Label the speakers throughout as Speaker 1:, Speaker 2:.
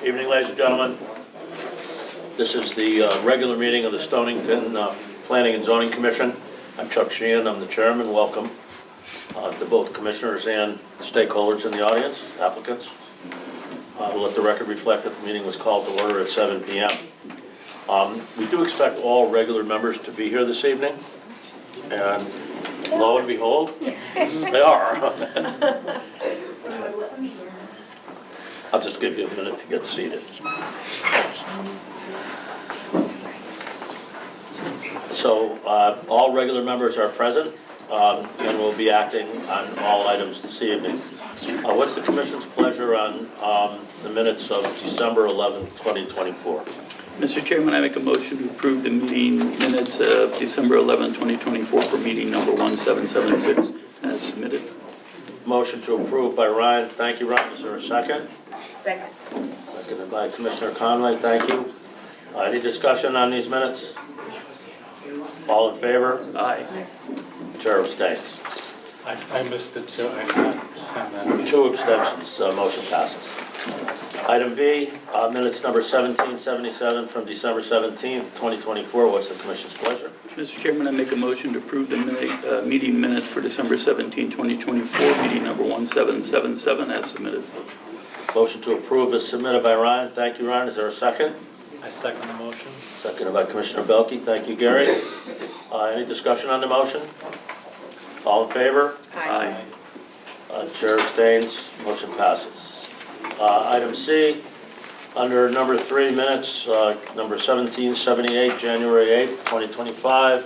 Speaker 1: Evening, ladies and gentlemen. This is the regular meeting of the Stonington Planning and Zoning Commission. I'm Chuck Sheehan, I'm the chairman. Welcome to both commissioners and stakeholders in the audience, applicants. We'll let the record reflect that the meeting was called to order at 7 p.m. We do expect all regular members to be here this evening, and lo and behold, they are. I'll just give you a minute to get seated. So all regular members are present, and will be acting on all items this evening. What's the commission's pleasure on the minutes of December 11, 2024?
Speaker 2: Mr. Chairman, I make a motion to approve the meeting minutes of December 11, 2024 for meeting number 1776 as submitted.
Speaker 1: Motion to approve by Ryan. Thank you, Ryan. Is there a second?
Speaker 3: Second.
Speaker 1: Seconded by Commissioner Conway. Thank you. Any discussion on these minutes? All in favor?
Speaker 2: Aye.
Speaker 1: Chair abstains.
Speaker 4: I missed it, so I did not attend that.
Speaker 1: 2 abstentions. Motion passes. Item B, minutes number 1777 from December 17, 2024. What's the commission's pleasure?
Speaker 2: Mr. Chairman, I make a motion to approve the meeting minutes for December 17, 2024, meeting number 1777 as submitted.
Speaker 1: Motion to approve is submitted by Ryan. Thank you, Ryan. Is there a second?
Speaker 4: I second the motion.
Speaker 1: Seconded by Commissioner Belke. Thank you, Gary. Any discussion on the motion? All in favor?
Speaker 2: Aye.
Speaker 1: Chair abstains. Motion passes. Item C, under number 3 minutes, number 1778, January 8, 2025.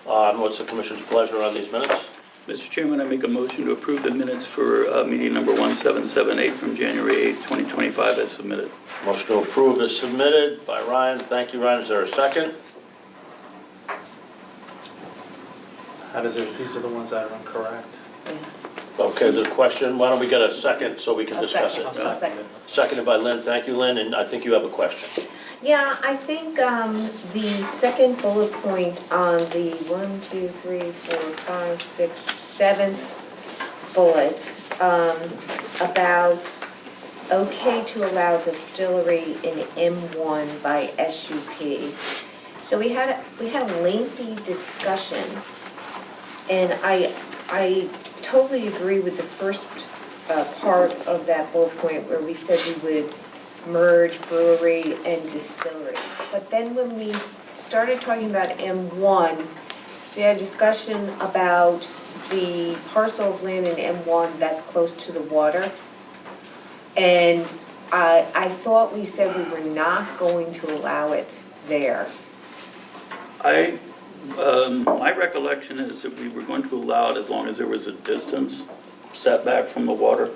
Speaker 1: What's the commission's pleasure on these minutes?
Speaker 2: Mr. Chairman, I make a motion to approve the minutes for meeting number 1778 from January 8, 2025 as submitted.
Speaker 1: Motion to approve is submitted by Ryan. Thank you, Ryan. Is there a second?
Speaker 4: These are the ones that are incorrect.
Speaker 1: Okay, the question, why don't we get a second so we can discuss it?
Speaker 3: I'll second.
Speaker 1: Seconded by Lynn. Thank you, Lynn, and I think you have a question.
Speaker 3: Yeah, I think the second bullet point on the 1, 2, 3, 4, 5, 6, 7th bullet about okay to allow distillery in M1 by SUP. So we had a lengthy discussion, and I totally agree with the first part of that bullet point where we said we would merge brewery and distillery. But then when we started talking about M1, we had a discussion about the parcel of land in M1 that's close to the water. And I thought we said we were not going to allow it there.
Speaker 2: My recollection is that we were going to allow it as long as there was a distance setback from the water.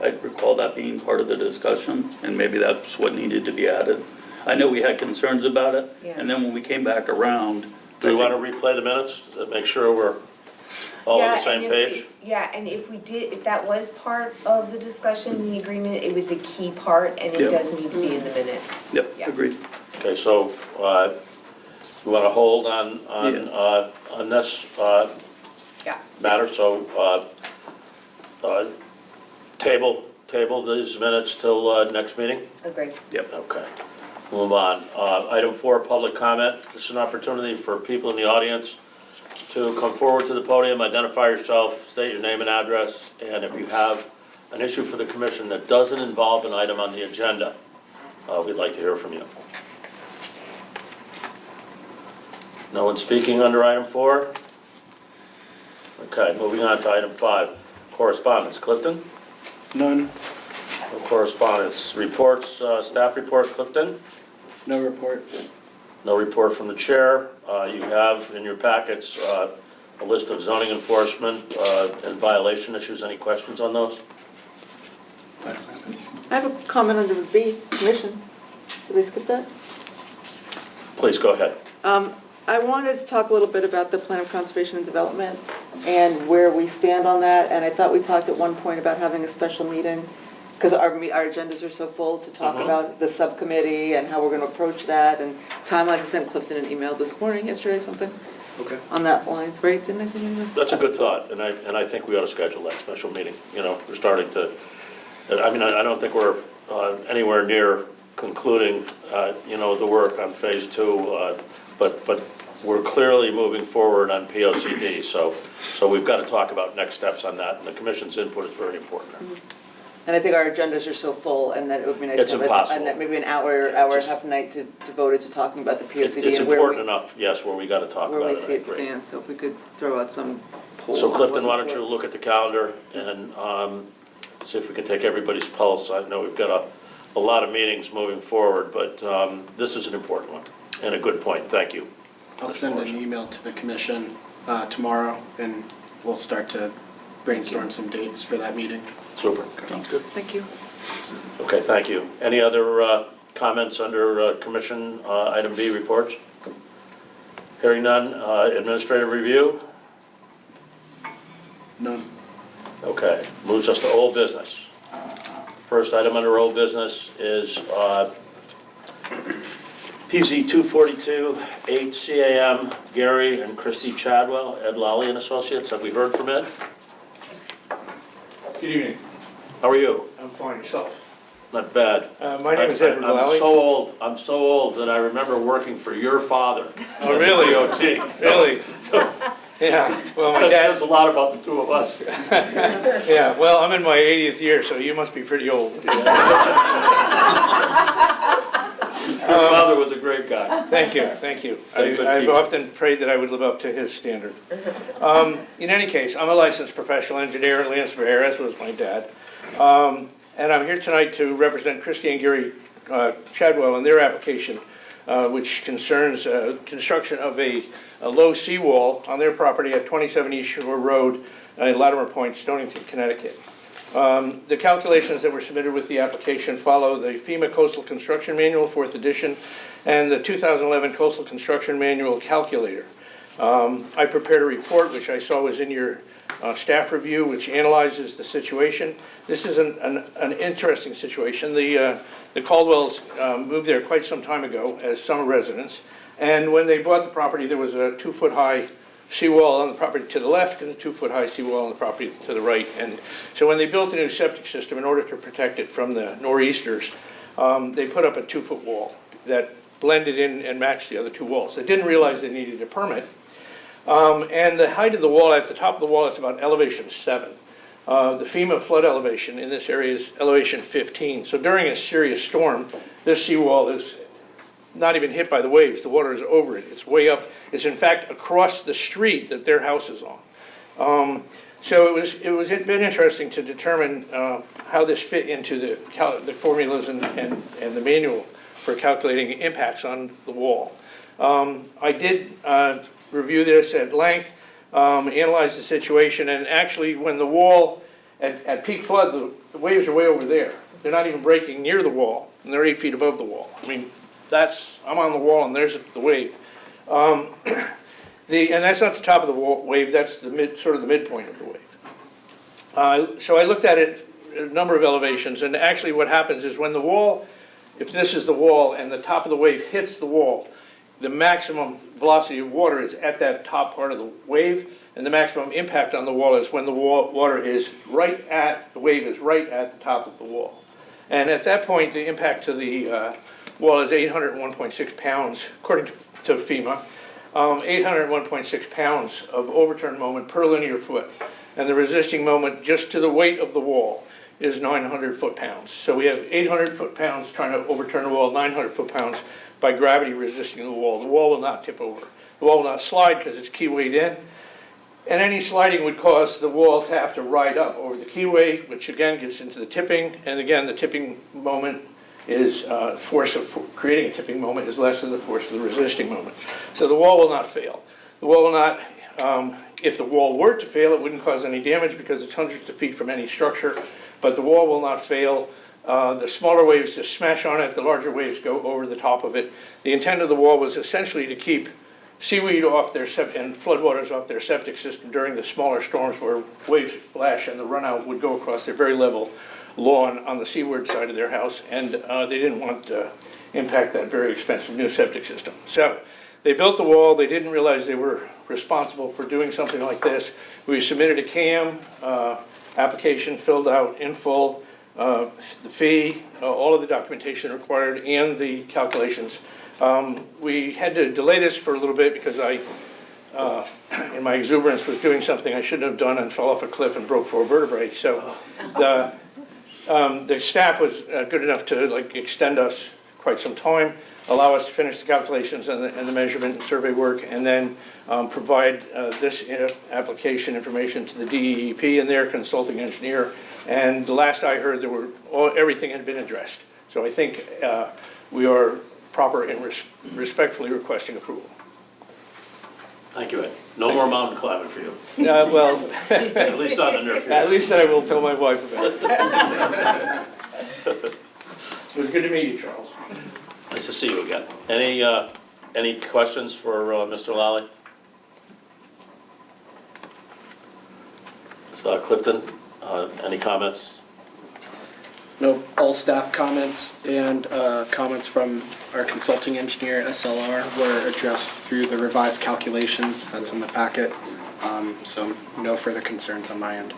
Speaker 2: I recall that being part of the discussion, and maybe that's what needed to be added. I know we had concerns about it,
Speaker 3: Yeah.
Speaker 2: and then when we came back around.
Speaker 1: Do we want to replay the minutes to make sure we're all on the same page?
Speaker 3: And if that was part of the discussion, the agreement, it was a key part, and it does need to be in the minutes.
Speaker 2: Yep,
Speaker 3: Yeah.
Speaker 2: agreed.
Speaker 1: Okay, so we want to hold on this
Speaker 3: Yeah.
Speaker 1: matter, so table these minutes till next meeting?
Speaker 3: Agreed.
Speaker 2: Yep.
Speaker 1: Okay, move on. Item 4, public comment. This is an opportunity for people in the audience to come forward to the podium, identify yourself, state your name and address, and if you have an issue for the commission that doesn't involve an item on the agenda, we'd like to hear from you. No one speaking under item 4? Okay, moving on to item 5, correspondence. Clifton?
Speaker 5: None.
Speaker 1: No correspondence. Reports, staff report, Clifton?
Speaker 5: No report.
Speaker 1: No report from the chair. You have in your packets a list of zoning enforcement and violation issues. Any questions on those?
Speaker 6: I have a comment under B, commission. Did we skip that?
Speaker 1: Please go ahead.
Speaker 6: I wanted to talk a little bit about the plan of conservation and development and where we stand on that. And I thought we talked at one point about having a special meeting because our agendas are so full to talk about the subcommittee and how we're going to approach that. And timelines, I sent Clifton an email this morning, yesterday, something.
Speaker 5: Okay.
Speaker 6: On that line, right? Didn't I send you an email?
Speaker 1: That's a good thought, and I think we ought to schedule that special meeting. You know, we're starting to I mean, I don't think we're anywhere near concluding, the work on phase 2, but we're clearly moving forward on POCD, so we've got to talk about next steps on that, and the commission's input is very important.
Speaker 6: And I think our agendas are so full, and that it would be nice
Speaker 1: It's
Speaker 6: to have
Speaker 1: impossible.
Speaker 6: maybe an hour,
Speaker 1: Yeah,
Speaker 6: hour and
Speaker 1: just-
Speaker 6: a half night devoted to talking about the POCD.
Speaker 1: It's
Speaker 6: and where
Speaker 1: important
Speaker 6: we-
Speaker 1: enough, yes, where we got to talk
Speaker 6: Where
Speaker 1: about
Speaker 6: we
Speaker 1: it,
Speaker 6: see
Speaker 1: I
Speaker 6: it
Speaker 1: agree.
Speaker 6: stand, so if we could throw out some poll.
Speaker 1: So
Speaker 6: on
Speaker 1: Clifton,
Speaker 6: what-
Speaker 1: why don't you look at the calendar and see if we can take everybody's pulse. I know we've got a lot of meetings moving forward, but this is an important one and a good point. Thank you.
Speaker 5: I'll send an email to the commission tomorrow, and we'll start to brainstorm some dates for that meeting.
Speaker 1: Super. Sounds good.
Speaker 6: Thank you.
Speaker 1: Okay, thank you. Any other comments under Commission Item B reports? Hearing none. Administrative review?
Speaker 5: None.
Speaker 1: Okay, moves us to old business. First item under old business is PZ 242, 8 CAM, Gary and Christy Chadwell, Ed Lally and Associates. Have we heard from Ed?
Speaker 7: Good evening.
Speaker 1: How are you?
Speaker 7: I'm fine. Yourself?
Speaker 1: Not bad.
Speaker 7: My name is Edward Lally.
Speaker 1: I'm so old that I remember working for your father.
Speaker 7: Oh, really?
Speaker 1: DOT.
Speaker 7: Really? Yeah. Well, my
Speaker 1: That
Speaker 7: dad.
Speaker 1: says a lot about the two of us.
Speaker 7: Yeah. Well, I'm in my 80th year, so you must be pretty old.
Speaker 1: Your father was a great guy.
Speaker 7: Thank you. Thank you.
Speaker 1: Very good
Speaker 7: I've
Speaker 1: teacher.
Speaker 7: often prayed that I would live up to his standard. In any case, I'm a licensed professional engineer and land surveyor, as was my dad. And I'm here tonight to represent Christy and Gary Chadwell in their application, which concerns construction of a low seawall on their property at 27 East Shore Road in Latimer Point, Stonington, Connecticut. The calculations that were submitted with the application follow the FEMA Coastal Construction Manual, 4th edition, and the 2011 Coastal Construction Manual Calculator. I prepared a report, which I saw was in your staff review, which analyzes the situation. This is an interesting situation. The Caldwells moved there quite some time ago as summer residents, and when they bought the property, there was a 2-foot-high seawall on the property to the left and a 2-foot-high seawall on the property to the right. And so when they built a new septic system, in order to protect it from the nor'easters, they put up a 2-foot wall that blended in and matched the other two walls. They didn't realize they needed a permit. And the height of the wall, at the top of the wall, is about elevation 7. The FEMA flood elevation in this area is elevation 15. So during a serious storm, this seawall is not even hit by the waves. The water is over it. It's way up. It's in fact across the street that their house is on. So it's been interesting to determine how this fit into the formulas and the manual for calculating impacts on the wall. I did review this at length, analyze the situation, and actually when the wall, at peak flood, the waves are way over there. They're not even breaking near the wall, and they're 8 feet above the wall. I mean, I'm on the wall and there's the wave. And that's not the top of the wave, that's sort of the midpoint of the wave. So I looked at it at a number of elevations, and actually what happens is when the wall, if this is the wall and the top of the wave hits the wall, the maximum velocity of water is at that top part of the wave, and the maximum impact on the wall is when the water is the wave is right at the top of the wall. And at that point, the impact to the wall is 801.6 pounds, according to FEMA, 801.6 pounds of overturn moment per linear foot. And the resisting moment just to the weight of the wall is 900 foot-pounds. So we have 800 foot-pounds trying to overturn the wall, 900 foot-pounds by gravity resisting the wall. The wall will not tip over. The wall will not slide because it's keywayed in. And any sliding would cause the wall to have to ride up over the keyway, which again gets into the tipping. And again, the tipping moment is force of creating a tipping moment is less than the force of the resisting moment. So the wall will not fail. The wall will not, if the wall were to fail, it wouldn't cause any damage because it's hundreds of feet from any structure, but the wall will not fail. The smaller waves just smash on it, the larger waves go over the top of it. The intent of the wall was essentially to keep seaweed off their and floodwaters off their septic system during the smaller storms where waves splash and the runout would go across their very level lawn on the seaward side of their house, and they didn't want to impact that very expensive new septic system. So they built the wall. They didn't realize they were responsible for doing something like this. We submitted a CAM application filled out in full. the fee, all of the documentation required, and the calculations. We had to delay this for a little bit because I, in my exuberance, was doing something I shouldn't have done and fell off a cliff and broke 4 vertebrae. So the staff was good enough to extend us quite some time, allow us to finish the calculations and the measurement and survey work, and then provide this application information to the DEEP and their consulting engineer. And the last I heard, everything had been addressed. So I think we are proper in respectfully requesting approval.
Speaker 1: Thank you, Ed. No more mountain climbing for you,
Speaker 7: Well,
Speaker 1: at least not in the near future.
Speaker 7: at least I will tell my wife about it. It was good to meet you, Charles.
Speaker 1: Nice to see you again. Any questions for Mr. Lally? So Clifton, any comments?
Speaker 5: No, all staff comments and comments from our consulting engineer, SLR, were addressed through the revised calculations that's in the packet. So no further concerns on my end.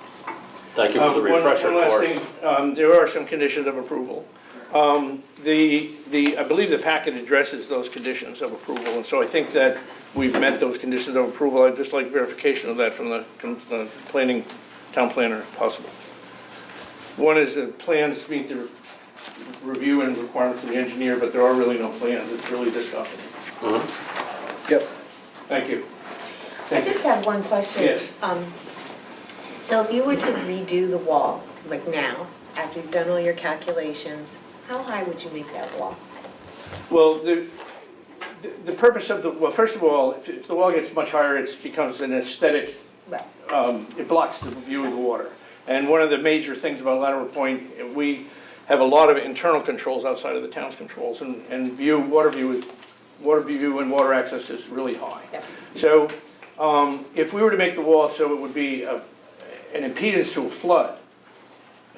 Speaker 1: Thank you for the refresher
Speaker 7: One last
Speaker 1: course.
Speaker 7: thing, there are some conditions of approval. I believe the packet addresses those conditions of approval, and so I think that we've met those conditions of approval. I'd just like verification of that from the town planner, if possible. One is the plans meet the review and requirements of the engineer, but there are really no plans. It's really this document.
Speaker 5: Yep.
Speaker 7: Thank you.
Speaker 3: I just have one question.
Speaker 7: Yes.
Speaker 3: So if you were to redo the wall, like now, after you've done all your calculations, how high would you make that wall?
Speaker 7: Well, the purpose of well, first of all, if the wall gets much higher, it becomes an aesthetic,
Speaker 3: Right.
Speaker 7: It blocks the view of the water. And one of the major things about Lateral Point, we have a lot of internal controls outside of the town's controls, and water view and water access is really high.
Speaker 3: Yep.
Speaker 7: So if we were to make the wall so it would be an impedance to a flood,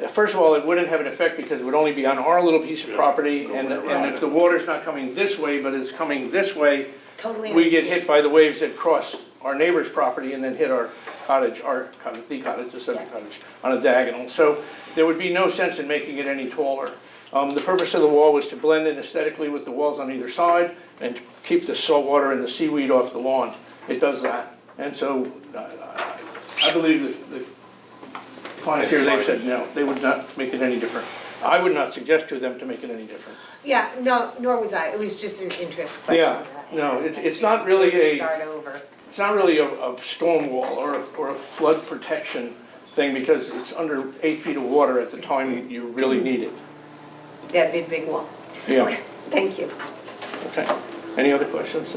Speaker 7: first of all, it wouldn't have an effect because it would only be on our little piece of property, and if the water's not coming this way, but it's coming this way,
Speaker 3: Totally.
Speaker 7: we get hit by the waves that cross our neighbor's property and then hit our cottage, the subject cottage, on a diagonal. So there would be no sense in making it any taller. The purpose of the wall was to blend in aesthetically with the walls on either side and to keep the salt water and the seaweed off the lawn. It does that. And so I believe that the clients here, they've said no, they would not make it any different. I would not suggest to them to make it any different.
Speaker 3: Yeah, no, nor was I. It was just an interest question.
Speaker 7: Yeah, no, it's not really a...
Speaker 3: Start over.
Speaker 7: It's not really a stone wall or a flood protection thing because it's under 8 feet of water at the time you really need it.
Speaker 3: That'd be a big wall.
Speaker 7: Yeah.
Speaker 3: Okay, thank you.
Speaker 7: Okay. Any other questions?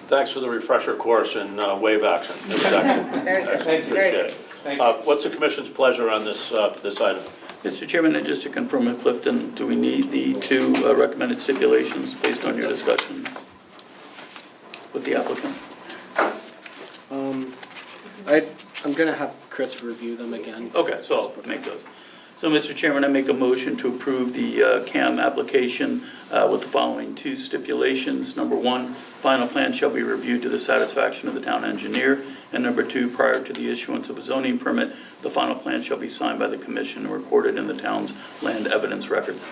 Speaker 1: Thanks for the refresher course in wave action. It was excellent.
Speaker 3: Very good.
Speaker 7: Thank you.
Speaker 3: Very
Speaker 1: Appreciate
Speaker 3: good.
Speaker 1: it.
Speaker 7: Thank you.
Speaker 1: What's the commission's pleasure on this item?
Speaker 2: Mr. Chairman, and just to confirm with Clifton, do we need the 2 recommended stipulations based on your discussion with the applicant?
Speaker 5: I'm gonna have Chris review them again.
Speaker 2: Okay, so I'll make those. So, Mr. Chairman, I make a motion to approve the CAM application with the following 2 stipulations. Number 1, final plan shall be reviewed to the satisfaction of the town engineer. And number 2, prior to the issuance of a zoning permit, the final plan shall be signed by the commission and recorded in the town's land evidence records.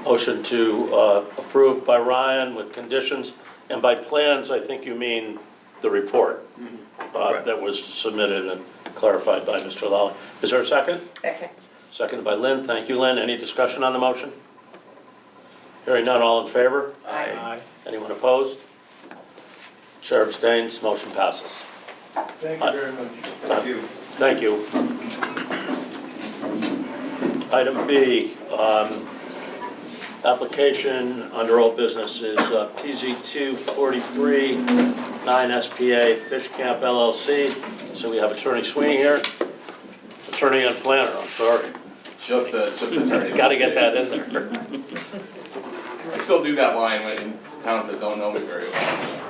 Speaker 1: Motion to approve by Ryan with conditions, and by plans, I think you mean the report that was submitted and clarified by Mr. Lally. Is there a second?
Speaker 3: Second.
Speaker 1: Seconded by Lynn. Thank you, Lynn. Any discussion on the motion? Hearing none, all in favor?
Speaker 3: Aye.
Speaker 1: Anyone opposed? Chair abstains, motion passes.
Speaker 7: Thank you very much.
Speaker 1: Thank you. Item B, application under old business is PZ 243 9SPA Fish Camp LLC. So we have Attorney Sweeney here, attorney and planner, I'm sorry.
Speaker 8: Just attorney.
Speaker 1: Got to get that in there.
Speaker 8: I still do that line in towns that don't know me very well.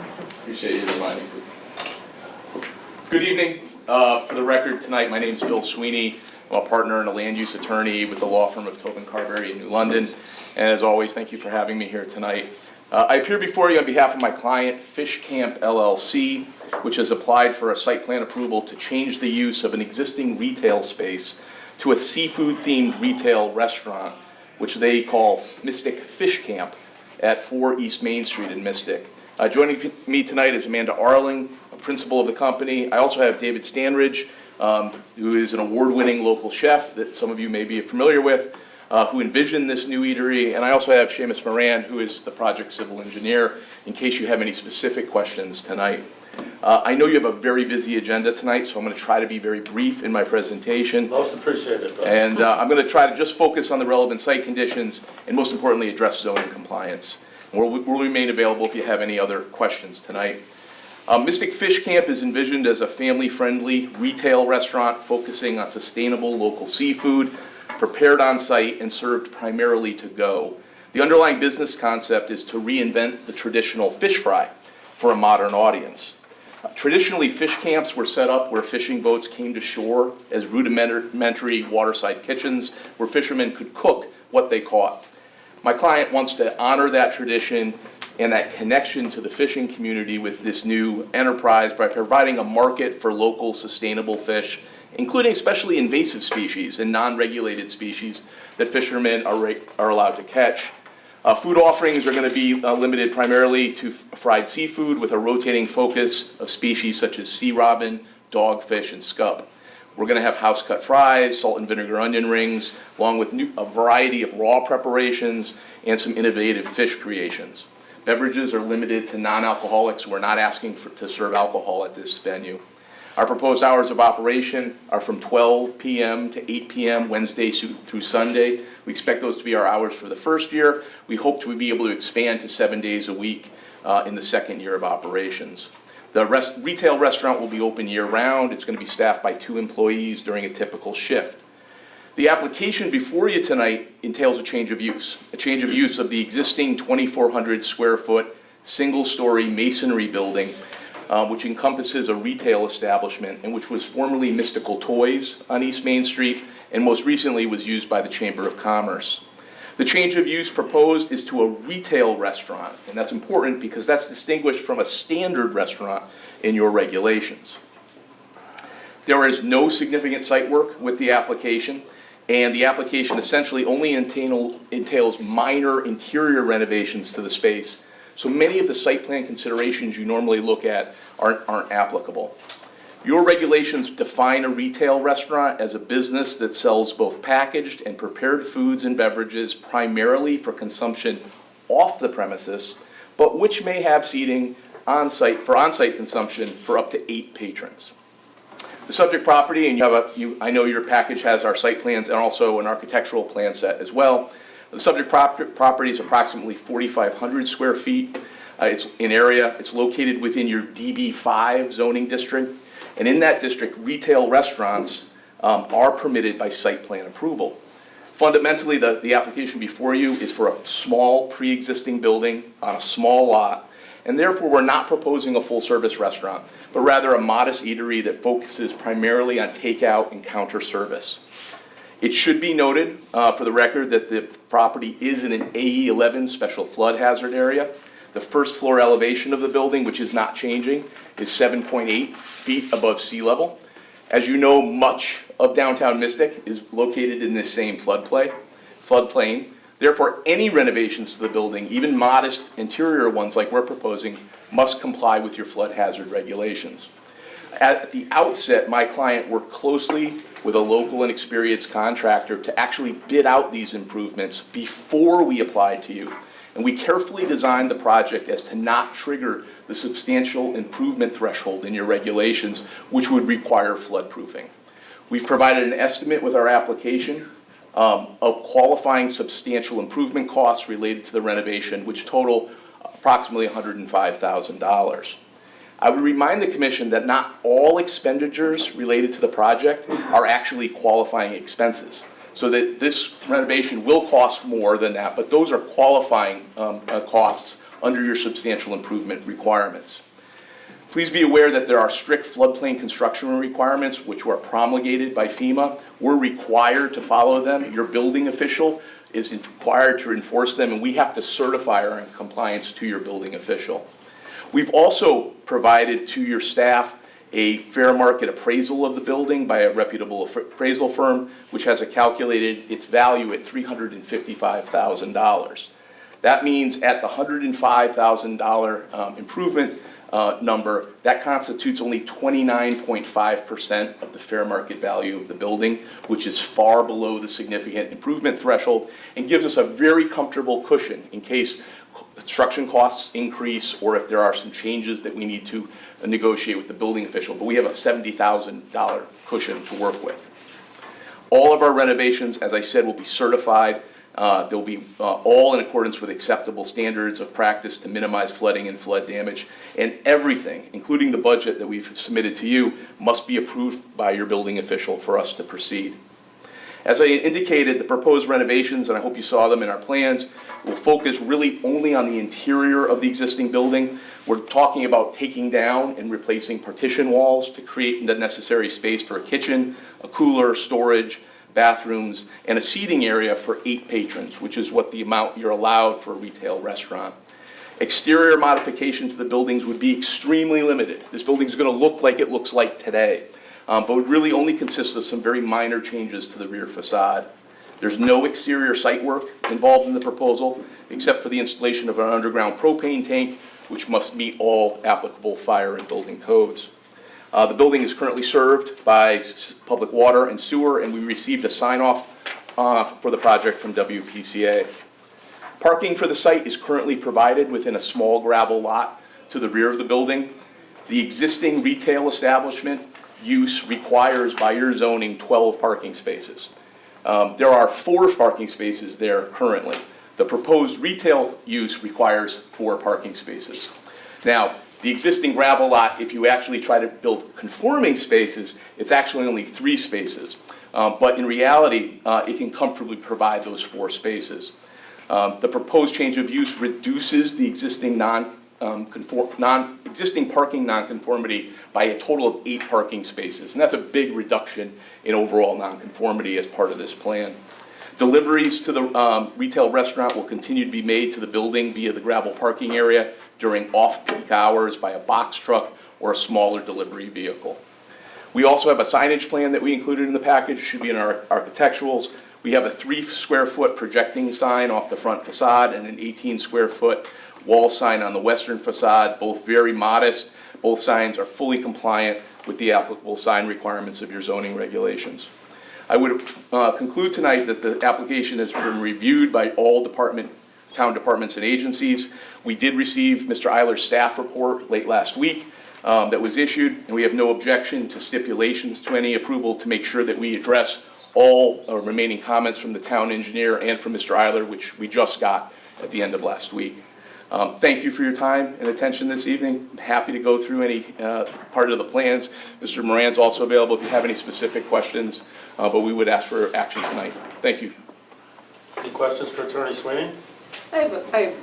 Speaker 8: Appreciate you reminding me. Good evening. For the record tonight, my name is Bill Sweeney. I'm a partner and a land use attorney with the law firm of Tobin Carberry in New London. And as always, thank you for having me here tonight. I appear before you on behalf of my client, Fish Camp LLC, which has applied for a site plan approval to change the use of an existing retail space to a seafood-themed retail restaurant, which they call Mystic Fish Camp at 4 East Main Street in Mystic. Joining me tonight is Amanda Arling, a principal of the company. I also have David Stanridge, who is an award-winning local chef that some of you may be familiar with, who envisioned this new eatery. And I also have Seamus Moran, who is the project civil engineer, in case you have any specific questions tonight. I know you have a very busy agenda tonight, so I'm going to try to be very brief in my presentation.
Speaker 1: Most appreciated, Bill.
Speaker 8: And I'm going to try to just focus on the relevant site conditions and most importantly address zoning compliance. We'll remain available if you have any other questions tonight. Mystic Fish Camp is envisioned as a family-friendly retail restaurant focusing on sustainable local seafood, prepared on site and served primarily to go. The underlying business concept is to reinvent the traditional fish fry for a modern audience. Traditionally, fish camps were set up where fishing boats came to shore as rudimentary waterside kitchens where fishermen could cook what they caught. My client wants to honor that tradition and that connection to the fishing community with this new enterprise by providing a market for local sustainable fish, including especially invasive species and non-regulated species that fishermen are allowed to catch. Food offerings are going to be limited primarily to fried seafood with a rotating focus of species such as sea robin, dogfish, and scup. We're going to have house-cut fries, salt and vinegar onion rings, along with a variety of raw preparations and some innovative fish creations. Beverages are limited to non-alcoholics. We're not asking to serve alcohol at this venue. Our proposed hours of operation are from 12 p.m. to 8 p.m. Wednesday through Sunday. We expect those to be our hours for the first year. We hope to be able to expand to 7 days a week in the second year of operations. The retail restaurant will be open year-round. It's going to be staffed by 2 employees during a typical shift. The application before you tonight entails a change of use of the existing 2,400 square foot single-story masonry building, which encompasses a retail establishment and which was formerly Mystical Toys on East Main Street and most recently was used by the Chamber of Commerce. The change of use proposed is to a retail restaurant, and that's important because that's distinguished from a standard restaurant in your regulations. There is no significant site work with the application, and the application essentially only entails minor interior renovations to the space, so many of the site plan considerations you normally look at aren't applicable. Your regulations define a retail restaurant as a business that sells both packaged and prepared foods and beverages primarily for consumption off the premises, but which may have seating for on-site consumption for up to 8 patrons. The subject property, and I know your package has our site plans and also an architectural plan set as well. The subject property is approximately 4,500 square feet. It's in area. It's located within your DB5 zoning district. And in that district, retail restaurants are permitted by site plan approval. Fundamentally, the application before you is for a small pre-existing building on a small lot. And therefore, we're not proposing a full-service restaurant, but rather a modest eatery that focuses primarily on takeout and counter service. It should be noted, for the record, that the property is in an AE11 special flood hazard area. The first floor elevation of the building, which is not changing, is 7.8 feet above sea level. As you know, much of downtown Mystic is located in this same floodplain. Therefore, any renovations to the building, even modest interior ones like we're proposing, must comply with your flood hazard regulations. At the outset, my client worked closely with a local and experienced contractor to actually bid out these improvements before we applied to you. And we carefully designed the project as to not trigger the substantial improvement threshold in your regulations, which would require floodproofing. We've provided an estimate with our application of qualifying substantial improvement costs related to the renovation, which total approximately $105,000. I would remind the Commission that not all expenditures related to the project are actually qualifying expenses, so that this renovation will cost more than that, but those are qualifying costs under your substantial improvement requirements. Please be aware that there are strict floodplain construction requirements which were promulgated by FEMA. We're required to follow them. Your building official is required to enforce them, and we have to certify our compliance to your building official. We've also provided to your staff a fair market appraisal of the building by a reputable appraisal firm, which has calculated its value at $355,000. That means at the $105,000 improvement number, that constitutes only 29.5% of the fair market value of the building, which is far below the significant improvement threshold and gives us a very comfortable cushion in case construction costs increase or if there are some changes that we need to negotiate with the building official. But we have a $70,000 cushion to work with. All of our renovations, as I said, will be certified. They'll be all in accordance with acceptable standards of practice to minimize flooding and flood damage. And everything, including the budget that we've submitted to you, must be approved by your building official for us to proceed. As I indicated, the proposed renovations, and I hope you saw them in our plans, will focus really only on the interior of the existing building. We're talking about taking down and replacing partition walls to create the necessary space for a kitchen, a cooler, storage, bathrooms, and a seating area for 8 patrons, which is what the amount you're allowed for a retail restaurant. Exterior modification to the buildings would be extremely limited. This building is going to look like it looks like today, but would really only consist of some very minor changes to the rear facade. There's no exterior site work involved in the proposal, except for the installation of an underground propane tank, which must meet all applicable fire and building codes. The building is currently served by public water and sewer, and we received a sign-off for the project from WPCA. Parking for the site is currently provided within a small gravel lot to the rear of the building. The existing retail establishment use requires, by your zoning, 12 parking spaces. There are 4 parking spaces there currently. The proposed retail use requires 4 parking spaces. Now, the existing gravel lot, if you actually try to build conforming spaces, it's actually only 3 spaces. But in reality, it can comfortably provide those 4 spaces. The proposed change of use reduces the existing existing parking nonconformity by a total of 8 parking spaces. And that's a big reduction in overall nonconformity as part of this plan. Deliveries to the retail restaurant will continue to be made to the building via the gravel parking area during off-peak hours by a box truck or a smaller delivery vehicle. We also have a signage plan that we included in the package, should be in our architecturals. We have a 3 square foot projecting sign off the front facade and an 18 square foot wall sign on the western facade, both very modest. Both signs are fully compliant with the applicable sign requirements of your zoning regulations. I would conclude tonight that the application has been reviewed by all town departments and agencies. We did receive Mr. Eiler's staff report late last week that was issued, and we have no objection to stipulations to any approval to make sure that we address all remaining comments from the town engineer and from Mr. Eiler, which we just got at the end of last week. Thank you for your time and attention this evening. I'm happy to go through any part of the plans. Mr. Moran's also available if you have any specific questions, but we would ask for action tonight. Thank you.
Speaker 1: Any questions for Attorney Sweeney?
Speaker 6: I have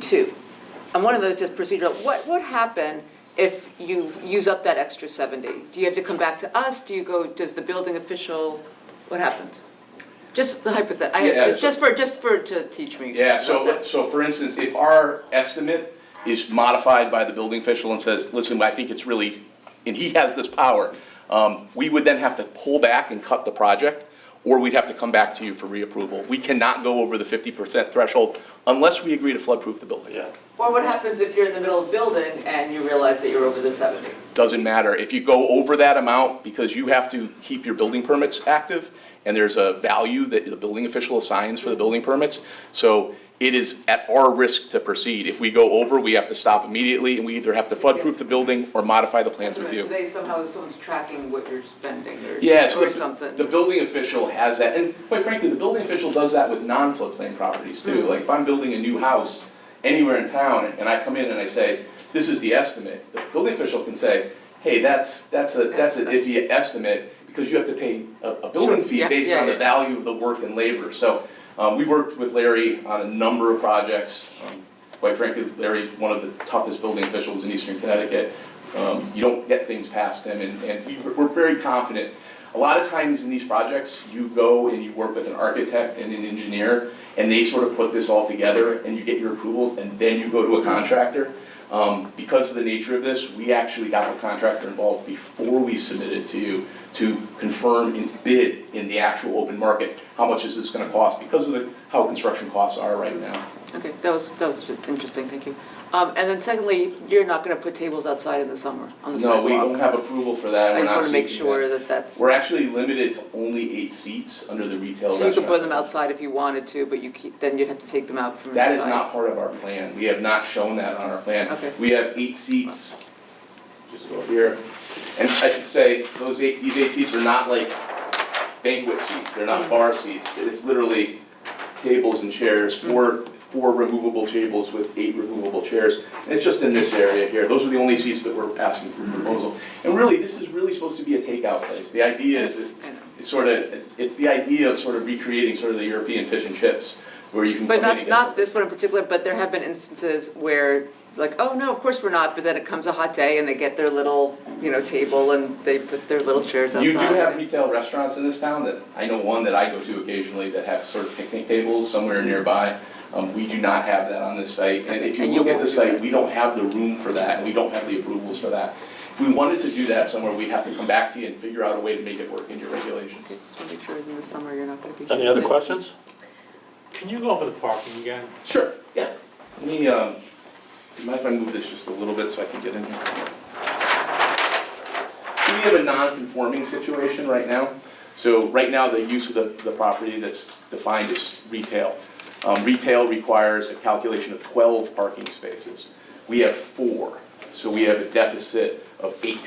Speaker 6: 2. And one of those is procedural. What happened if you use up that extra 70? Do you have to come back to us? Does the building official, what happens? Just the hypothetical,
Speaker 8: Yeah,
Speaker 6: just to teach me.
Speaker 8: Yeah,
Speaker 6: about that.
Speaker 8: so for instance, if our estimate is modified by the building official and says, listen, I think it's really, and he has this power, we would then have to pull back and cut the project, or we'd have to come back to you for reapproval. We cannot go over the 50% threshold unless we agree to flood-proof the building.
Speaker 1: Yeah.
Speaker 6: Or what happens if you're in the middle of building and you realize that you're over the 70?
Speaker 8: Doesn't matter. If you go over that amount, because you have to keep your building permits active, and there's a value that the building official assigns for the building permits, so it is at our risk to proceed. If we go over, we have to stop immediately, and we either have to flood-proof the building or modify the plans with you.
Speaker 6: So someone's tracking what you're spending
Speaker 8: Yeah, so
Speaker 6: or something.
Speaker 8: the building official has that, and quite frankly, the building official does that with non-floodplain properties too. Like if I'm building a new house anywhere in town, and I come in and I say, this is the estimate, the building official can say, hey, that's an iffy estimate, because you have to pay a building fee based on the value of the work and labor. So we worked with Larry on a number of projects. Quite frankly, Larry's one of the toughest building officials in Eastern Connecticut. You don't get things past him, and we're very confident. A lot of times in these projects, you go and you work with an architect and an engineer, and they sort of put this all together, and you get your approvals, and then you go to a contractor. Because of the nature of this, we actually got the contractor involved before we submitted to you to confirm and bid in the actual open market, how much is this gonna cost, because of how construction costs are right now.
Speaker 6: Okay, that was just interesting, thank you. And then secondly, you're not gonna put tables outside in the summer on the
Speaker 8: No, we
Speaker 6: sidewalk?
Speaker 8: don't have approval for that.
Speaker 6: I
Speaker 8: We're
Speaker 6: just
Speaker 8: not
Speaker 6: wanna make
Speaker 8: seeking
Speaker 6: sure
Speaker 8: that.
Speaker 6: that that's,
Speaker 8: We're actually limited to only 8 seats under the retail
Speaker 6: so you
Speaker 8: restaurant.
Speaker 6: could put them outside if you wanted to, but then you'd have to take them out from
Speaker 8: That
Speaker 6: inside.
Speaker 8: is not part of our plan. We have not shown that on our plan.
Speaker 6: Okay.
Speaker 8: We have 8 seats, just go here. And I should say, these 8 seats are not like banquet seats, they're not bar seats. It's literally tables and chairs, four removable tables with 8 removable chairs. And it's just in this area here. Those are the only seats that we're asking for proposal. And really, this is really supposed to be a takeout place. The idea is, it's the idea of sort of recreating sort of the European fish and chips, where you can come
Speaker 6: But
Speaker 8: in and
Speaker 6: not
Speaker 8: get.
Speaker 6: this one in particular, but there have been instances where, like, oh, no, of course we're not, but then it comes a hot day and they get their little, table and they put their little chairs outside.
Speaker 8: You do have retail restaurants in this town that, I know one that I go to occasionally that have sort of picnic tables somewhere nearby. We do not have that on this site, and if you
Speaker 6: And you
Speaker 8: look at
Speaker 6: won't
Speaker 8: the
Speaker 6: do
Speaker 8: site,
Speaker 6: that.
Speaker 8: we don't have the room for that, and we don't have the approvals for that. If we wanted to do that somewhere, we'd have to come back to you and figure out a way to make it work in your regulations.
Speaker 6: Okay, just want to make sure in the summer you're not going to be.
Speaker 1: Any other questions?
Speaker 4: Can you go over the parking again?
Speaker 8: Sure, yeah. Let me, you mind if I move this just a little bit so I can get in here? So we have a non-conforming situation right now. So right now, the use of the property that's defined as retail. Retail requires a calculation of 12 parking spaces. We have 4, so we have a deficit of 8.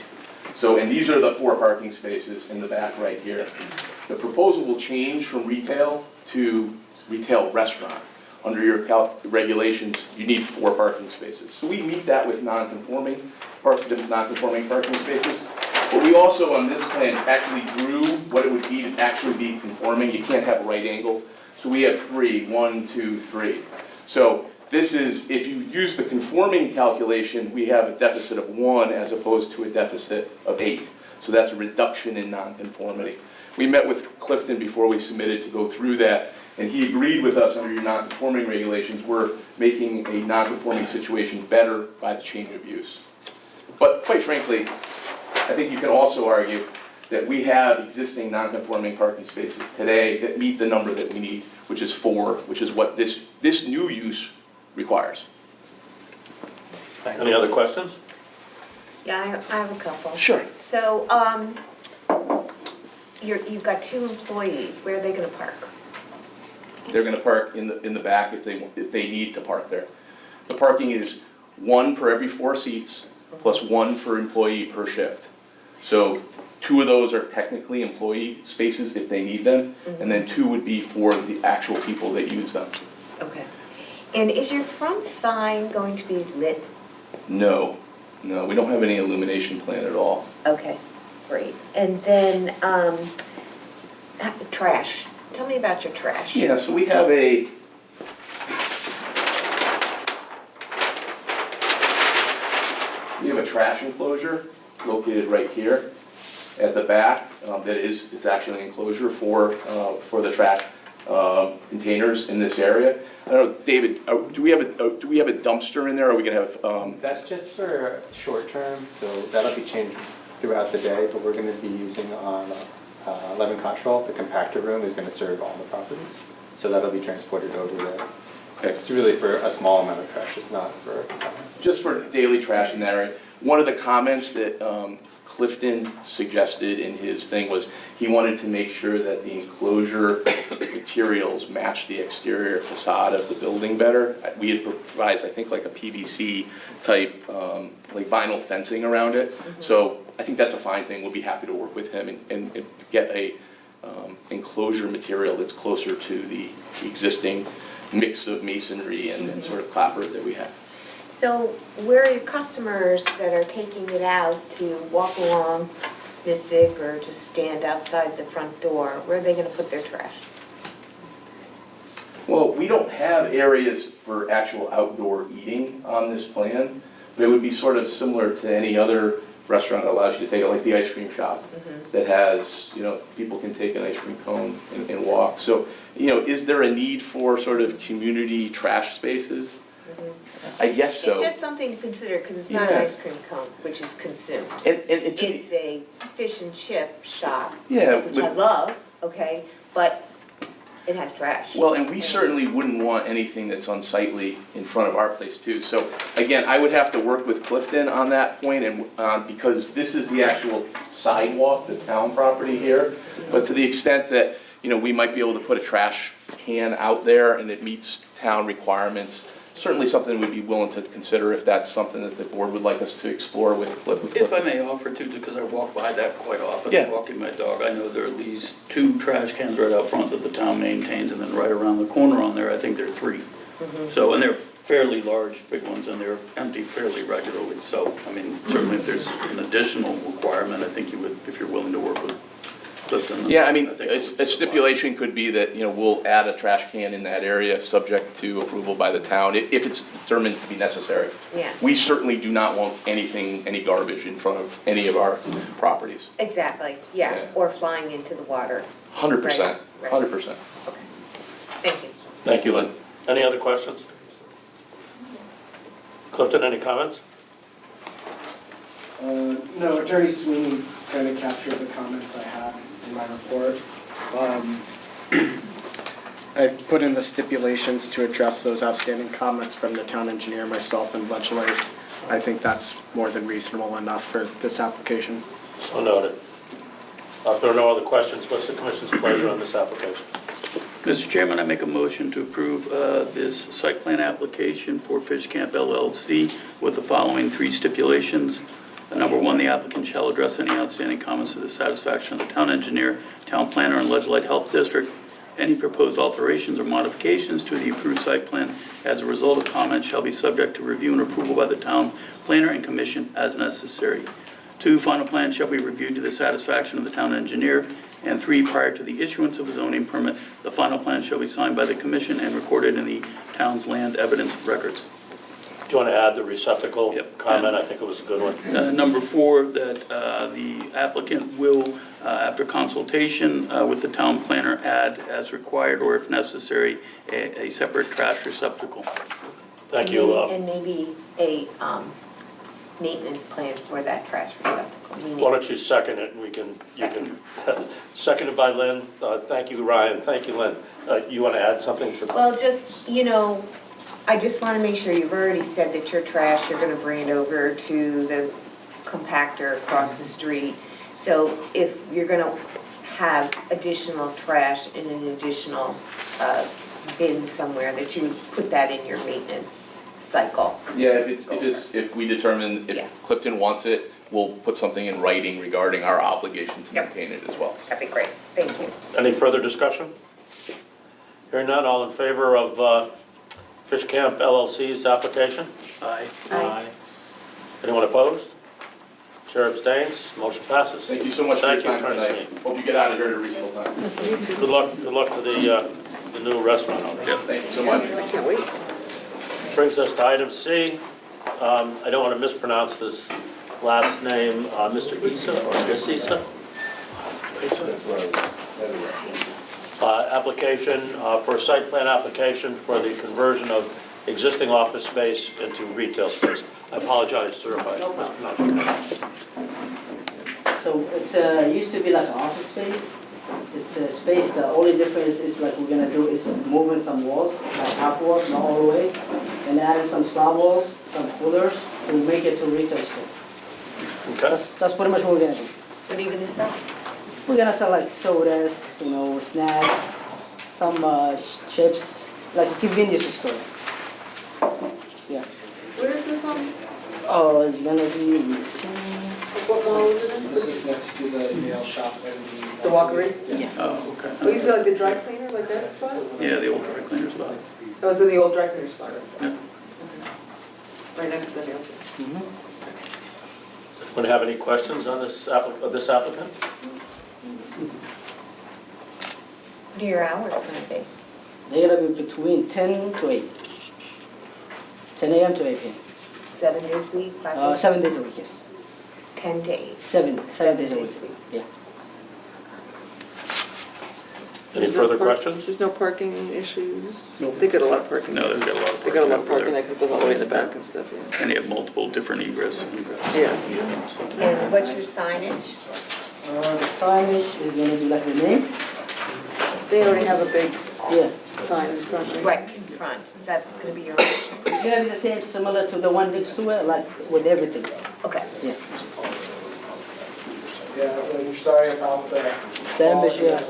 Speaker 8: So, and these are the 4 parking spaces in the back right here. The proposal will change from retail to retail restaurant. Under your regulations, you need 4 parking spaces. So we meet that with non-conforming parking spaces. But we also, on this plan, actually drew what it would be to actually be conforming. You can't have a right angle. So we have 3, 1, 2, 3. So this is, if you use the conforming calculation, we have a deficit of 1 as opposed to a deficit of 8. So that's a reduction in nonconformity. We met with Clifton before we submitted to go through that, and he agreed with us under your nonconforming regulations. We're making a nonconforming situation better by the change of use. But quite frankly, I think you can also argue that we have existing non-conforming parking spaces today that meet the number that we need, which is 4, which is what this new use requires.
Speaker 1: Any other questions?
Speaker 3: Yeah, I have a couple.
Speaker 8: Sure.
Speaker 3: So, you've got 2 employees, where are they gonna park?
Speaker 8: They're gonna park in the back if they need to park there. The parking is 1 per every 4 seats, plus 1 for employee per shift. So 2 of those are technically employee spaces if they need them, and then 2 would be for the actual people that use them.
Speaker 3: Okay. And is your front sign going to be lit?
Speaker 8: No, we don't have any illumination plan at all.
Speaker 3: Okay, great. And then, trash. Tell me about your trash.
Speaker 8: Yeah, so we have a trash enclosure located right here at the back. It's actually an enclosure for the trash containers in this area. I don't know, David, do we have a dumpster in there? Or are we gonna have?
Speaker 9: That's just for short term, so that'll be changed throughout the day, but we're gonna be using on 11 Cottrell, the compactor room is gonna serve all the properties. So that'll be transported over there.
Speaker 8: Okay.
Speaker 9: It's really for a small amount of trash, it's not for.
Speaker 8: Just for daily trash in that area. One of the comments that Clifton suggested in his thing was he wanted to make sure that the enclosure materials match the exterior facade of the building better. We had provided, I think, like a PVC type, like vinyl fencing around it. So I think that's a fine thing. We'll be happy to work with him and get a enclosure material that's closer to the existing mix of masonry and sort of clapboard that we have.
Speaker 3: So where are your customers that are taking it out to walk along Mystic or just stand outside the front door? Where are they gonna put their trash?
Speaker 8: Well, we don't have areas for actual outdoor eating on this plan, but it would be sort of similar to any other restaurant that allows you to take it, like the ice cream shop that has, people can take an ice cream cone and walk. So, is there a need for sort of community trash spaces? I guess so.
Speaker 3: It's just something to consider, because it's not an
Speaker 8: Yeah.
Speaker 3: ice cream cone, which is consumed.
Speaker 8: And to the,
Speaker 3: It's a fish and chip shop,
Speaker 8: yeah,
Speaker 3: which I love, okay, but it has trash.
Speaker 8: well, and we certainly wouldn't want anything that's unsightly in front of our place too. So again, I would have to work with Clifton on that point, and, because this is the actual sidewalk, the town property here. But to the extent that, you know, we might be able to put a trash can out there and it meets town requirements, certainly something we'd be willing to consider if that's something that the board would like us to explore with Clifton.
Speaker 2: If I may offer to, because I walk by that quite often,
Speaker 8: Yeah.
Speaker 2: walking my dog, I know there are at least 2 trash cans right out front that the town maintains, and then right around the corner on there, I think there are 3. So, and they're fairly large, big ones, and they're emptied fairly regularly. So, I mean, certainly if there's an additional requirement, I think you would, if you're willing to work with Clifton.
Speaker 8: Yeah, I mean,
Speaker 2: think it would
Speaker 8: a stipulation could be that, you know, we'll add a trash can in that area, subject to approval by the town, if it's determined to be necessary.
Speaker 3: Yeah,
Speaker 8: We certainly do not want anything, any garbage in front of any of our properties.
Speaker 3: exactly, yeah,
Speaker 8: Yeah.
Speaker 3: or flying into the water.
Speaker 8: 100%,
Speaker 3: Right.
Speaker 8: 100%.
Speaker 3: Okay, thank you.
Speaker 1: Thank you, Lynn. Any other questions? Clifton, any comments?
Speaker 5: No, Attorney Sweeney kind of captured the comments I had in my report. I put in the stipulations to address those outstanding comments from the town engineer, myself, and legislate. I think that's more than reasonable enough for this application.
Speaker 1: So noted. If there are no other questions, what's the commission's pleasure on this application?
Speaker 2: Mr. Chairman, I make a motion to approve this site plan application for Fish Camp LLC with the following 3 stipulations. Number 1, the applicant shall address any outstanding comments to the satisfaction of the town engineer, town planner, and Ledgely Health District. Any proposed alterations or modifications to the approved site plan as a result of comments shall be subject to review and approval by the town planner and commission as necessary. 2, final plan shall be reviewed to the satisfaction of the town engineer. And 3, prior to the issuance of a zoning permit, the final plan shall be signed by the commission and recorded in the town's land evidence records.
Speaker 1: Do you want to add the receptacle
Speaker 2: Yep.
Speaker 1: comment? I think it was a good one.
Speaker 2: Number 4, that the applicant will, after consultation with the town planner, add as required or if necessary, a separate trash receptacle.
Speaker 1: Thank you.
Speaker 3: And maybe a maintenance plan for that trash receptacle. meaning-
Speaker 1: Why don't you second it, and you can, seconded by Lynn. Thank you, Ryan. Thank you, Lynn. You want to add something?
Speaker 3: Well, just, you know, I just want to make sure, you've already said that your trash, you're going to bring it over to the compactor across the street. So if you're going to have additional trash in an additional bin somewhere, that you would put that in your maintenance cycle.
Speaker 8: Yeah, if we determine
Speaker 3: Yeah.
Speaker 8: if Clifton wants it, we'll put something in writing regarding our obligation to
Speaker 3: Yep.
Speaker 8: maintain it as well.
Speaker 3: That'd be great. Thank you.
Speaker 1: Any further discussion? Hearing none, all in favor of Fish Camp LLC's application?
Speaker 2: Aye.
Speaker 3: Aye.
Speaker 1: Anyone opposed? Chair abstains, motion passes.
Speaker 8: Thank you so much for your
Speaker 1: Thank you,
Speaker 8: time
Speaker 1: Attorney
Speaker 8: tonight.
Speaker 1: Sweeney.
Speaker 8: Hope you get out of here at a reasonable time.
Speaker 1: Good luck to the new restaurant owner.
Speaker 8: Thank you so much.
Speaker 6: Can't wait.
Speaker 1: Brings us to item C. I don't want to mispronounce this last name, Mr. Issa or Miss Issa? Application for a site plan application for the conversion of existing office space into retail space. I apologize, sir, if I mispronounced your name.
Speaker 10: So it's used to be like an office space. It's a space, the only difference is like we're gonna do is moving some walls, like half walls, not all the way, and adding some slab walls, some coolers to make it to retail store.
Speaker 1: Okay,
Speaker 10: That's pretty much what we're gonna do.
Speaker 3: What are you gonna sell?
Speaker 10: We're gonna sell like sodas, you know, snacks, some chips, like a convenience store. Yeah.
Speaker 6: Where is this on?
Speaker 10: Oh, it's gonna be,
Speaker 6: What mall is it in?
Speaker 5: This is next to the nail shop and
Speaker 6: The Walkery?
Speaker 10: yeah.
Speaker 2: Oh, okay.
Speaker 6: Oh, used to be like the dry cleaner, like that spot?
Speaker 2: Yeah, the old dry cleaner's spot.
Speaker 6: Oh, it's in the old dry cleaner spot.
Speaker 2: Yeah.
Speaker 6: Right next to the nail shop.
Speaker 1: want to have any questions on this applicant?
Speaker 3: What are your hours gonna be?
Speaker 10: They're gonna be between 10 to 8. 10 a.m. to 8 p.m.
Speaker 3: 7 days a week, 5 days?
Speaker 10: 7 days a week, yes.
Speaker 3: 10 days.
Speaker 10: 7 days a week. Yeah.
Speaker 1: Any further questions?
Speaker 6: There's no parking issues?
Speaker 5: Nope.
Speaker 6: They got a lot of parking.
Speaker 2: No, they've got a lot of
Speaker 6: They got a
Speaker 2: parking
Speaker 6: lot of
Speaker 2: over
Speaker 6: parking,
Speaker 2: there.
Speaker 6: because it goes all the way in the back and stuff, yeah.
Speaker 2: And they have multiple different egress and egress.
Speaker 6: Yeah.
Speaker 3: And what's your signage?
Speaker 10: The signage is gonna be like the name?
Speaker 6: They already have a big
Speaker 10: Yeah.
Speaker 6: sign in front of
Speaker 3: Right in front, is that gonna be your option?
Speaker 10: It's gonna be the same, similar to the one next to it, like with everything.
Speaker 3: Okay.
Speaker 10: Yeah.
Speaker 5: Yeah, I'm sorry about the.
Speaker 10: Damage, yeah.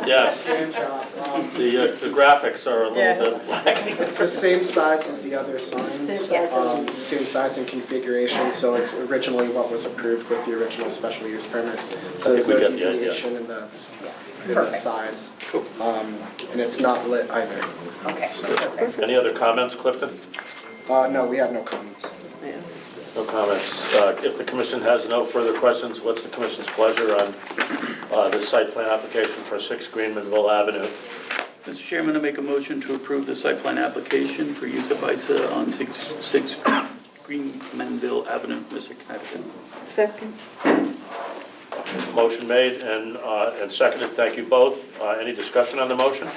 Speaker 1: Yes, the graphics are a
Speaker 3: Yeah.
Speaker 1: little bit lacking.
Speaker 5: It's the same size as the other signs.
Speaker 10: Same size.
Speaker 5: Same size and configuration, so it's originally what was approved with the original special use permit. So there's
Speaker 1: we
Speaker 5: no
Speaker 1: get the idea.
Speaker 5: deviation in the
Speaker 3: Perfect.
Speaker 5: size.
Speaker 1: Cool.
Speaker 5: And it's not lit either.
Speaker 3: Okay, perfect.
Speaker 1: Any other comments, Clifton?
Speaker 5: No, we have no comments.
Speaker 6: Yeah.
Speaker 1: No comments. If the commission has no further questions, what's the commission's pleasure on the site plan application for 6 Greenmanville Avenue?
Speaker 2: Mr. Chairman, I make a motion to approve the site plan application for use of ISA on 6 Greenmanville Avenue, Mr. Captain.
Speaker 6: Second.
Speaker 1: Motion made and seconded. Thank you both. Any discussion on the motion?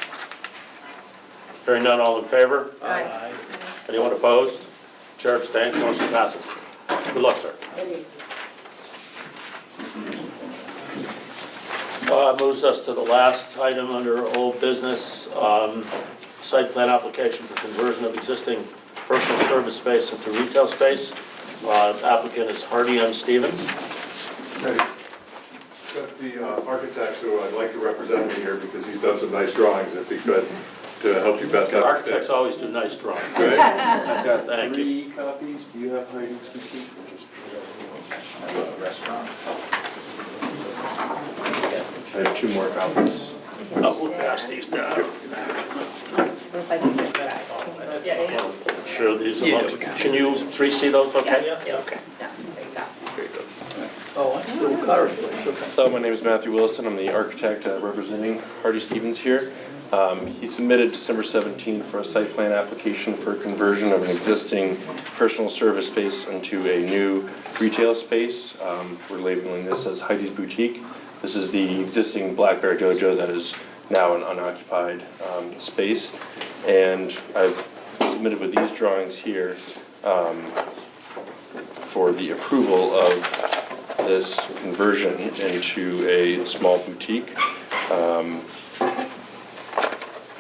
Speaker 1: Hearing none, all in favor?
Speaker 3: Aye.
Speaker 1: Anyone opposed? Chair abstains, motion passes. Good luck, sir. Moves us to the last item under old business, site plan application for conversion of existing personal service space into retail space. Applicant is Hardy M. Stevens.
Speaker 11: Got the architect who I'd like to represent me here because he's done some nice drawings, if he could, to help you best understand.
Speaker 1: Architects always do nice drawings.
Speaker 11: Right?
Speaker 9: I've got
Speaker 1: Thank you.
Speaker 9: 3 copies. Do you have Heidi's receipt? Restaurant. I have 2 more copies.
Speaker 1: We'll pass these down.
Speaker 3: If I do this, guys.
Speaker 1: Sure, these
Speaker 2: Yeah,
Speaker 1: are,
Speaker 2: we can.
Speaker 1: can you 3C those, okay?
Speaker 3: Yeah.
Speaker 1: Okay.
Speaker 3: Yeah, there you go.
Speaker 2: Very good. Oh, that's the little car place, okay.
Speaker 12: So my name is Matthew Wilson. I'm the architect representing Hardy Stevens here. He submitted December 17th for a site plan application for conversion of an existing personal service space into a new retail space. We're labeling this as Heidi's Boutique. This is the existing Black Bear Dojo that is now an unoccupied space. And I've submitted with these drawings here for the approval of this conversion into a small boutique.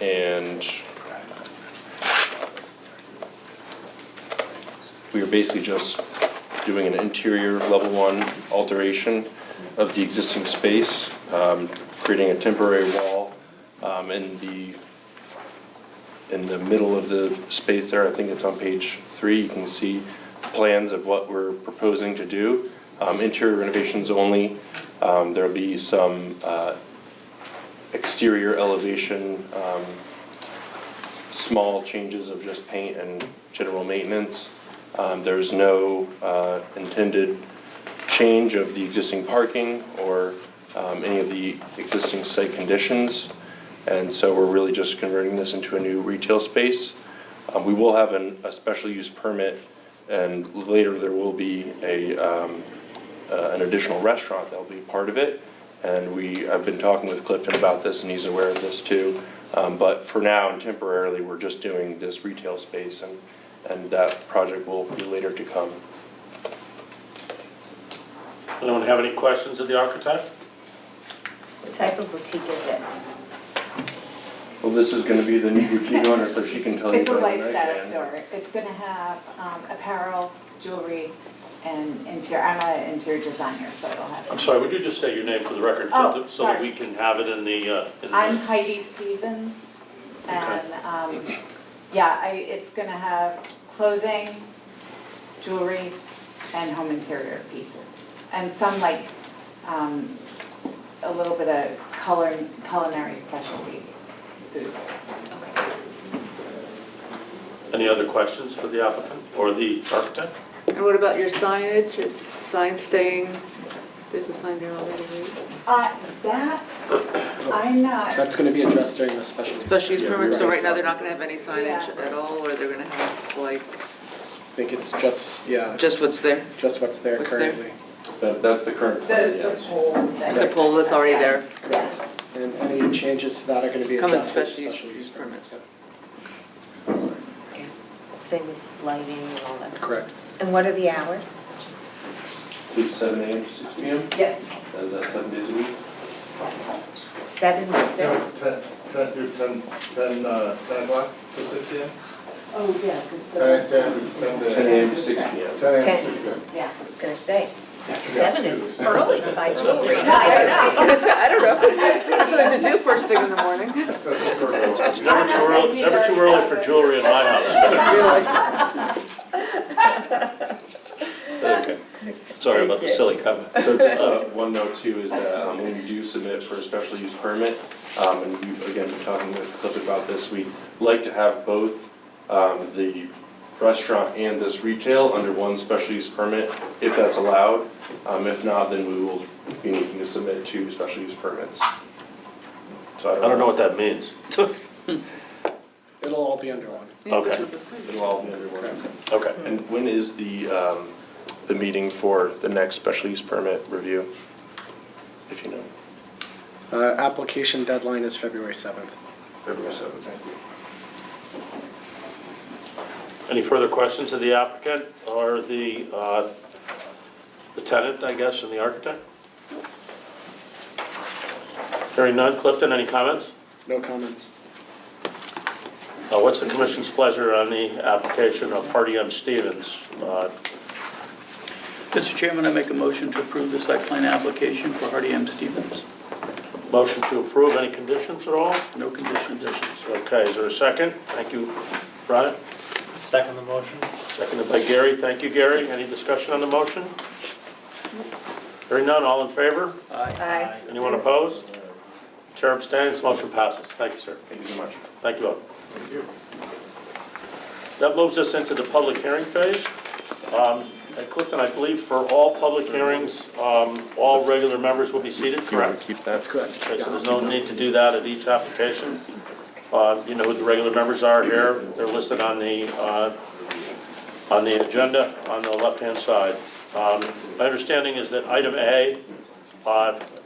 Speaker 12: And we are basically just doing an interior level 1 alteration of the existing space, creating a temporary wall in the middle of the space there. I think it's on page 3. You can see plans of what we're proposing to do. Interior renovations only. There'll be some exterior elevation, small changes of just paint and general maintenance. There's no intended change of the existing parking or any of the existing site conditions. And so we're really just converting this into a new retail space. We will have a special use permit, and later there will be an additional restaurant that will be part of it. And I've been talking with Clifton about this, and he's aware of this too. But for now and temporarily, we're just doing this retail space, and that project will be later to come.
Speaker 1: Anyone have any questions of the architect?
Speaker 3: What type of boutique is it?
Speaker 12: Well, this is going to be the new boutique owner, so she can tell you.
Speaker 13: It's a
Speaker 12: better than I
Speaker 13: lifestyle
Speaker 12: can.
Speaker 13: store. It's gonna have apparel, jewelry, and interior. I'm an interior designer, so it'll have.
Speaker 1: I'm sorry, would you just say your name for the record
Speaker 13: Oh,
Speaker 1: so that
Speaker 13: sorry.
Speaker 1: we can have it in the...
Speaker 13: I'm Heidi Stevens, and it's gonna have clothing, jewelry, and home interior pieces, and some like a little bit of culinary specialty foods.
Speaker 1: Any other questions for the applicant or the architect?
Speaker 6: And what about your signage? Sign staying, there's a sign there already, right?
Speaker 13: That, I'm not.
Speaker 5: That's going to be addressed during the special.
Speaker 6: Special use
Speaker 5: Yeah,
Speaker 6: permit, so
Speaker 5: right.
Speaker 6: right now they're not gonna have any signage
Speaker 13: Yeah.
Speaker 6: at all, or they're gonna have like,
Speaker 5: I think it's just
Speaker 6: just what's there?
Speaker 5: what's there
Speaker 6: What's there?
Speaker 5: currently.
Speaker 12: That's the current plan, yes.
Speaker 13: pole.
Speaker 6: The pole that's already there?
Speaker 13: Yeah.
Speaker 5: And any changes to that are going to be
Speaker 6: Come in
Speaker 5: addressed with
Speaker 6: special use
Speaker 5: permits.
Speaker 3: Okay. Same with lighting and all that.
Speaker 5: Correct.
Speaker 3: And what are the hours?
Speaker 12: 7 a.m. to 6 p.m.?
Speaker 3: Yes.
Speaker 12: Is that 7 days a week?
Speaker 3: 7 to 6?
Speaker 11: Yeah, 10 o'clock to 6 p.m.?
Speaker 10: Oh, yeah. 'cause the-
Speaker 12: 10 a.m. to 6 p.m.
Speaker 11: 10 a.m.
Speaker 3: 10.
Speaker 11: to 6 p.m.
Speaker 3: Yeah, I was gonna say, 7 is early to buy jewelry. No,
Speaker 6: I was gonna say, I don't know. That's something to do first thing in the morning.
Speaker 1: It's never too early for jewelry in my house. Okay, sorry about the silly comment.
Speaker 12: So just one note too is that when we do submit for a special use permit, and we've again been talking with Cliff about this, we'd like to have both the restaurant and this retail under one special use permit, if that's allowed. If not, then we will be needing to submit 2 special use permits. So
Speaker 1: I don't know what that means.
Speaker 5: It'll all be under one.
Speaker 1: Okay.
Speaker 12: It'll all be under one.
Speaker 1: Okay.
Speaker 12: And when is the meeting for the next special use permit review, if you know?
Speaker 5: Application deadline is February 7th.
Speaker 12: February 7th.
Speaker 1: Any further questions of the applicant or the tenant, I guess, and the architect? Hearing none. Clifton, any comments?
Speaker 5: No comments.
Speaker 1: What's the commission's pleasure on the application of Hardy M. Stevens?
Speaker 2: Mr. Chairman, I make a motion to approve the site plan application for Hardy M. Stevens.
Speaker 1: Motion to approve. Any conditions at all?
Speaker 2: No conditions.
Speaker 1: Okay, is there a second? Thank you, Brian.
Speaker 4: Second the motion?
Speaker 1: Seconded by Gary. Thank you, Gary. Any discussion on the motion? Hearing none, all in favor?
Speaker 3: Aye.
Speaker 1: Anyone opposed? Chair abstains, motion passes. Thank you, sir.
Speaker 12: Thank you so much.
Speaker 1: Thank you all. That moves us into the public hearing phase. And Clifton, I believe for all public hearings, all regular members will be seated, correct?
Speaker 12: Keep that.
Speaker 5: That's correct.
Speaker 1: Okay, so there's no need to do that at each application. You know who the regular members are here. They're listed on the agenda on the left-hand side. My understanding is that item A,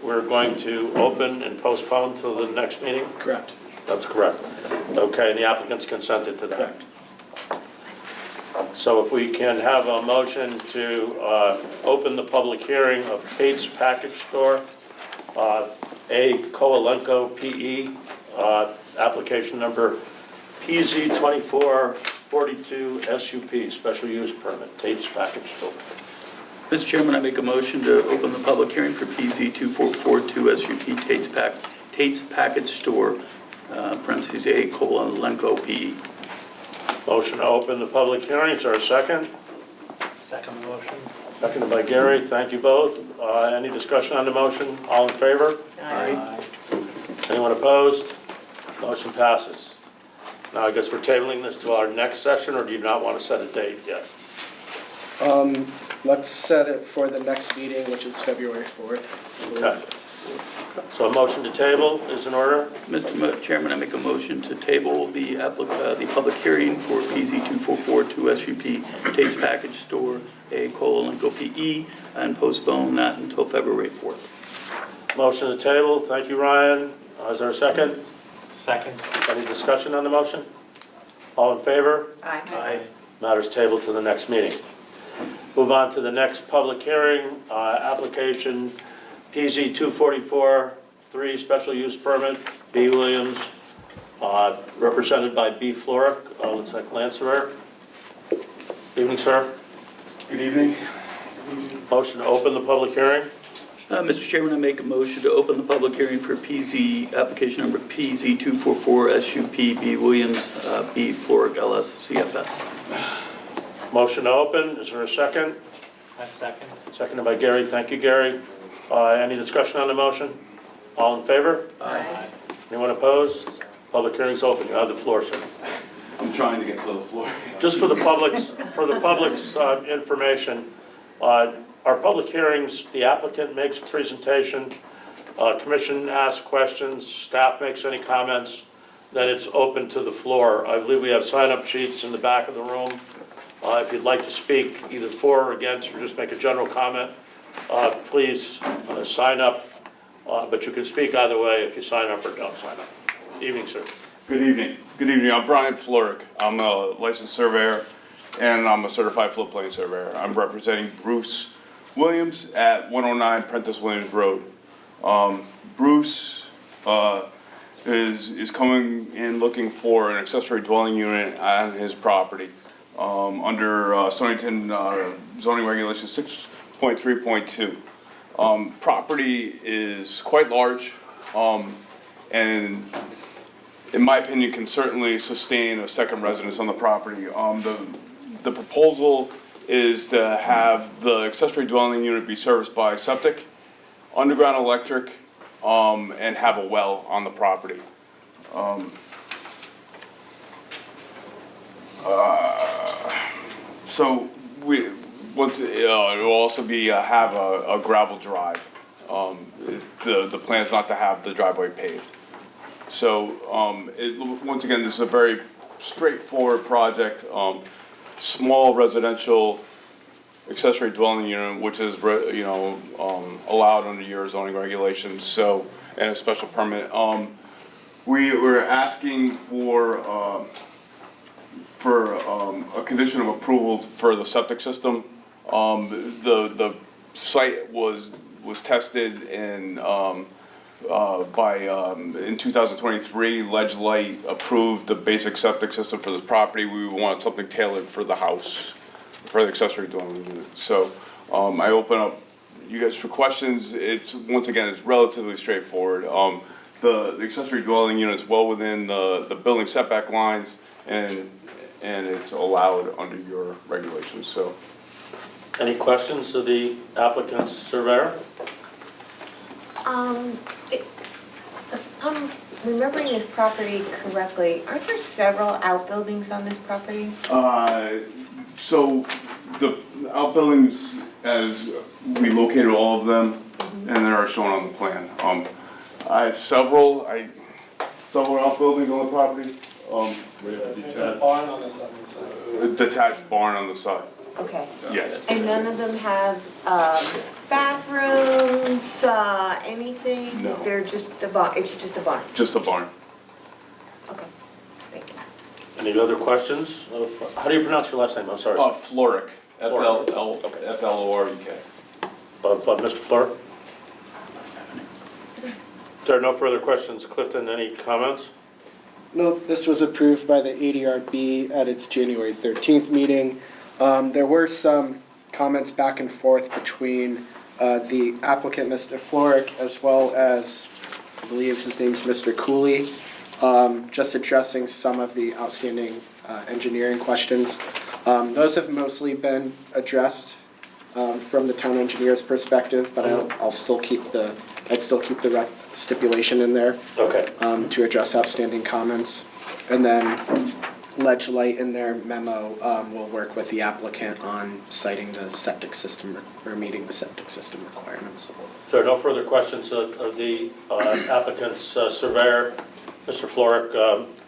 Speaker 1: we're going to open and postpone till the next meeting?
Speaker 5: Correct.
Speaker 1: That's correct. Okay, and the applicant's consented to that?
Speaker 5: Correct.
Speaker 1: So if we can have a motion to open the public hearing of Kate's Package Store, A. Koalenko P.E., application number PZ2442 SUP, special use permit, Kate's Package Store.
Speaker 2: Mr. Chairman, I make a motion to open the public hearing for PZ 2442 SUP Tate's Package Store, parentheses A, Koalenko P.E.
Speaker 1: Motion to open the public hearing, is there a second?
Speaker 4: Second the motion?
Speaker 1: Seconded by Gary, thank you both. Any discussion on the motion? All in favor?
Speaker 2: Aye.
Speaker 1: Anyone opposed? Motion passes. Now, I guess we're tabling this to our next session, or do you not want to set a date yet?
Speaker 5: Let's set it for the next meeting, which is February 4th.
Speaker 1: Okay. So a motion to table is in order?
Speaker 2: Mr. Chairman, I make a motion to table the public hearing for PZ 2442 SUP Tate's Package Store, A. Koalenko P.E., and postpone that until February 4th.
Speaker 1: Motion to table, thank you, Ryan. Is there a second?
Speaker 4: Second.
Speaker 1: Any discussion on the motion? All in favor?
Speaker 3: Aye.
Speaker 1: Matters tabled to the next meeting. Move on to the next public hearing, application PZ 244-3, special use permit, B. Williams, represented by B. Floric, looks like Lancerer. Evening, sir.
Speaker 14: Good evening.
Speaker 1: Motion to open the public hearing.
Speaker 2: Mr. Chairman, I make a motion to open the public hearing for application number PZ 244 SUP B. Williams, B. Floric LS CFS.
Speaker 1: Motion to open, is there a second?
Speaker 4: I second.
Speaker 1: Seconded by Gary, thank you, Gary. Any discussion on the motion? All in favor?
Speaker 2: Aye.
Speaker 1: Anyone opposed? Public hearing's open, you have the floor, sir.
Speaker 14: I'm trying to get to the floor.
Speaker 1: Just for the public's information, our public hearings, the applicant makes a presentation, commission asks questions, staff makes any comments, then it's open to the floor. I believe we have sign-up sheets in the back of the room. If you'd like to speak either for or against, or just make a general comment, please sign up but you can speak either way if you sign up or don't sign up. Evening, sir.
Speaker 14: Good evening. Good evening. I'm Brian Floric. I'm a licensed surveyor and I'm a certified floodplain surveyor. I'm representing Bruce Williams at 109 Prentice Williams Road. Bruce is coming in looking for an accessory dwelling unit on his property under Stonington zoning regulation 6.3.2. Property is quite large and in my opinion can certainly sustain a second residence on the property. The proposal is to have the accessory dwelling unit be serviced by septic, underground electric, and have a well on the property. So it will also be have a gravel drive. The plan is not to have the driveway paved. So once again, this is a very straightforward project. Small residential accessory dwelling unit, which is allowed under your zoning regulations. So and a special permit. We were asking for a condition of approval for the septic system. The site was tested in 2023. Ledge Light approved the basic septic system for this property. We want something tailored for the house, for the accessory dwelling unit. So I open up you guys for questions. Once again, it's relatively straightforward. The accessory dwelling unit is well within the building setback lines, and it's allowed under your regulations. So,
Speaker 1: Any questions of the applicant's surveyor?
Speaker 3: If I'm remembering this property correctly, aren't there several outbuildings on this property?
Speaker 14: so the outbuildings, as we located all of them, and they are shown on the plan. Several outbuildings on the property.
Speaker 5: There's a barn on the southern side.
Speaker 14: A detached barn on the side.
Speaker 3: Okay.
Speaker 14: Yeah.
Speaker 3: And none of them have bathrooms, anything?
Speaker 14: No.
Speaker 3: They're just a barn, it's just a barn?
Speaker 14: Just a barn.
Speaker 3: Okay, thank you.
Speaker 1: Any other questions? How do you pronounce your last name? I'm sorry.
Speaker 14: Floric. F-L-O-R-E-K.
Speaker 1: Mr. Fleur? If there are no further questions, Clifton, any comments?
Speaker 5: No, this was approved by the ADRB at its January 13th meeting. There were some comments back and forth between the applicant, Mr. Floric, as well as, I believe his name's Mr. Cooley, just addressing some of the outstanding engineering questions. Those have mostly been addressed from the town engineer's perspective, but I'd still keep the stipulation in there.
Speaker 1: Okay.
Speaker 5: To address outstanding comments. And then Ledge Light in their memo will work with the applicant on citing the septic system or meeting the septic system requirements.
Speaker 1: If there are no further questions of the applicant's surveyor, Mr. Floric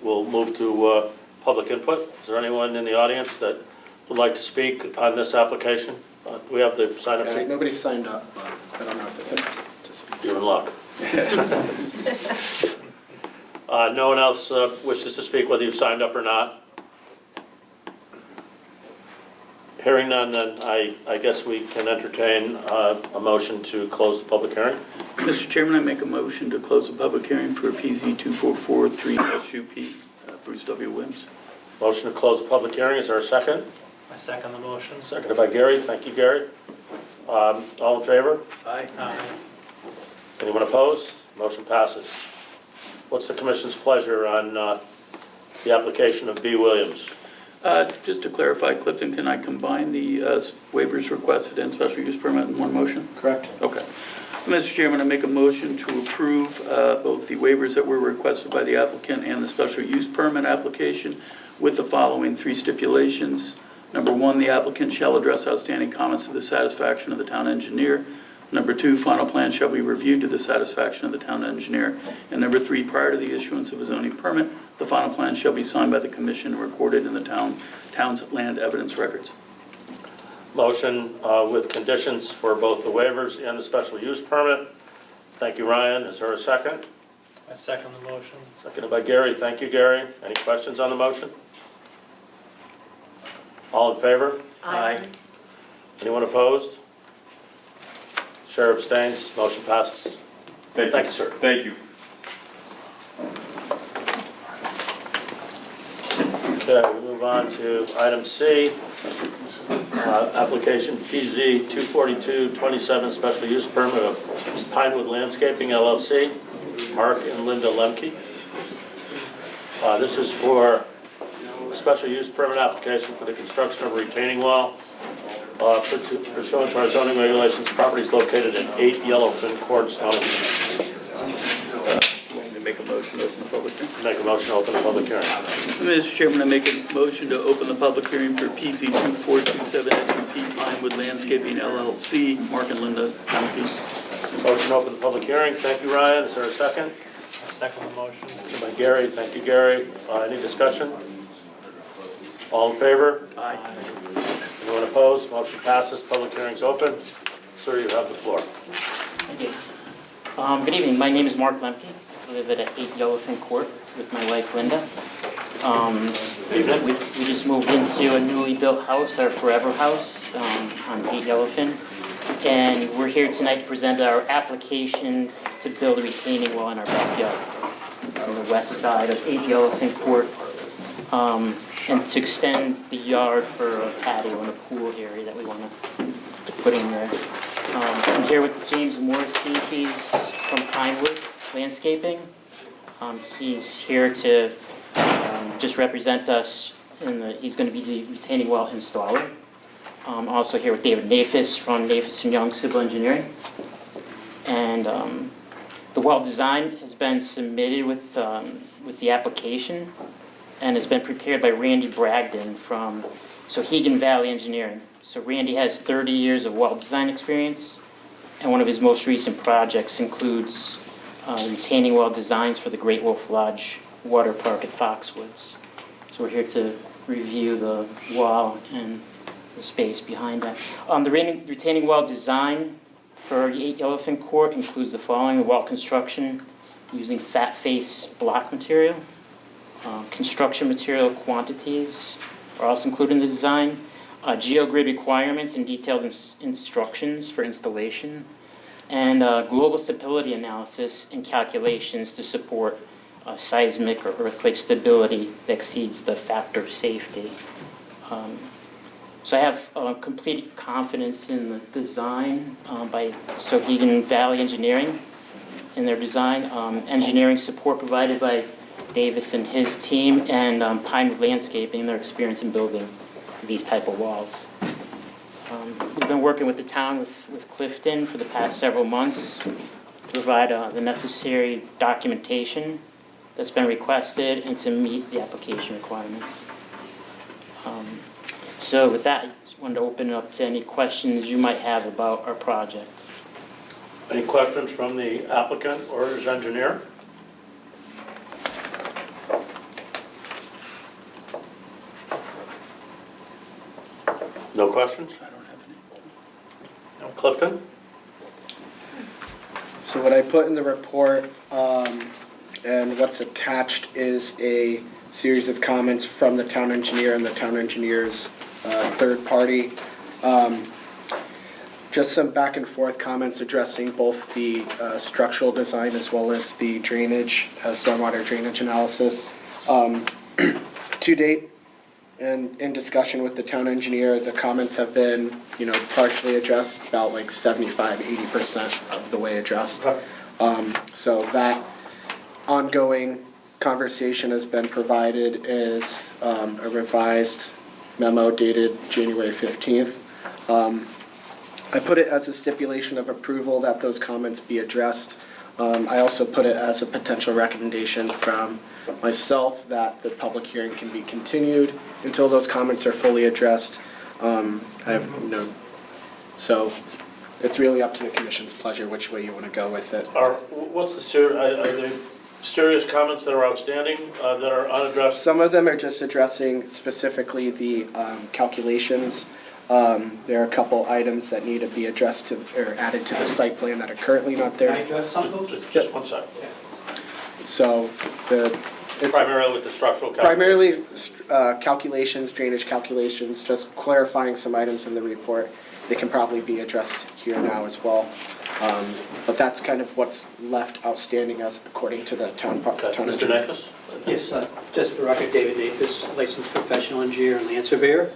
Speaker 1: will move to public input. Is there anyone in the audience that would like to speak on this application? We have the sign-up sheet.
Speaker 5: Nobody signed up, but I don't know if there's any.
Speaker 1: You're in luck. No one else wishes to speak, whether you've signed up or not? Hearing none, then I guess we can entertain a motion to close the public hearing.
Speaker 2: Mr. Chairman, I make a motion to close the public hearing for PZ 2443-UP, Bruce W. Williams.
Speaker 1: Motion to close the public hearing, is there a second?
Speaker 4: I second the motion.
Speaker 1: Seconded by Gary, thank you, Gary. All in favor?
Speaker 2: Aye.
Speaker 1: Anyone opposed? Motion passes. What's the commission's pleasure on the application of B. Williams?
Speaker 2: Just to clarify, Clifton, can I combine the waivers requested and special use permit in one motion?
Speaker 5: Correct.
Speaker 2: Okay. Mr. Chairman, I make a motion to approve both the waivers that were requested by the applicant and the special use permit application with the following three stipulations. Number one, the applicant shall address outstanding comments to the satisfaction of the town engineer. Number two, final plan shall be reviewed to the satisfaction of the town engineer. And number three, prior to the issuance of a zoning permit, the final plan shall be signed by the commission and recorded in the town's land evidence records.
Speaker 1: Motion with conditions for both the waivers and the special use permit. Thank you, Ryan. Is there a second?
Speaker 4: I second the motion.
Speaker 1: Seconded by Gary. Thank you, Gary. Any questions on the motion? All in favor?
Speaker 2: Aye.
Speaker 1: Anyone opposed? Chair abstains. Motion passes. Thank you, sir.
Speaker 14: Thank you.
Speaker 1: Okay, we move on to item C, application PZ 24227, special use permit of Pinewood Landscaping LLC, Mark and Linda Lemke. This is for a special use permit application for the construction of a retaining wall pursuant to our zoning regulations, properties located at 8 Yellowfin Court, Stonington.
Speaker 2: Make a motion to open the public hearing.
Speaker 1: Make a motion to open the public hearing.
Speaker 2: Mr. Chairman, I make a motion to open the public hearing for PZ 2427 SUP Pinewood Landscaping LLC, Mark and Linda Lemke.
Speaker 1: Motion to open the public hearing. Thank you, Ryan. Is there a second?
Speaker 4: I second the motion.
Speaker 1: Second by Gary. Thank you, Gary. Any discussion? All in favor?
Speaker 2: Aye.
Speaker 1: Anyone opposed? Motion passes. Public hearing's open. Sir, you have the floor.
Speaker 15: Thank you. Good evening. My name is Mark Lemke. I live at 8 Yellowfin Court with my wife Linda. We just moved into a newly built house, our forever house, on 8 Yellowfin. And we're here tonight to present our application to build a retaining wall in our backyard on the west side of 8 Yellowfin Court. And to extend the yard for a patio and a pool area that we want to put in there. I'm here with James Morrissey. He's from Pinewood Landscaping. He's here to just represent us he's going to be the retaining wall installer. Also here with David Nafis from Nafis & Young Civil Engineering. And the wall design has been submitted with the application and has been prepared by Randy Bragdon from Sohegan Valley Engineering. So Randy has 30 years of wall design experience, and one of his most recent projects includes retaining wall designs for the Great Wolf Lodge Water Park at Foxwoods. So we're here to review the wall and the space behind that. The retaining wall design for the 8 Yellowfin Court includes the following: wall construction using fat face block material. Construction material quantities are also included in the design. Geogrid requirements and detailed instructions for installation. And global stability analysis and calculations to support seismic or earthquake stability that exceeds the factor of safety. So I have complete confidence in the design by Sohegan Valley Engineering in their design. Engineering support provided by Davis and his team, and Pinewood Landscaping, their experience in building these type of walls. We've been working with the town, with Clifton, for the past several months to provide the necessary documentation that's been requested and to meet the application requirements. So with that, I just wanted to open it up to any questions you might have about our project.
Speaker 1: Any questions from the applicant or his engineer? No questions?
Speaker 2: I don't have any.
Speaker 1: No. Clifton?
Speaker 5: So what I put in the report and what's attached is a series of comments from the town engineer and the town engineer's third party. Just some back and forth comments addressing both the structural design as well as the drainage, stormwater drainage analysis. To date, and in discussion with the town engineer, the comments have been, partially addressed, about like 75–80% of the way addressed. So that ongoing conversation has been provided as a revised memo dated January 15th. I put it as a stipulation of approval that those comments be addressed. I also put it as a potential recommendation from myself that the public hearing can be continued until those comments are fully addressed. So it's really up to the commission's pleasure which way you want to go with it.
Speaker 1: What's the are there serious comments that are outstanding, that are unaddressed?
Speaker 5: Some of them are just addressing specifically the calculations There are a couple items that need to be addressed to, or added to the site plan that are currently not
Speaker 1: Can I
Speaker 5: there.
Speaker 1: address some of those? Just one second.
Speaker 5: So it's
Speaker 1: Primarily with the structural calculations.
Speaker 5: primarily calculations, drainage calculations, just clarifying some items in the report. They can probably be addressed here now as well. But that's kind of what's left outstanding as according to the town.
Speaker 1: Okay,
Speaker 5: town
Speaker 1: Mr.
Speaker 5: engineer.
Speaker 1: Nafis?
Speaker 16: Yes, just for record, David Nafis, licensed professional engineer and land surveyor.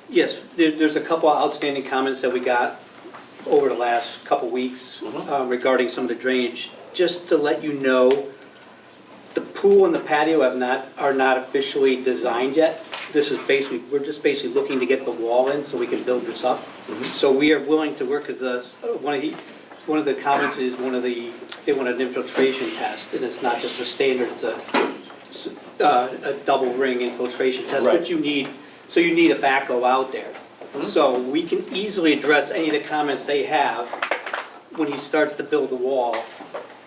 Speaker 16: Yes, there's a couple outstanding comments that we got over the last couple weeks regarding some of the drainage. Just to let you know, the pool and the patio are not officially designed yet. This is basically, we're just basically looking to get the wall in so we can build this up. So we are willing to work, because one of the comments is they want an infiltration test, and it's not just a standard, it's a double ring infiltration test,
Speaker 1: Right.
Speaker 16: which you need a backhoe out there. So we can easily address any of the comments they have when he starts to build the wall,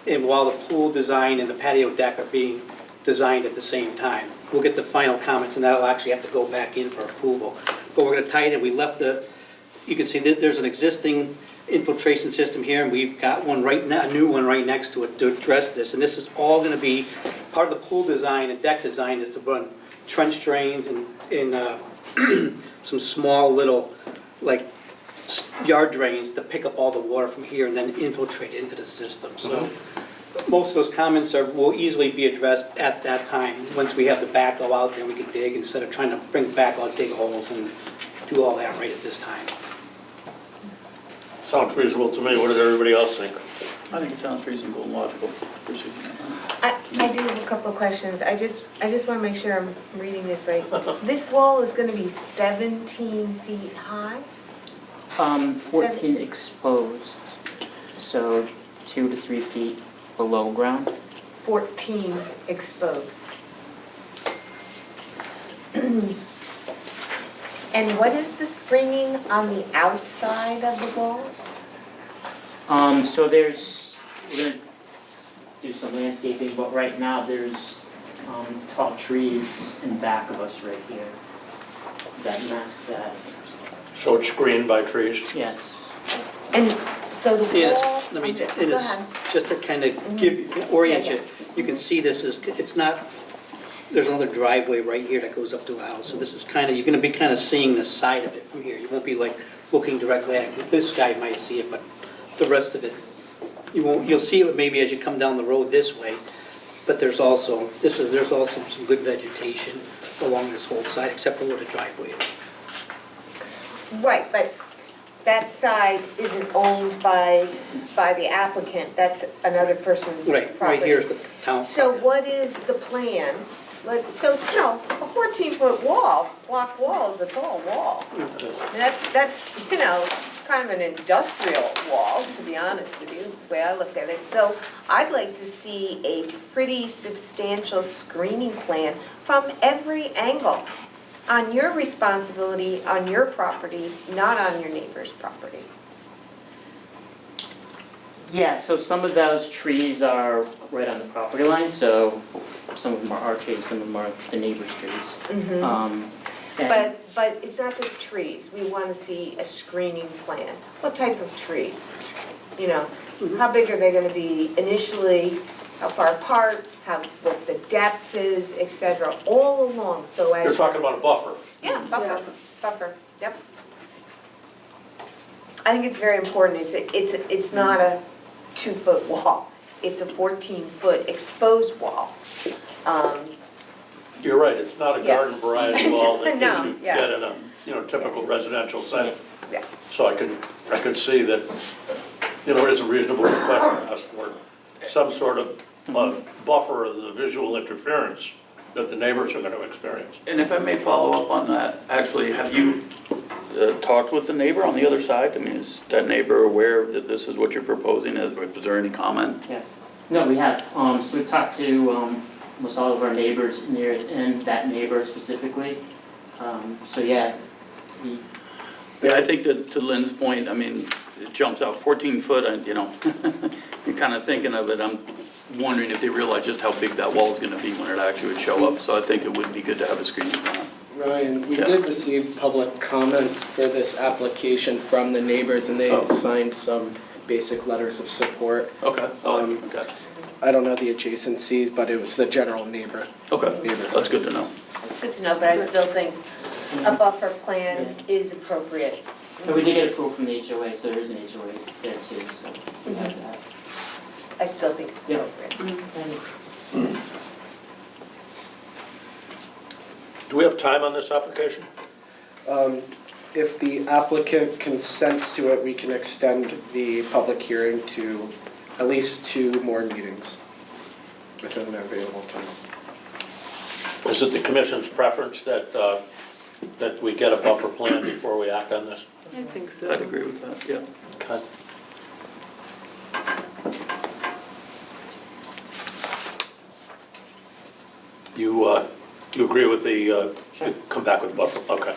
Speaker 16: and while the pool design and the patio deck are being designed at the same time. We'll get the final comments, and that'll actually have to go back in for approval. But we're gonna tighten it, we left you can see that there's an existing infiltration system here, and we've got one right now, a new one right next to it to address this. And this is all gonna be, part of the pool design and deck design is to run trench drains and some small little, like, yard drains to pick up all the water from here and then infiltrate into the system. So most of those comments will easily be addressed at that time. Once we have the backhoe out there, we can dig instead of trying to bring back out, dig holes and do all that right at this time.
Speaker 1: Sounds reasonable to me. What does everybody else think?
Speaker 2: I think it sounds reasonable and logical.
Speaker 3: I do have a couple of questions. I just want to make sure I'm reading this right. This wall is going to be 17 feet high?
Speaker 15: 14 exposed, so 2 to 3 feet below ground.
Speaker 3: 14 exposed. And what is the screening on the outside of the wall?
Speaker 15: So we're gonna do some landscaping, but right now there's tall trees in back of us right here that mask that.
Speaker 1: So it's screened by trees?
Speaker 15: Yes.
Speaker 3: And so the wall...
Speaker 16: Yes, let me,
Speaker 3: Go
Speaker 16: it is,
Speaker 3: ahead.
Speaker 16: just to kind of orient you, you can see this is, it's not, there's another driveway right here that goes up to the house, so this is kind of, you're gonna be kind of seeing the side of it from here. You won't be like looking directly at it. This guy might see it, but the rest of it, you won't, you'll see it maybe as you come down the road this way, but there's also some good vegetation along this whole side, except for where the driveway is.
Speaker 3: Right, but that side isn't owned by the applicant, that's another person's property.
Speaker 16: Right here's the town.
Speaker 3: So what is the plan? So, a 14-foot wall, block wall is a tall wall. That's, kind of an industrial wall, to be honest with you, that's the way I look at it. So I'd like to see a pretty substantial screening plan from every angle. On your responsibility, on your property, not on your neighbor's property.
Speaker 15: Yeah, so some of those trees are right on the property line, so some of them are our trees, some of them are the neighbor's trees. And-
Speaker 3: But it's not just trees, we want to see a screening plan. What type of tree? How big are they going to be initially, how far apart, what the depth is, et cetera, all along, so as...
Speaker 1: You're talking about a buffer.
Speaker 3: Yeah, buffer, yep. I think it's very important, it's not a 2-foot wall, it's a 14-foot exposed wall.
Speaker 1: You're right, it's not a
Speaker 3: Yeah.
Speaker 1: garden variety wall that
Speaker 3: No,
Speaker 1: you
Speaker 3: yeah.
Speaker 1: get in a, typical residential setting.
Speaker 3: Yeah.
Speaker 1: So I could see that, it is a reasonable request to ask for some sort of buffer of the visual interference that the neighbors are going to experience.
Speaker 2: And if I may follow up on that, actually, have you talked with the neighbor on the other side? I mean, is that neighbor aware that this is what you're proposing? Is there any comment?
Speaker 15: Yes. No, we have. So we've talked to almost all of our neighbors near it, and that neighbor specifically. So yeah.
Speaker 2: Yeah, I think that to Lynn's point, I mean, it jumps out 14 foot, you're kind of thinking of it. I'm wondering if they realize just how big that wall is going to be when it actually would show up. So I think it would be good to have a screening plan.
Speaker 5: Ryan, we
Speaker 1: Yeah.
Speaker 5: did receive public comment for this application from the neighbors, and they
Speaker 1: Oh.
Speaker 5: signed some basic letters of support.
Speaker 1: Okay, okay,
Speaker 5: I don't know the adjacencies, but it was the general neighbor.
Speaker 1: okay, that's good to know.
Speaker 3: It's good to know, but I still think a buffer plan is appropriate.
Speaker 15: And we did get approval from the HOA, so there is an HOA there too, so we have that.
Speaker 3: I still think it's
Speaker 15: Yeah.
Speaker 3: appropriate.
Speaker 1: Do we have time on this application?
Speaker 5: If the applicant consents to it, we can extend the public hearing to at least 2 more meetings within the available time.
Speaker 1: Is it the commission's preference that, that we get a buffer plan before we act on this?
Speaker 6: I think so.
Speaker 2: I'd agree with that, yeah.
Speaker 1: Okay. You agree with the, come back with the buffer, okay.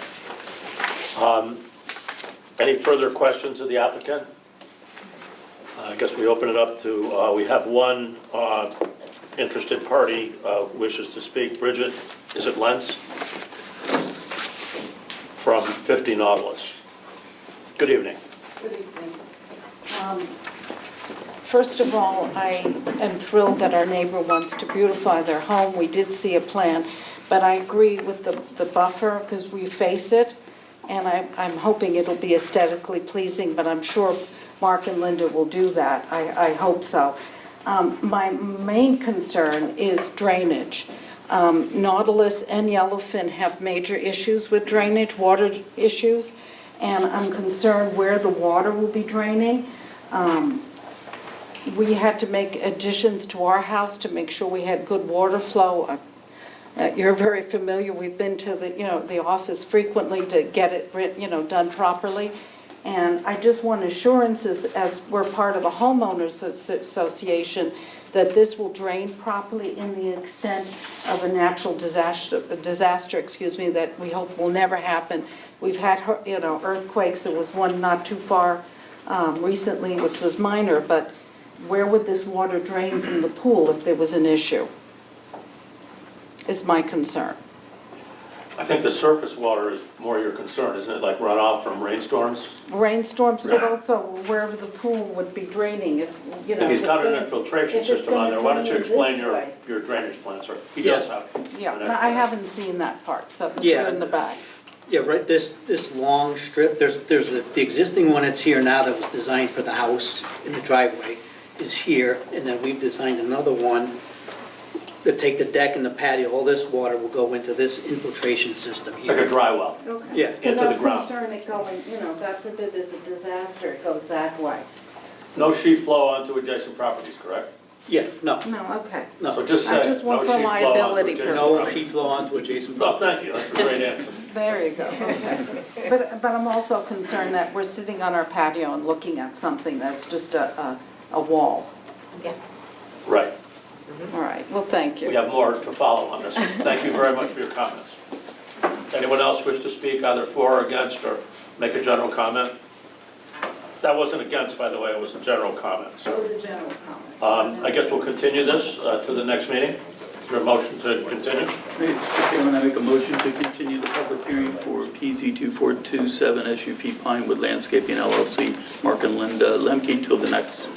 Speaker 1: Any further questions of the applicant? I guess we open it up to, we have one interested party wishes to speak. Bridget, is it Lentz? From 50 Nautilus. Good evening.
Speaker 17: Good evening. First of all, I am thrilled that our neighbor wants to beautify their home. We did see a plan, but I agree with the buffer because we face it, and I'm hoping it'll be aesthetically pleasing, but I'm sure Mark and Linda will do that. I hope so. My main concern is drainage. Nautilus and Yellowfin have major issues with drainage, water issues, and I'm concerned where the water will be draining. We had to make additions to our house to make sure we had good water flow. You're very familiar, we've been to the office frequently to get it, done properly. And I just want assurances, as we're part of a homeowners association, that this will drain properly in the extent of a natural disaster, that we hope will never happen. We've had, earthquakes. There was one not too far recently, which was minor, but where would this water drain from the pool if there was an issue? Is my concern.
Speaker 1: I think the surface water is more your concern, isn't it, like runoff from rainstorms?
Speaker 17: Rainstorms, but also wherever the pool would be draining, if.
Speaker 1: And he's got an infiltration
Speaker 17: if it's
Speaker 1: system on there. Why don't you
Speaker 17: gonna drain
Speaker 1: explain
Speaker 17: this way.
Speaker 1: your drainage plan, sir? He does have.
Speaker 17: Yeah,
Speaker 1: an
Speaker 17: no, I haven't seen that part, so it's
Speaker 16: Yeah.
Speaker 17: in the back.
Speaker 16: Yeah, right, this long strip, there's the existing one that's here now that was designed for the house in the driveway is here, and then we've designed another one to take the deck and the patio, all this water will go into this infiltration system
Speaker 1: It's
Speaker 16: here.
Speaker 1: like a dry well.
Speaker 17: Okay.
Speaker 16: Yeah.
Speaker 1: Into the
Speaker 17: Because I'm
Speaker 1: ground.
Speaker 17: concerned it going, God forbid there's a disaster, it goes that way.
Speaker 1: No sheet flow onto adjacent properties, correct?
Speaker 16: Yeah, no,
Speaker 17: No, okay.
Speaker 16: no.
Speaker 1: So just
Speaker 17: I
Speaker 1: say,
Speaker 17: just
Speaker 1: no
Speaker 17: want
Speaker 1: sheet
Speaker 17: for
Speaker 1: flow onto
Speaker 17: liability
Speaker 1: adjacent
Speaker 16: No
Speaker 1: properties.
Speaker 16: sheet flow onto adjacent
Speaker 1: Oh,
Speaker 16: properties.
Speaker 1: thank you, that's a great answer.
Speaker 17: There you go, okay. But I'm also concerned that we're sitting on our patio and looking at something that's just a wall.
Speaker 3: Yeah.
Speaker 1: Right.
Speaker 17: All right, well, thank
Speaker 1: We
Speaker 17: you.
Speaker 1: have more to follow on this. Thank you very much for your comments. Anyone else wish to speak either for or against or make a general comment? That wasn't against, by the way, it was a general comment.
Speaker 17: That
Speaker 1: So
Speaker 17: was a general comment.
Speaker 1: I guess we'll continue this to the next meeting. Is there a motion to continue?
Speaker 2: Mr. Chairman, I make a motion to continue the public hearing for PZ 2427 SUP Pinewood Landscaping LLC, Mark and Linda Lemke, till the next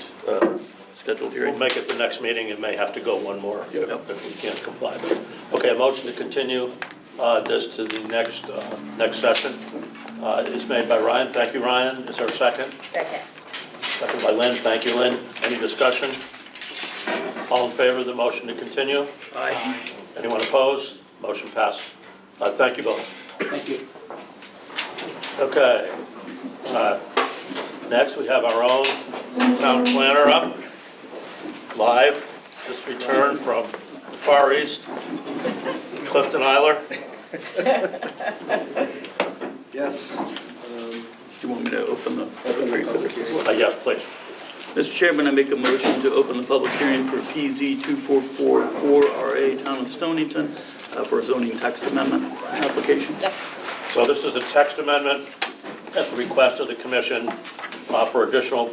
Speaker 2: scheduled
Speaker 1: We'll
Speaker 2: hearing.
Speaker 1: make it the next meeting. It may have to go one more if we can't comply. But, okay, a motion to continue this to the next session is made by Ryan. Thank you, Ryan. Is there a second?
Speaker 3: Second.
Speaker 1: Second by Lynn. Thank you, Lynn. Any discussion? All in favor of the motion to continue?
Speaker 2: Aye.
Speaker 1: Anyone opposed? Motion passed. Thank you both.
Speaker 16: Thank you.
Speaker 1: Okay. Next, we have our own town planner up, live, just returned from the Far East, Clifton Isler.
Speaker 5: Yes.
Speaker 2: Do you want me to open the public hearing for this?
Speaker 1: Yes, please.
Speaker 2: Mr. Chairman, I make a motion to open the public hearing for PZ 2444RA, Town of Stonington, for a zoning text amendment application.
Speaker 1: So this is a text amendment at the request of the commission for additional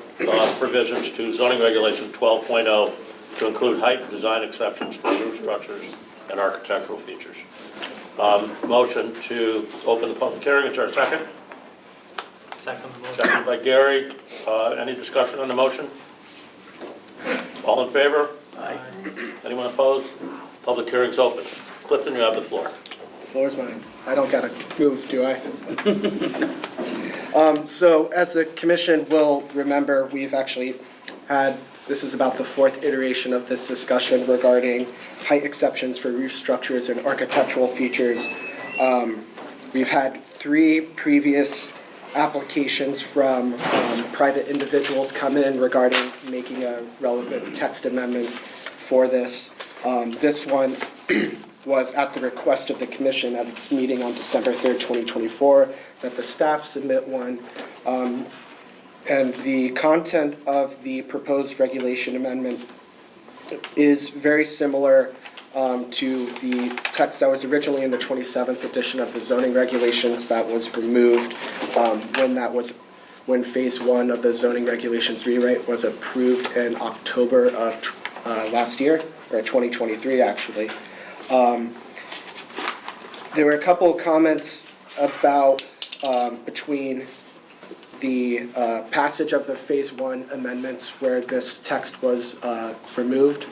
Speaker 1: provisions to zoning regulation 12.0 to include height and design exceptions for roof structures and architectural features. Motion to open the public hearing, is there a second? Second by Gary. Any discussion on the motion? All in favor?
Speaker 2: Aye.
Speaker 1: Anyone opposed? Public hearing's open. Clifton, you have the floor.
Speaker 5: The floor is mine. I don't gotta move, do I? So as the commission will remember, we've actually had, this is about the fourth iteration of this discussion regarding height exceptions for roof structures and architectural features. We've had 3 previous applications from private individuals come in regarding making a relevant text amendment for this. This one was at the request of the commission at its meeting on December 3rd, 2024, that the staff submit one. And the content of the proposed regulation amendment is very similar to the text that was originally in the 27th edition of the zoning regulations that was removed when phase 1 of the zoning regulations rewrite was approved in October of last year, or 2023 actually. There were a couple of comments about between the passage of the phase 1 amendments where this text was removed.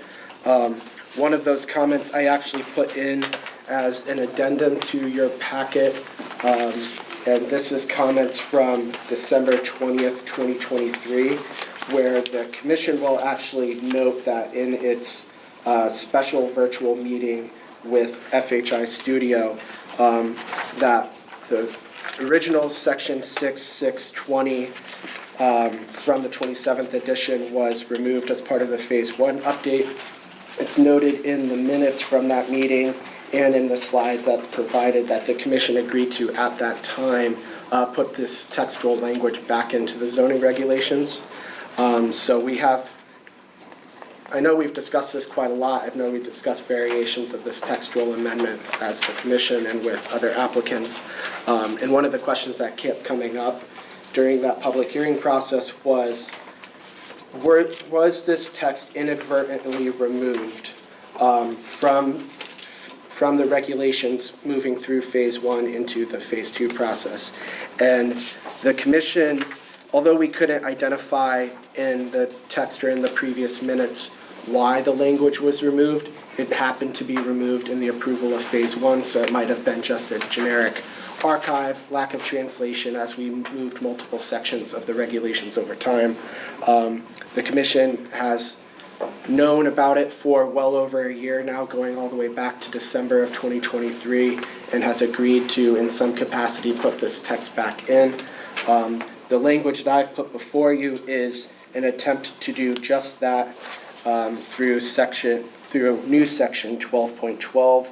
Speaker 5: One of those comments I actually put in as an addendum to your packet, and this is comments from December 20th, 2023, where the commission will actually note that in its special virtual meeting with FHI Studio, that the original section 6620 from the 27th edition was removed as part of the phase 1 update. It's noted in the minutes from that meeting and in the slide that's provided that the commission agreed to at that time put this textual language back into the zoning regulations. So we have, I know we've discussed this quite a lot. I know we've discussed variations of this textual amendment as the commission and with other applicants. And one of the questions that kept coming up during that public hearing process was this text inadvertently removed from the regulations moving through phase 1 into the phase 2 process? And the commission, although we couldn't identify in the text or in the previous minutes why the language was removed, it happened to be removed in the approval of phase 1, so it might have been just a generic archive, lack of translation as we moved multiple sections of the regulations over time. The commission has known about it for well over a year now, going all the way back to December of 2023, and has agreed to, in some capacity, put this text back in. The language that I've put before you is an attempt to do just that through new section 12.12.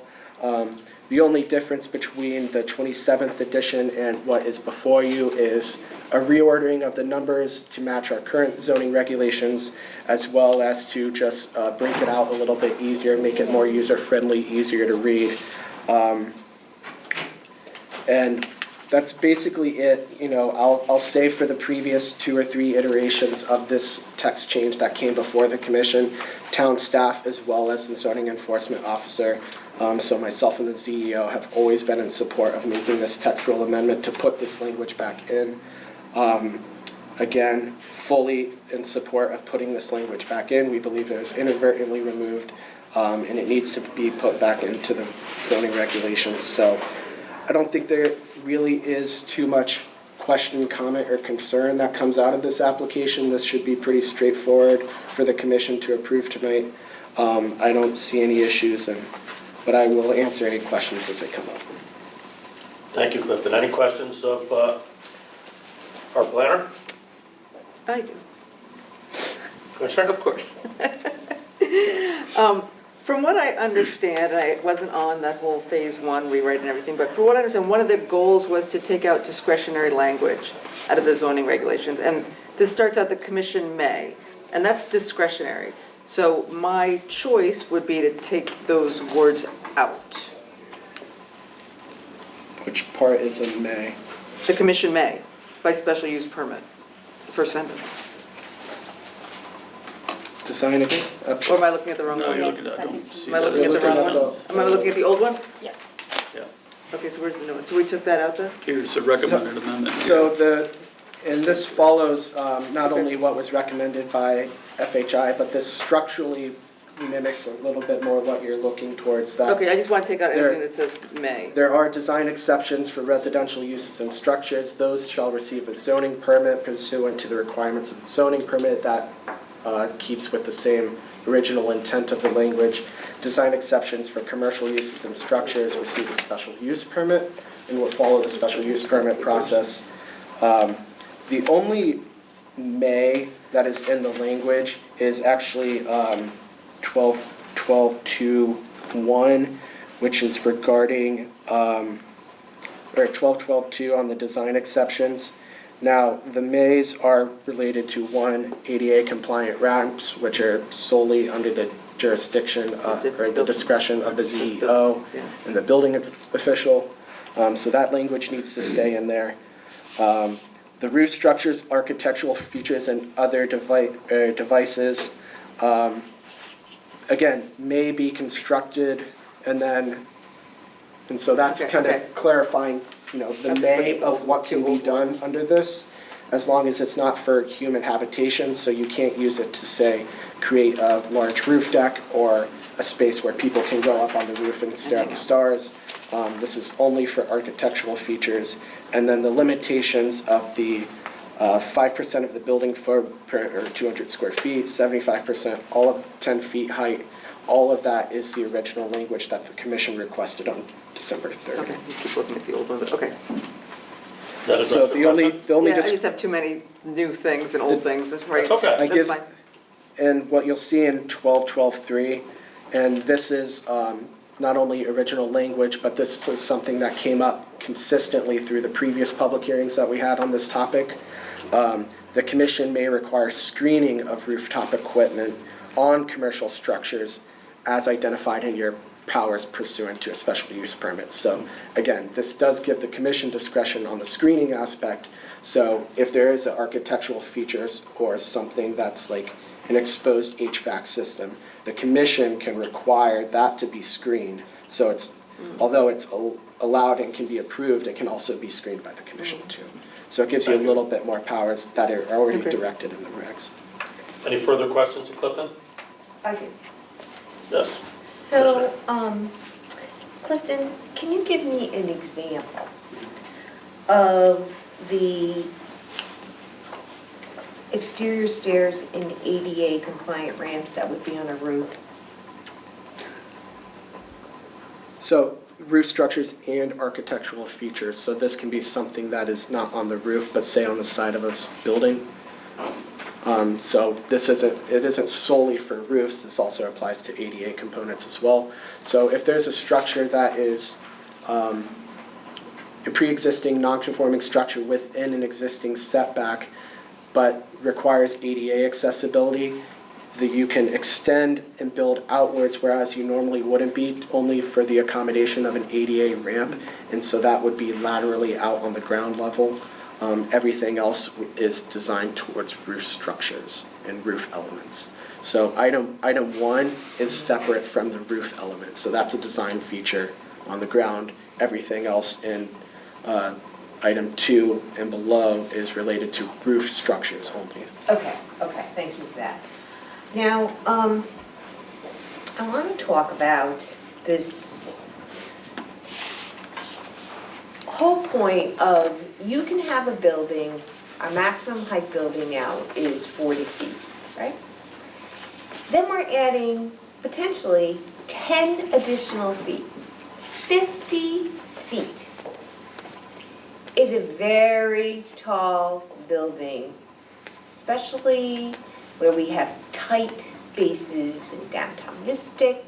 Speaker 5: The only difference between the 27th edition and what is before you is a reordering of the numbers to match our current zoning regulations, as well as to just break it out a little bit easier, make it more user-friendly, easier to read. And that's basically it. You know, I'll say for the previous 2 or 3 iterations of this text change that came before the commission, town staff as well as the zoning enforcement officer, so myself and the CEO have always been in support of making this textual amendment to put this language back in. Again, fully in support of putting this language back in. We believe it was inadvertently removed, and it needs to be put back into the zoning regulations. So I don't think there really is too much question, comment, or concern that comes out of this application. This should be pretty straightforward for the commission to approve tonight. I don't see any issues, but I will answer any questions as they come up.
Speaker 1: Thank you, Clifton. Any questions of our planner?
Speaker 6: I do.
Speaker 1: Commissioner?
Speaker 6: Of course. From what I understand, I wasn't on that whole phase 1 rewrite and everything, but from what I understand, one of the goals was to take out discretionary language out of the zoning regulations. And this starts out the commission may, and that's discretionary. So my choice would be to take those words out.
Speaker 5: Which part is a may?
Speaker 6: The commission may, by special use permit. It's the first sentence.
Speaker 5: design,
Speaker 6: Or am I looking at the wrong
Speaker 2: No,
Speaker 6: one?
Speaker 2: you're looking at, I don't see
Speaker 6: Am I
Speaker 2: that.
Speaker 6: looking at the wrong
Speaker 5: Looking at
Speaker 6: one?
Speaker 5: the-
Speaker 6: Am I looking at the old one?
Speaker 2: Yeah.
Speaker 6: Okay, so where's the new one? So we took that out then?
Speaker 2: Here's a recommended amendment.
Speaker 5: So and this follows not only what was recommended by FHI, but this structurally mimics a little bit more what you're looking towards. That
Speaker 6: Okay, I just want to take out
Speaker 5: There-
Speaker 6: anything that says may.
Speaker 5: There are design exceptions for residential uses and structures. Those shall receive a zoning permit pursuant to the requirements of the zoning permit. That keeps with the same original intent of the language. Design exceptions for commercial uses and structures receive a special use permit and will follow the special use permit process. The only may that is in the language is actually 12.12.2.1, which is regarding, or 12.12.2 on the design exceptions. Now, the mays are related to one, ADA compliant ramps, which are solely under the jurisdiction or the discretion of the CEO and the building official. So that language needs to stay in there. The roof structures, architectural features, and other devices, again, may be constructed, and so that's
Speaker 6: Okay,
Speaker 5: kind
Speaker 6: okay.
Speaker 5: of clarifying, the may of what can be done under this, as long as it's not for human habitation, so you can't use it to, say, create a large roof deck or a space where people can go up on the roof and stare at the stars. This is only for architectural features. And then the limitations of the 5% of the building footprint, or 200 square feet, 75%, all of 10 feet height, all of that is the original language that the commission requested on December 3rd.
Speaker 6: Okay, you keep looking at the old one, but okay.
Speaker 1: That address
Speaker 5: So
Speaker 1: the
Speaker 5: the only,
Speaker 1: question?
Speaker 6: Yeah, I just have too many new things and old things, that's right.
Speaker 1: That's okay.
Speaker 6: That's fine.
Speaker 5: And what you'll see in 12.12.3, and this is not only original language, but this is something that came up consistently through the previous public hearings that we had on this topic. The commission may require screening of rooftop equipment on commercial structures as identified in your powers pursuant to a special use permit. So again, this does give the commission discretion on the screening aspect. So if there is architectural features or something that's like an exposed HVAC system, the commission can require that to be screened. So it's, although it's allowed and can be approved, it can also be screened by the commission too. So it gives you a little bit more powers that are already directed in the regs.
Speaker 1: Any further questions of Clifton?
Speaker 3: I do.
Speaker 1: Yes.
Speaker 3: So, Clifton, can you give me an example of the exterior stairs and ADA compliant ramps that would be on a roof?
Speaker 5: So roof structures and architectural features. So this can be something that is not on the roof, but say on the side of a building. So it isn't solely for roofs, this also applies to ADA components as well. So if there's a structure that is a pre-existing non-conforming structure within an existing setback, but requires ADA accessibility, that you can extend and build outwards, whereas you normally wouldn't be, only for the accommodation of an ADA ramp, and so that would be laterally out on the ground level. Everything else is designed towards roof structures and roof elements. So item 1 is separate from the roof element, so that's a design feature on the ground. Everything else in item 2 and below is related to roof structures only.
Speaker 3: Okay, thank you for that. Now, I want to talk about this whole point of you can have a building, our maximum height building now is 40 feet, right? Then we're adding potentially 10 additional feet. 50 feet is a very tall building, especially where we have tight spaces in downtown Mystic.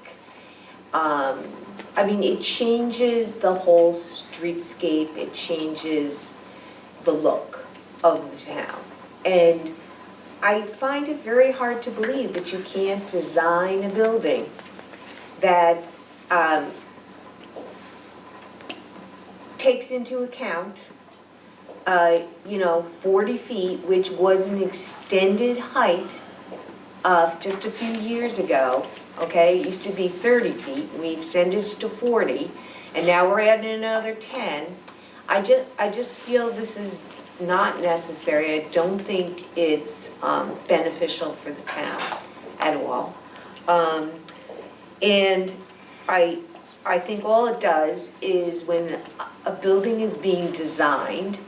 Speaker 3: I mean, it changes the whole streetscape, it changes the look of the town. And I find it very hard to believe that you can't design a building that takes into account 40 feet, which was an extended height just a few years ago, okay? It used to be 30 feet, we extended it to 40, and now we're adding another 10. I just feel this is not necessary. I don't think it's beneficial for the town at all. And I think all it does is when a building is being designed,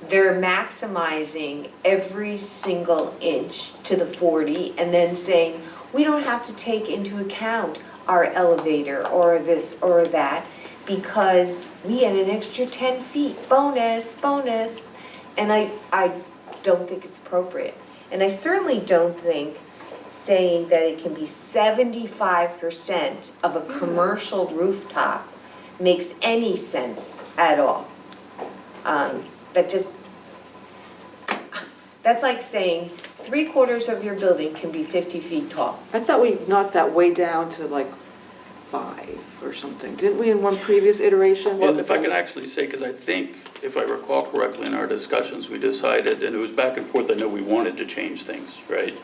Speaker 3: they're maximizing every single inch to the 40 and then saying, we don't have to take into account our elevator or this or that because we had an extra 10 feet, bonus. And I don't think it's appropriate. And I certainly don't think saying that it can be 75% of a commercial rooftop makes any sense at all. That's like saying 3/4 of your building can be 50 feet tall.
Speaker 6: I thought we knocked that way down to like 5 or something. Didn't we in one previous iteration?
Speaker 2: Well, if I can actually say, because I think, if I recall correctly in our discussions, we decided, and it was back and forth, I know we wanted to change things, right?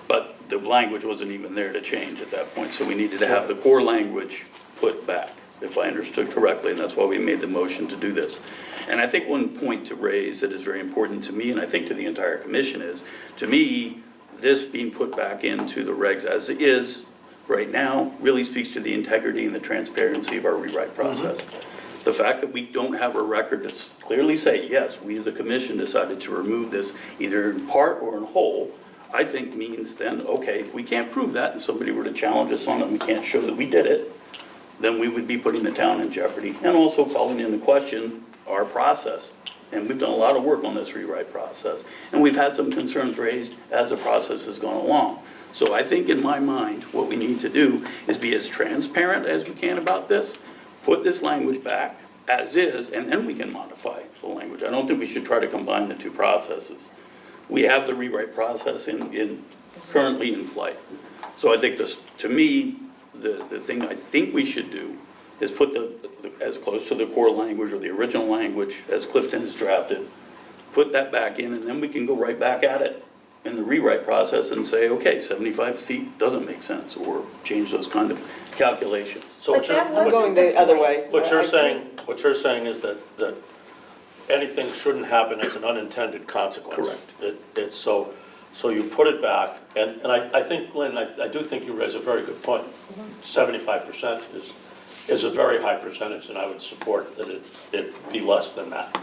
Speaker 2: But the language wasn't even there to change at that point, so we needed to have the core language put back, if I understood correctly, and that's why we made the motion to do this. And I think one point to raise that is very important to me, and I think to the entire commission is, to me, this being put back into the regs as it is right now really speaks to the integrity and the transparency of our rewrite process. The fact that we don't have a record to clearly say, yes, we as a commission decided to remove this either in part or in whole, I think means then, okay, if we can't prove that and somebody were to challenge us on it and we can't show that we did it, then we would be putting the town in jeopardy and also calling into question our process. And we've done a lot of work on this rewrite process. And we've had some concerns raised as the process has gone along. So I think in my mind, what we need to do is be as transparent as we can about this, put this language back as is, and then we can modify the language. I don't think we should try to combine the two processes. We have the rewrite process currently in flight. So I think this, to me, the thing I think we should do is put as close to the core language or the original language as Clifton has drafted, put that back in, and then we can go right back at it in the rewrite process and say, okay, 75 feet doesn't make sense, or change those kind of calculations.
Speaker 1: So what you're,
Speaker 6: I'm going the other way.
Speaker 1: what you're saying is that anything shouldn't happen as an unintended consequence.
Speaker 2: Correct.
Speaker 1: It's so you put it back, and I think, Lynn, I do think you raise a very good point. 75% is a very high percentage, and I would support that it be less than that.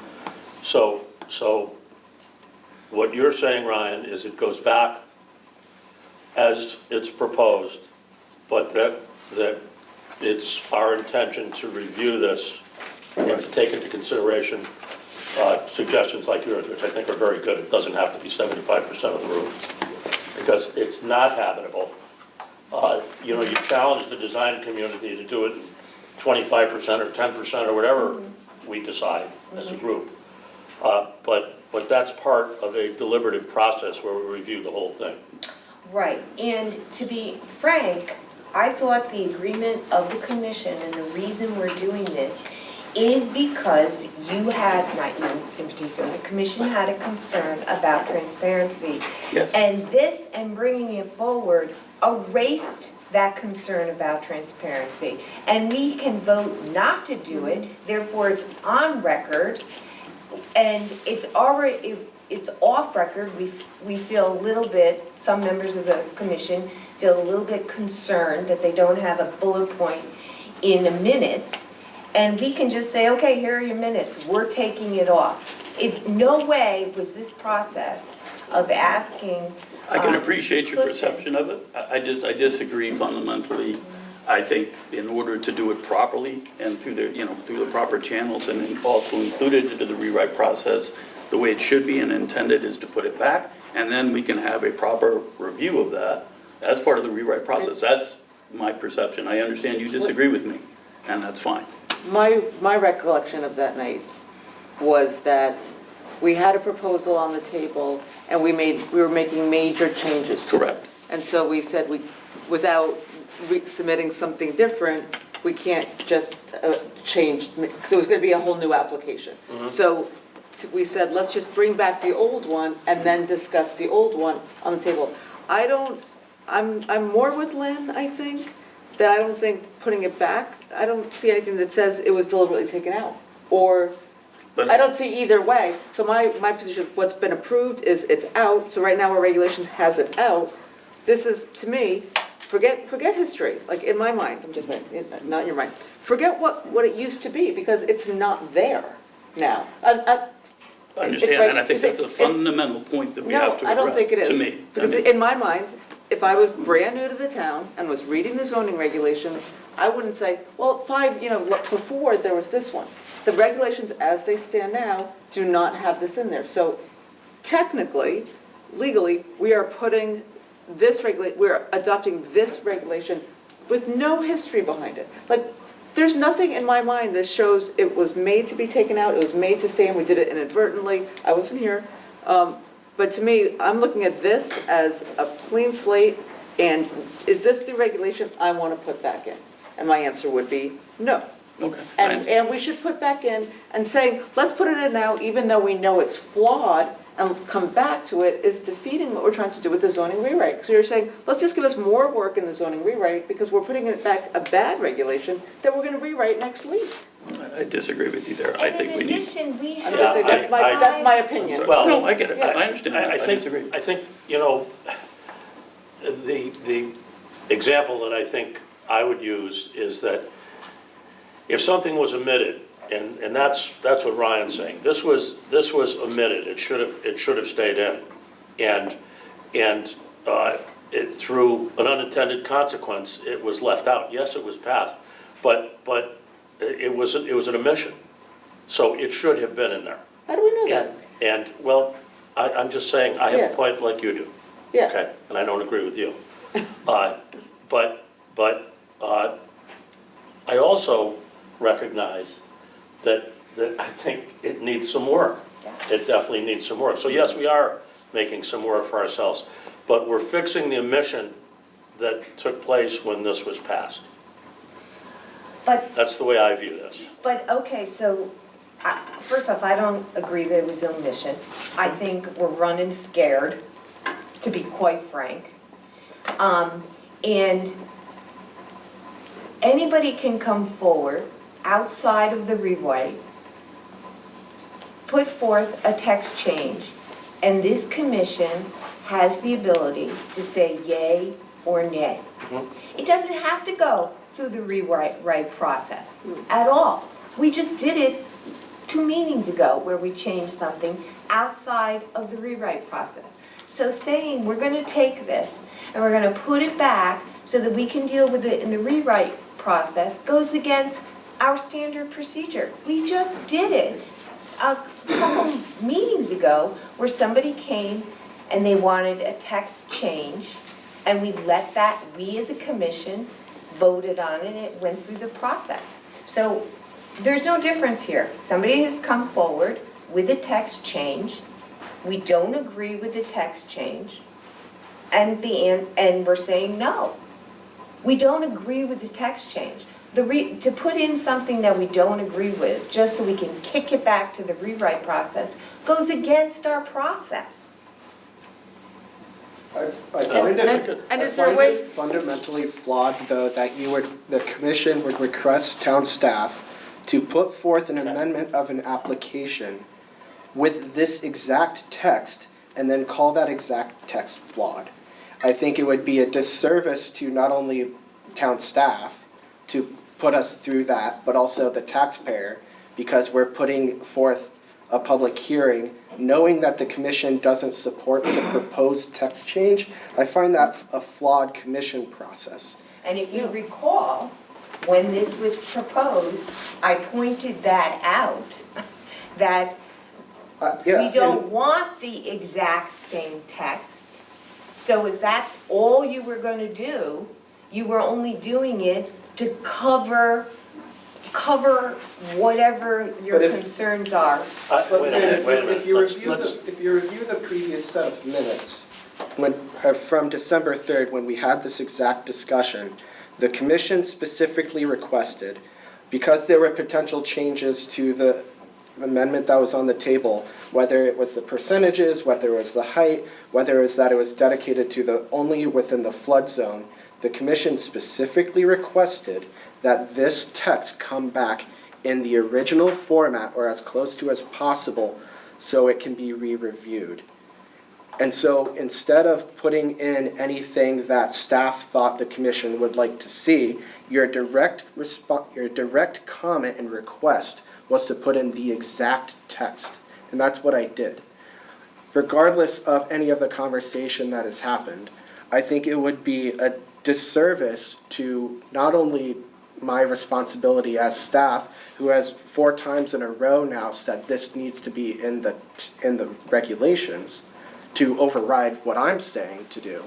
Speaker 1: So what you're saying, Ryan, is it goes back as it's proposed, but that it's our intention to review this and to take into consideration suggestions like yours, which I think are very good. It doesn't have to be 75% of the roof, because it's not habitable. You challenge the design community to do it 25% or 10% or whatever we decide as a group. But that's part of a deliberative process where we review the whole thing.
Speaker 3: Right, and to be frank, I thought the agreement of the commission and the reason we're doing this is because you had, not you in particular, the commission had a concern about transparency.
Speaker 2: Yes.
Speaker 3: And this, and bringing it forward, erased that concern about transparency. And we can vote not to do it, therefore it's on record, and it's already, it's off record. We feel a little bit, some members of the commission feel a little bit concerned that they don't have a bullet point in the minutes. And we can just say, okay, here are your minutes, we're taking it off. No way was this process of asking.
Speaker 2: I can appreciate your perception of it. I disagree fundamentally. I think in order to do it properly and through the proper channels and also included into the rewrite process, the way it should be and intended is to put it back, and then we can have a proper review of that as part of the rewrite process. That's my perception. I understand you disagree with me, and that's fine.
Speaker 6: My recollection of that night was that we had a proposal on the table and we were making major changes to it.
Speaker 2: Correct.
Speaker 6: And so we said without submitting something different, we can't just change, because it was going to be a whole new application. So we said, let's just bring back the old one and then discuss the old one on the table. I don't I'm more with Lynn, I think, that I don't think putting it back, I don't see anything that says it was deliberately taken out. Or,
Speaker 2: But-
Speaker 6: I don't see either way. So my position, what's been approved is it's out, so right now our regulations has it out. This is, to me, forget history, like in my mind, I'm just saying, not in your mind. Forget what it used to be, because it's not there now.
Speaker 2: I understand, and I think that's a fundamental point that we have to
Speaker 6: No, I don't think it
Speaker 2: address,
Speaker 6: is.
Speaker 2: to me.
Speaker 6: Because in my mind, if I was brand new to the town and was reading the zoning regulations, I wouldn't say, well, before there was this one. The regulations as they stand now do not have this in there. So technically, legally, we are putting this we're adopting this regulation with no history behind it. Like, there's nothing in my mind that shows it was made to be taken out, it was made to stay, and we did it inadvertently. I wasn't here. But to me, I'm looking at this as a clean slate, and is this the regulation I want to put back in? And my answer would be no.
Speaker 2: Okay.
Speaker 6: And we should put back in, and saying, let's put it in now, even though we know it's flawed, and come back to it, is defeating what we're trying to do with the zoning rewrite. So you're saying, let's just give us more work in the zoning rewrite, because we're putting it back a bad regulation that we're gonna rewrite next week.
Speaker 2: I disagree with you there. I think we
Speaker 3: And in
Speaker 2: need.
Speaker 3: addition, we have.
Speaker 6: I'm just saying, that's my opinion.
Speaker 2: Well, no, I get it.
Speaker 6: Yeah.
Speaker 2: I understand.
Speaker 1: I
Speaker 2: I disagree.
Speaker 1: think, you know, the example that I think I would use is that if something was omitted, and that's what Ryan's saying, this was omitted, it should have stayed in. And through an unintended consequence, it was left out. Yes, it was passed, but it was an omission. So it should have been in there.
Speaker 6: How do we know that?
Speaker 1: And, well, I'm just saying, I have
Speaker 6: Yeah.
Speaker 1: a point like you do.
Speaker 6: Yeah.
Speaker 1: Okay, and I don't agree with you. But I also recognize that I think it needs some work. It definitely needs some work. So yes, we are making some work for ourselves, but we're fixing the omission that took place when this was passed.
Speaker 3: But,
Speaker 1: That's the way I view this.
Speaker 3: okay, so, first off, I don't agree that it was omission. I think we're running scared, to be quite frank. And anybody can come forward outside of the rewrite, put forth a text change, and this commission has the ability to say yay or nay. It doesn't have to go through the rewrite process at all. We just did it 2 meetings ago where we changed something outside of the rewrite process. So saying we're going to take this and we're going to put it back so that we can deal with it in the rewrite process goes against our standard procedure. We just did it a couple meetings ago where somebody came and they wanted a text change, and we as a commission voted on it, and it went through the process. So there's no difference here. Somebody has come forward with a text change, we don't agree with the text change, and we're saying no. We don't agree with the text change. To put in something that we don't agree with, just so we can kick it back to the rewrite process, goes against our process.
Speaker 6: And is there a way?
Speaker 5: Fundamentally flawed, though, that the commission would request town staff to put forth an amendment of an application with this exact text and then call that exact text flawed. I think it would be a disservice to not only town staff to put us through that, but also the taxpayer, because we're putting forth a public hearing knowing that the commission doesn't support the proposed text change. I find that a flawed commission process.
Speaker 3: And if you recall, when this was proposed, I pointed that out, that we don't want the exact same text. So if that's all you were going to do, you were only doing it to cover whatever your concerns are.
Speaker 1: Wait a minute.
Speaker 5: If you review the previous set of minutes, from December 3rd, when we had this exact discussion, the commission specifically requested, because there were potential changes to the amendment that was on the table, whether it was the percentages, whether it was the height, whether it was that it was dedicated to the only within the flood zone, the commission specifically requested that this text come back in the original format or as close to as possible so it can be re-reviewed. And so instead of putting in anything that staff thought the commission would like to see, your direct comment and request was to put in the exact text. And that's what I did. Regardless of any of the conversation that has happened, I think it would be a disservice to not only my responsibility as staff, who has 4 times in a row now said this needs to be in the regulations, to override what I'm saying to do.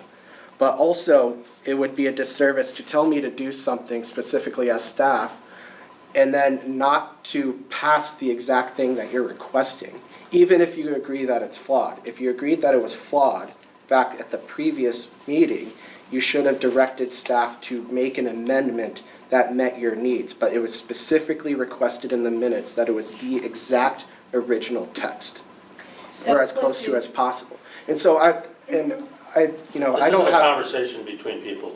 Speaker 5: But also, it would be a disservice to tell me to do something specifically as staff and then not to pass the exact thing that you're requesting, even if you agree that it's flawed. If you agreed that it was flawed back at the previous meeting, you should have directed staff to make an amendment that met your needs. But it was specifically requested in the minutes that it was the exact original text, or as close to as possible. And so I don't have.
Speaker 1: This isn't a conversation between people,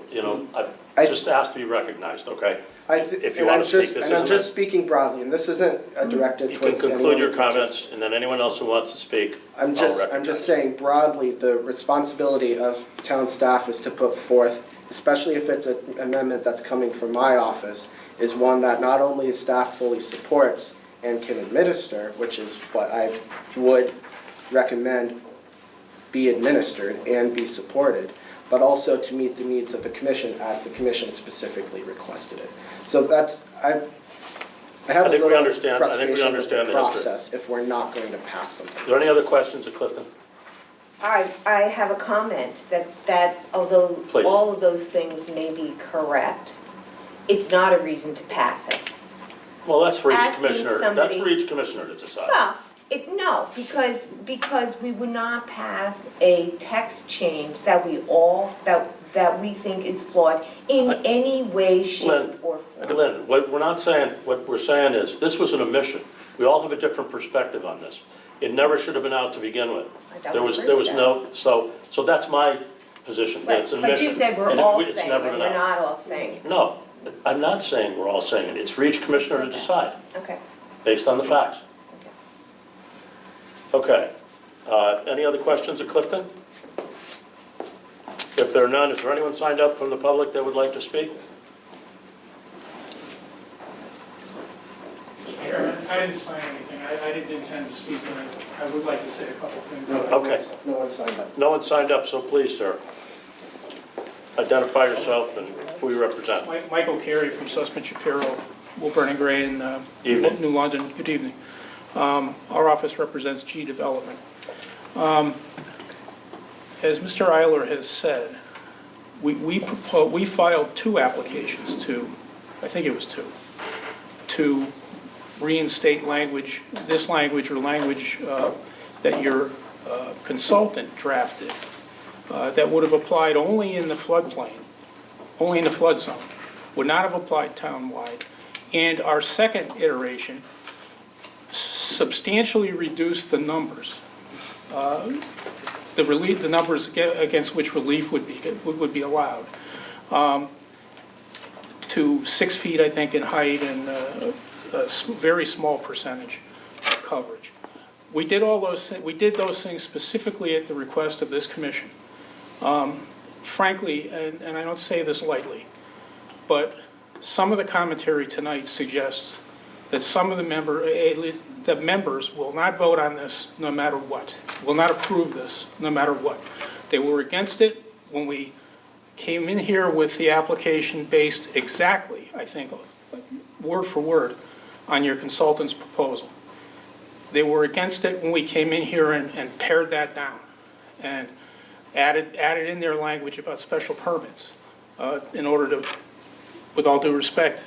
Speaker 1: I just asked to be recognized, okay? If you want to speak, this isn't.
Speaker 5: I'm just speaking broadly, and this isn't directed
Speaker 1: You
Speaker 5: towards
Speaker 1: can conclude your comments, and then anyone else who wants to speak,
Speaker 5: I'm just saying broadly, the responsibility of town staff is to put forth, especially if it's an amendment that's coming from my office, is one that not only staff fully supports and can administer, which is what I would recommend be administered and be supported, but also to meet the needs of the commission as the commission specifically requested it. So that's, I have a little frustration with the process if we're not going to pass something.
Speaker 1: Are there any other questions of Clifton?
Speaker 3: I have a comment that although
Speaker 1: Please.
Speaker 3: all of those things may be correct, it's not a reason to pass it.
Speaker 1: Well, that's for each
Speaker 3: Asking
Speaker 1: commissioner, that's
Speaker 3: somebody-
Speaker 1: for each commissioner to decide.
Speaker 3: Well, no, because we would not pass a text change that we think is flawed in any way, shape, or form.
Speaker 1: Lynn, what we're saying is, this was an omission. We all have a different perspective on this. It never should have been out to begin with. There was no, so that's my position.
Speaker 3: Right,
Speaker 1: It's an
Speaker 3: but
Speaker 1: omission.
Speaker 3: you said we're
Speaker 1: and
Speaker 3: all
Speaker 1: it's
Speaker 3: saying
Speaker 1: never
Speaker 3: it,
Speaker 1: been
Speaker 3: we're
Speaker 1: out.
Speaker 3: not all saying it.
Speaker 1: No, I'm not saying we're all saying it. It's for each commissioner to decide,
Speaker 3: Okay.
Speaker 1: based on the facts. Okay. Any other questions of Clifton? If there are none, is there anyone signed up from the public that would like to speak?
Speaker 18: Mr. Chairman, I didn't sign anything. I didn't intend to speak, and I would like to say a couple of things.
Speaker 1: Okay.
Speaker 5: No one signed up.
Speaker 1: No one signed up, so please, sir. Identify yourself and who you represent.
Speaker 18: Michael Carey from Sussman Shapiro, Woburn and Gray in
Speaker 1: Evening.
Speaker 18: New London. Good evening. Our office represents G Development. As Mr. Eiler has said, we filed 2 applications I think it was 2, to reinstate language or language that your consultant drafted that would have applied only in the floodplain, only in the flood zone, would not have applied townwide. And our second iteration substantially reduced the numbers, the numbers against which relief would be allowed, to 6 feet, I think, in height and a very small percentage of coverage. We did those things specifically at the request of this commission. Frankly, and I don't say this lightly, but some of the commentary tonight suggests that some of the members will not vote on this no matter what, will not approve this no matter what. They were against it when we came in here with the application based exactly, I think, word for word, on your consultant's proposal. They were against it when we came in here and pared that down and added in their language about special permits in order to, with all due respect,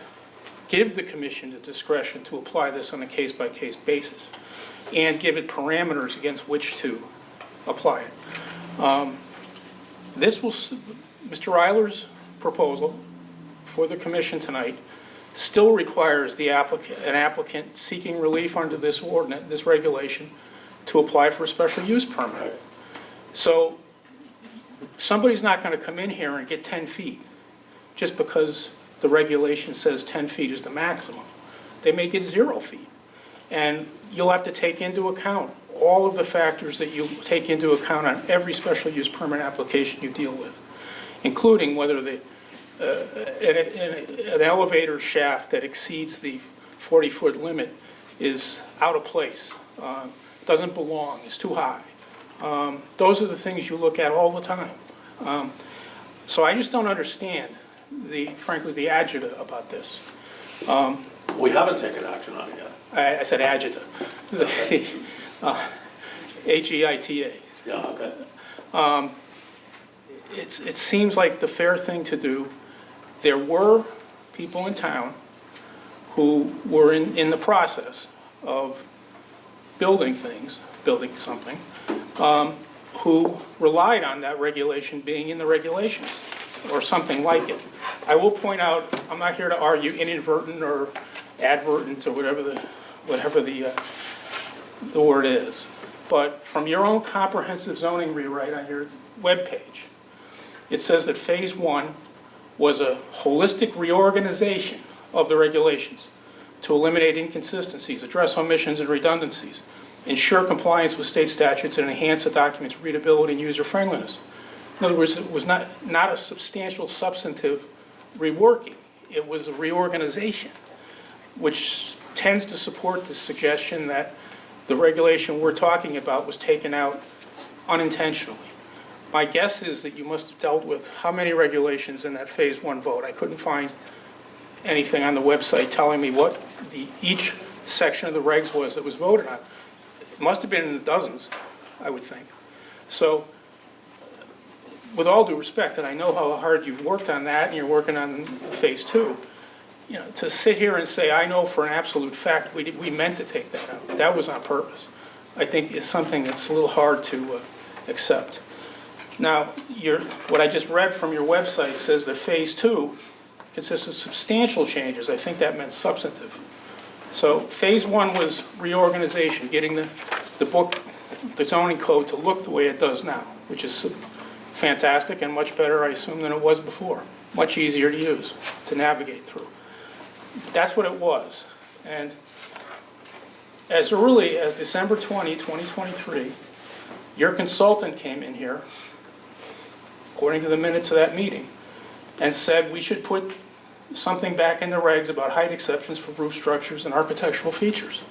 Speaker 18: give the commission the discretion to apply this on a case-by-case basis and give it parameters against which to apply it. This will, Mr. Eiler's proposal for the commission tonight still requires an applicant seeking relief under this ordinance, this regulation, to apply for a special use permit. So somebody's not going to come in here and get 10 feet just because the regulation says 10 feet is the maximum. They may get 0 feet. And you'll have to take into account all of the factors that you take into account on every special use permit application you deal with, including whether an elevator shaft that exceeds the 40-foot limit is out of place, doesn't belong, is too high. Those are the things you look at all the time. So I just don't understand, frankly, the agita about this.
Speaker 1: We haven't taken action on it yet.
Speaker 18: I said agita. H-E-I-T-A.
Speaker 1: Yeah, okay.
Speaker 18: It seems like the fair thing to do. There were people in town who were in the process of building something, who relied on that regulation being in the regulations, or something like it. I will point out, I'm not here to argue inadvertent or advertent or whatever the word is, but from your own comprehensive zoning rewrite on your webpage, it says that phase 1 was a holistic reorganization of the regulations to eliminate inconsistencies, address omissions and redundancies, ensure compliance with state statutes, and enhance the document's readability and user-friendliness. In other words, it was not a substantial substantive reworking. It was a reorganization, which tends to support the suggestion that the regulation we're talking about was taken out unintentionally. My guess is that you must have dealt with how many regulations in that phase 1 vote. I couldn't find anything on the website telling me what each section of the regs was that was voted on. It must have been in the dozens, I would think. So, with all due respect, and I know how hard you've worked on that, and you're working on phase 2, to sit here and say, I know for an absolute fact we meant to take that out, that was on purpose, I think is something that's a little hard to accept. Now, what I just read from your website says that phase 2 consists of substantial changes. I think that meant substantive. So phase 1 was reorganization, getting the zoning code to look the way it does now, which is fantastic and much better, I assume, than it was before. Much easier to use, to navigate through. That's what it was. And as early as December 20, 2023, your consultant came in here, according to the minutes of that meeting, and said we should put something back in the regs about height exceptions for roof structures and architectural features.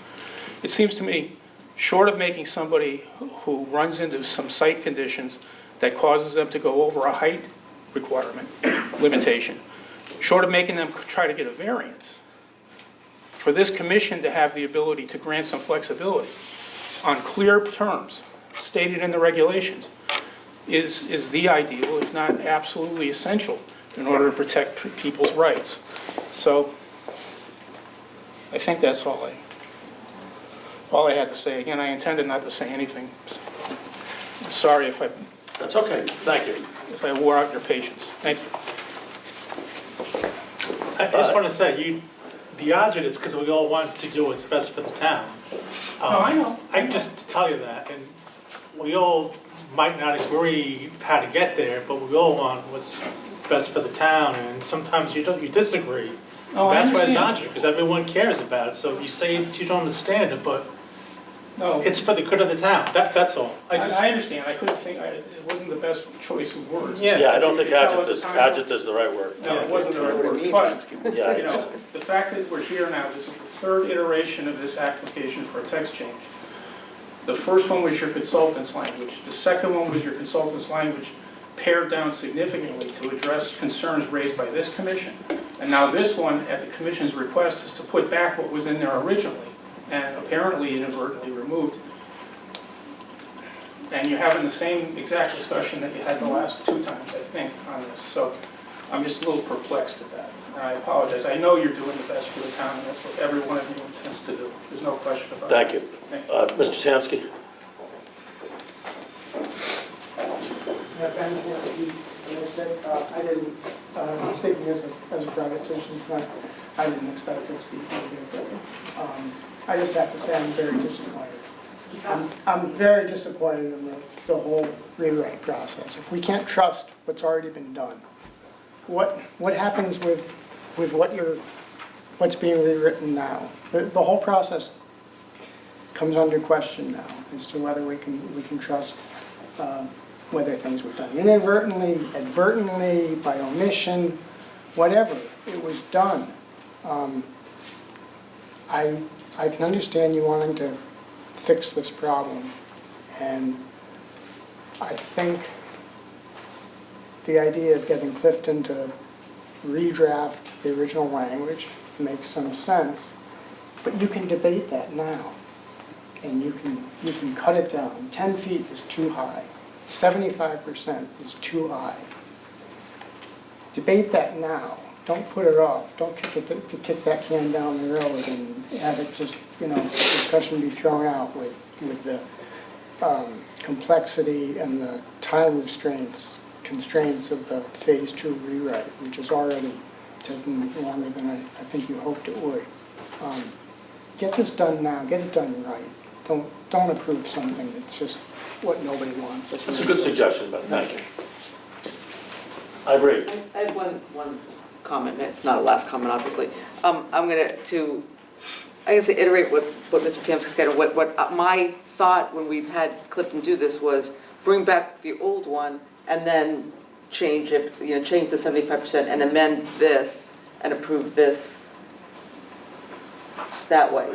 Speaker 18: It seems to me, short of making somebody who runs into some site conditions that causes them to go over a height requirement, limitation, short of making them try to get a variance, for this commission to have the ability to grant some flexibility on clear terms stated in the regulations is the ideal, if not absolutely essential, in order to protect people's rights. So I think that's all I had to say. Again, I intended not to say anything. I'm sorry if
Speaker 1: That's okay, thank you.
Speaker 18: I wore out your patience. Thank you.
Speaker 4: I just want to say, the argument is because we all want to do what's best for the town.
Speaker 18: I know.
Speaker 4: I just tell you that, and we all might not agree how to get there, but we all want what's best for the town, and sometimes you disagree.
Speaker 18: Oh,
Speaker 4: That's why it's
Speaker 18: understand.
Speaker 4: argued, because everyone cares about it, so you say you don't understand it, but
Speaker 18: No.
Speaker 4: it's for the good of the town, that's all.
Speaker 18: I understand. I couldn't think, it wasn't the best choice of words.
Speaker 1: Yeah, I don't think
Speaker 18: You tell at the time-
Speaker 1: agita is the right word.
Speaker 18: No, it wasn't the right word, but,
Speaker 1: Yeah.
Speaker 18: you know, the fact that we're here now, this is the third iteration of this application for a text change. The first one was your consultant's language. The second one was your consultant's language pared down significantly to address concerns raised by this commission. And now this one, at the commission's request, is to put back what was in there originally and apparently inadvertently removed. And you're having the same exact discussion that you had the last 2 times, I think, on this. So I'm just a little perplexed at that. And I apologize. I know you're doing the best for the town, and that's what every one of you intends to do. There's no question about
Speaker 1: Thank
Speaker 18: that.
Speaker 1: you.
Speaker 18: Thank you.
Speaker 1: Mr. Tamsky?
Speaker 19: I didn't speak as a private citizen tonight. I didn't expect this before here, but I just have to say I'm very disappointed. I'm very disappointed in the whole rewrite process. If we can't trust what's already been done, what happens with what's being rewritten now? The whole process comes under question now as to whether we can trust whether things were done inadvertently, advertently, by omission, whatever, it was done. I can understand you wanting to fix this problem, and I think the idea of getting Clifton to redraft the original language makes some sense, but you can debate that now, and you can cut it down. 10 feet is too high. 75% is too high. Debate that now. Don't put it off. Don't kick that can down the road and have it just, discussion be thrown out with the complexity and the time constraints of the Phase 2 rewrite, which is already taking longer than I think you hoped it would. Get this done now. Get it done right. Don't approve something that's just what nobody wants.
Speaker 1: That's a good suggestion, but thank you. I agree.
Speaker 6: I have one comment, it's not a last comment, obviously. I'm going to iterate what Mr. Tamsky said, and what my thought when we had Clifton do this was bring back the old one and then change it, change the 75% and amend this and approve this that way.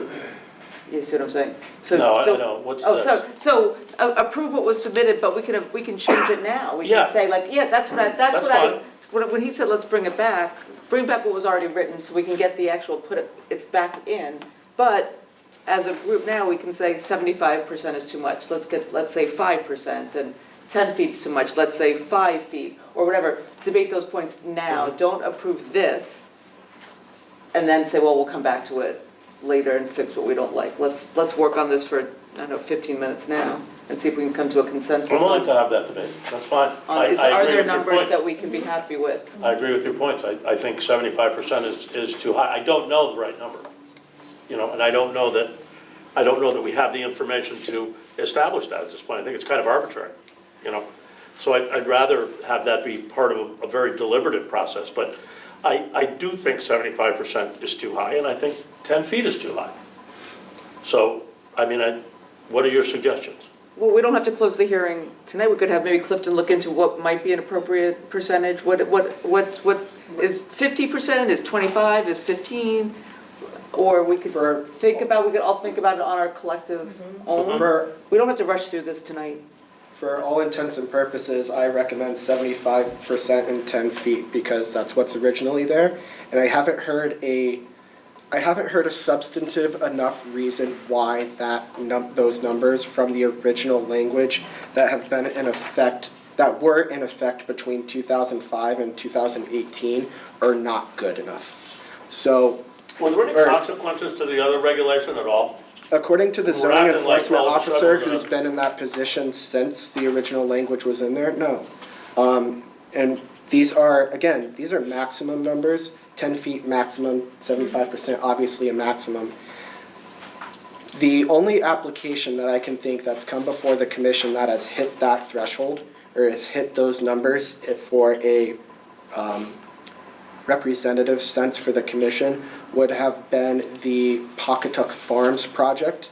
Speaker 6: You see what I'm saying?
Speaker 1: No, I know. What's this?
Speaker 6: So approve what was submitted, but we can change it now. We can say when he said let's bring back what was already written so we can get the actual it's back in. But as a group now we can say 75% is too much. Let's say 5% and 10 feet's too much. Let's say 5 feet or whatever. Debate those points now. Don't approve this and then say, well, we'll come back to it later and fix what we don't like. Let's work on this for, 15 minutes now and see if we can come to a consensus.
Speaker 1: I'm willing to have that debate. That's fine.
Speaker 6: Are there numbers that we can be happy with?
Speaker 1: I agree with your points. I think 75% is too high. I don't know the right number, and I don't know that we have the information to establish that at this point. I think it's kind of arbitrary, So I'd rather have that be part of a very deliberative process. But I do think 75% is too high, and I think 10 feet is too high. So, what are your suggestions?
Speaker 6: Well, we don't have to close the hearing tonight. We could have maybe Clifton look into what might be an appropriate percentage. What is 50%? Is 25? Is 15? Or we could all think about it on our collective own. We don't have to rush through this tonight.
Speaker 5: For all intents and purposes, I recommend 75% and 10 feet because that's what's originally there. And I haven't heard a substantive enough reason why those numbers from the original language that were in effect between 2005 and 2018 are not good enough. So,
Speaker 1: were there any consequences to the other regulation at all?
Speaker 5: According to the zoning enforcement officer who's been in that position since the original language was in there, no. And these are maximum numbers, 10 feet maximum, 75% obviously a maximum. The only application that I can think that's come before the commission that has hit that threshold or has hit those numbers for a representative sense for the commission would have been the Pawcatuck Farms project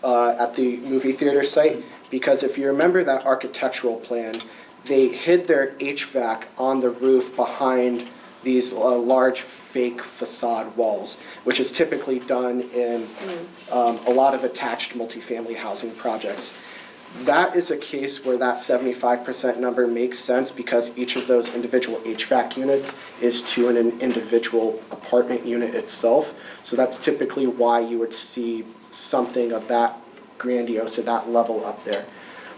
Speaker 5: at the movie theater site. Because if you remember that architectural plan, they hid their HVAC on the roof behind these large fake facade walls, which is typically done in a lot of attached multifamily housing projects. That is a case where that 75% number makes sense because each of those individual HVAC units is to an individual apartment unit itself. So that's typically why you would see something of that grandiose or that level up there.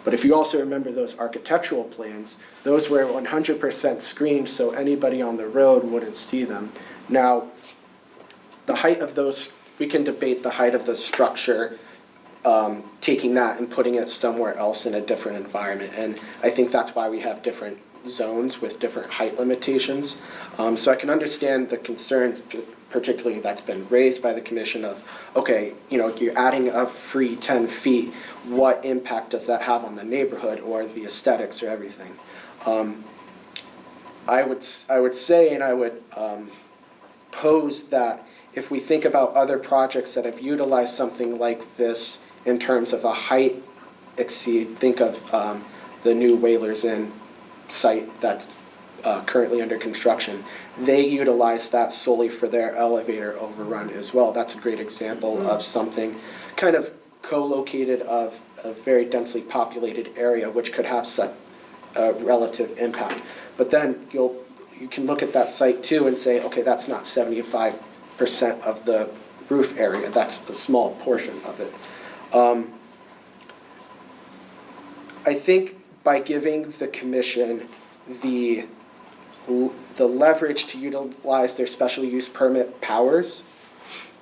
Speaker 5: But if you also remember those architectural plans, those were 100% screened so anybody on the road wouldn't see them. Now, the height of those, we can debate the height of the structure, taking that and putting it somewhere else in a different environment. And I think that's why we have different zones with different height limitations. So I can understand the concerns particularly that's been raised by the commission of, okay, you're adding a free 10 feet, what impact does that have on the neighborhood or the aesthetics or everything? I would say, and I would pose that if we think about other projects that have utilized something like this in terms of a height exceed, think of the new Whalers Inn site that's currently under construction. They utilize that solely for their elevator overrun as well. That's a great example of something kind of co-located of a very densely populated area, which could have such a relative impact. But then you can look at that site too and say, okay, that's not 75% of the roof area. That's a small portion of it. I think by giving the commission the leverage to utilize their special use permit powers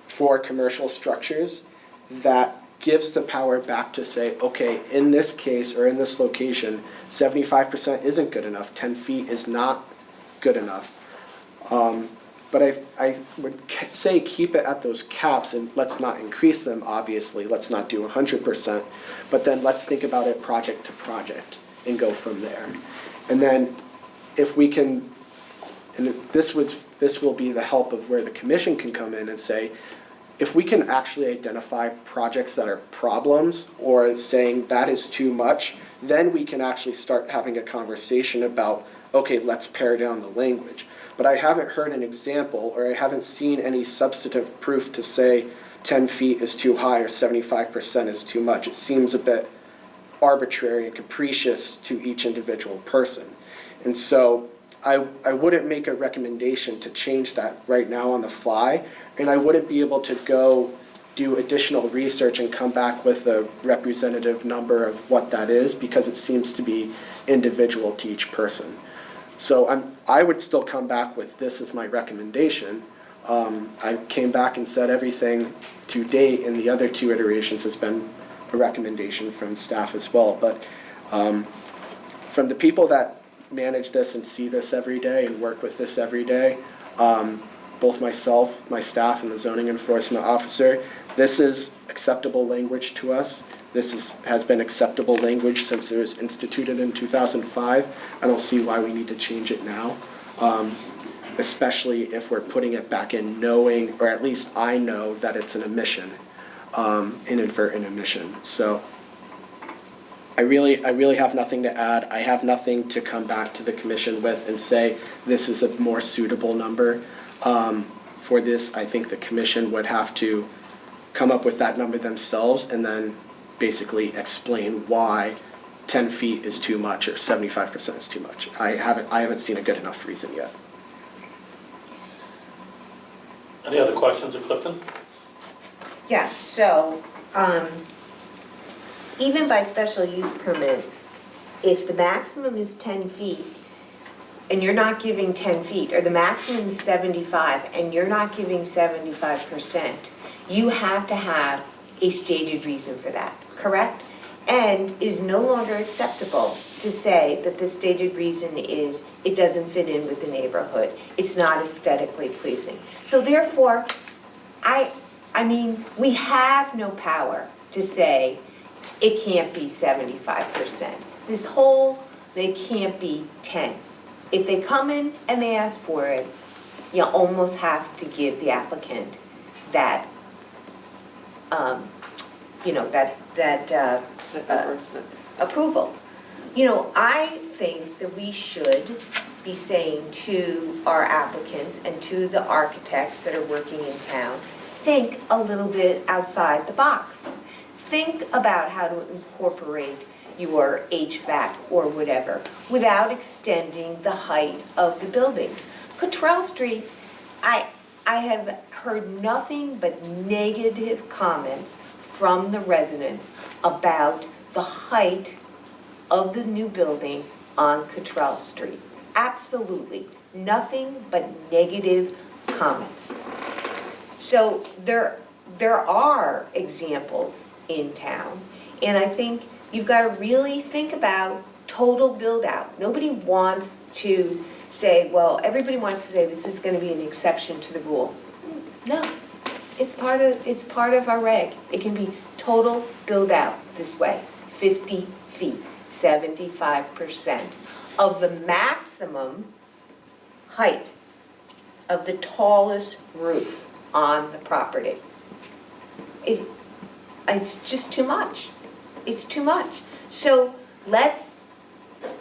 Speaker 5: for commercial structures, that gives the power back to say, okay, in this case or in this location, 75% isn't good enough, 10 feet is not good enough. But I would say keep it at those caps and let's not increase them, obviously. Let's not do 100%, but then let's think about it project to project and go from there. And then if we can, and this will be the help of where the commission can come in and say, if we can actually identify projects that are problems or saying that is too much, then we can actually start having a conversation about, okay, let's pare down the language. But I haven't heard an example or I haven't seen any substantive proof to say 10 feet is too high or 75% is too much. It seems a bit arbitrary and capricious to each individual person. And so I wouldn't make a recommendation to change that right now on the fly, and I wouldn't be able to go do additional research and come back with a representative number of what that is because it seems to be individual to each person. So I would still come back with this as my recommendation. I came back and said everything to date in the other two iterations has been a recommendation from staff as well. But from the people that manage this and see this every day and work with this every day, both myself, my staff, and the zoning enforcement officer, this is acceptable language to us. This has been acceptable language since it was instituted in 2005. I don't see why we need to change it now, especially if we're putting it back in knowing, or at least I know that it's an omission, inadvertent omission. So I really have nothing to add. I have nothing to come back to the commission with and say this is a more suitable number. For this, I think the commission would have to come up with that number themselves and then basically explain why 10 feet is too much or 75% is too much. I haven't seen a good enough reason yet.
Speaker 1: Any other questions of Clifton?
Speaker 3: Yes, so, even by special use permit, if the maximum is 10 feet and you're not giving 10 feet, or the maximum is 75 and you're not giving 75%, you have to have a stated reason for that, correct? And is no longer acceptable to say that the stated reason is it doesn't fit in with the neighborhood. It's not aesthetically pleasing. So therefore, I mean, we have no power to say it can't be 75%. This whole, they can't be 10. If they come in and they ask for it, you almost have to give the applicant that, approval. I think that we should be saying to our applicants and to the architects that are working in town, think a little bit outside the box. Think about how to incorporate your HVAC or whatever without extending the height of the buildings. Cottrell Street, I have heard nothing but negative comments from the residents about the height of the new building on Cottrell Street. Absolutely, nothing but negative comments. So there are examples in town, and I think you've got to really think about total build out. Nobody wants to say, well, everybody wants to say this is going to be an exception to the rule. No, it's part of our reg. It can be total build out this way, 50 feet, 75% of the maximum height of the tallest roof on the property. It's just too much. It's too much. So let's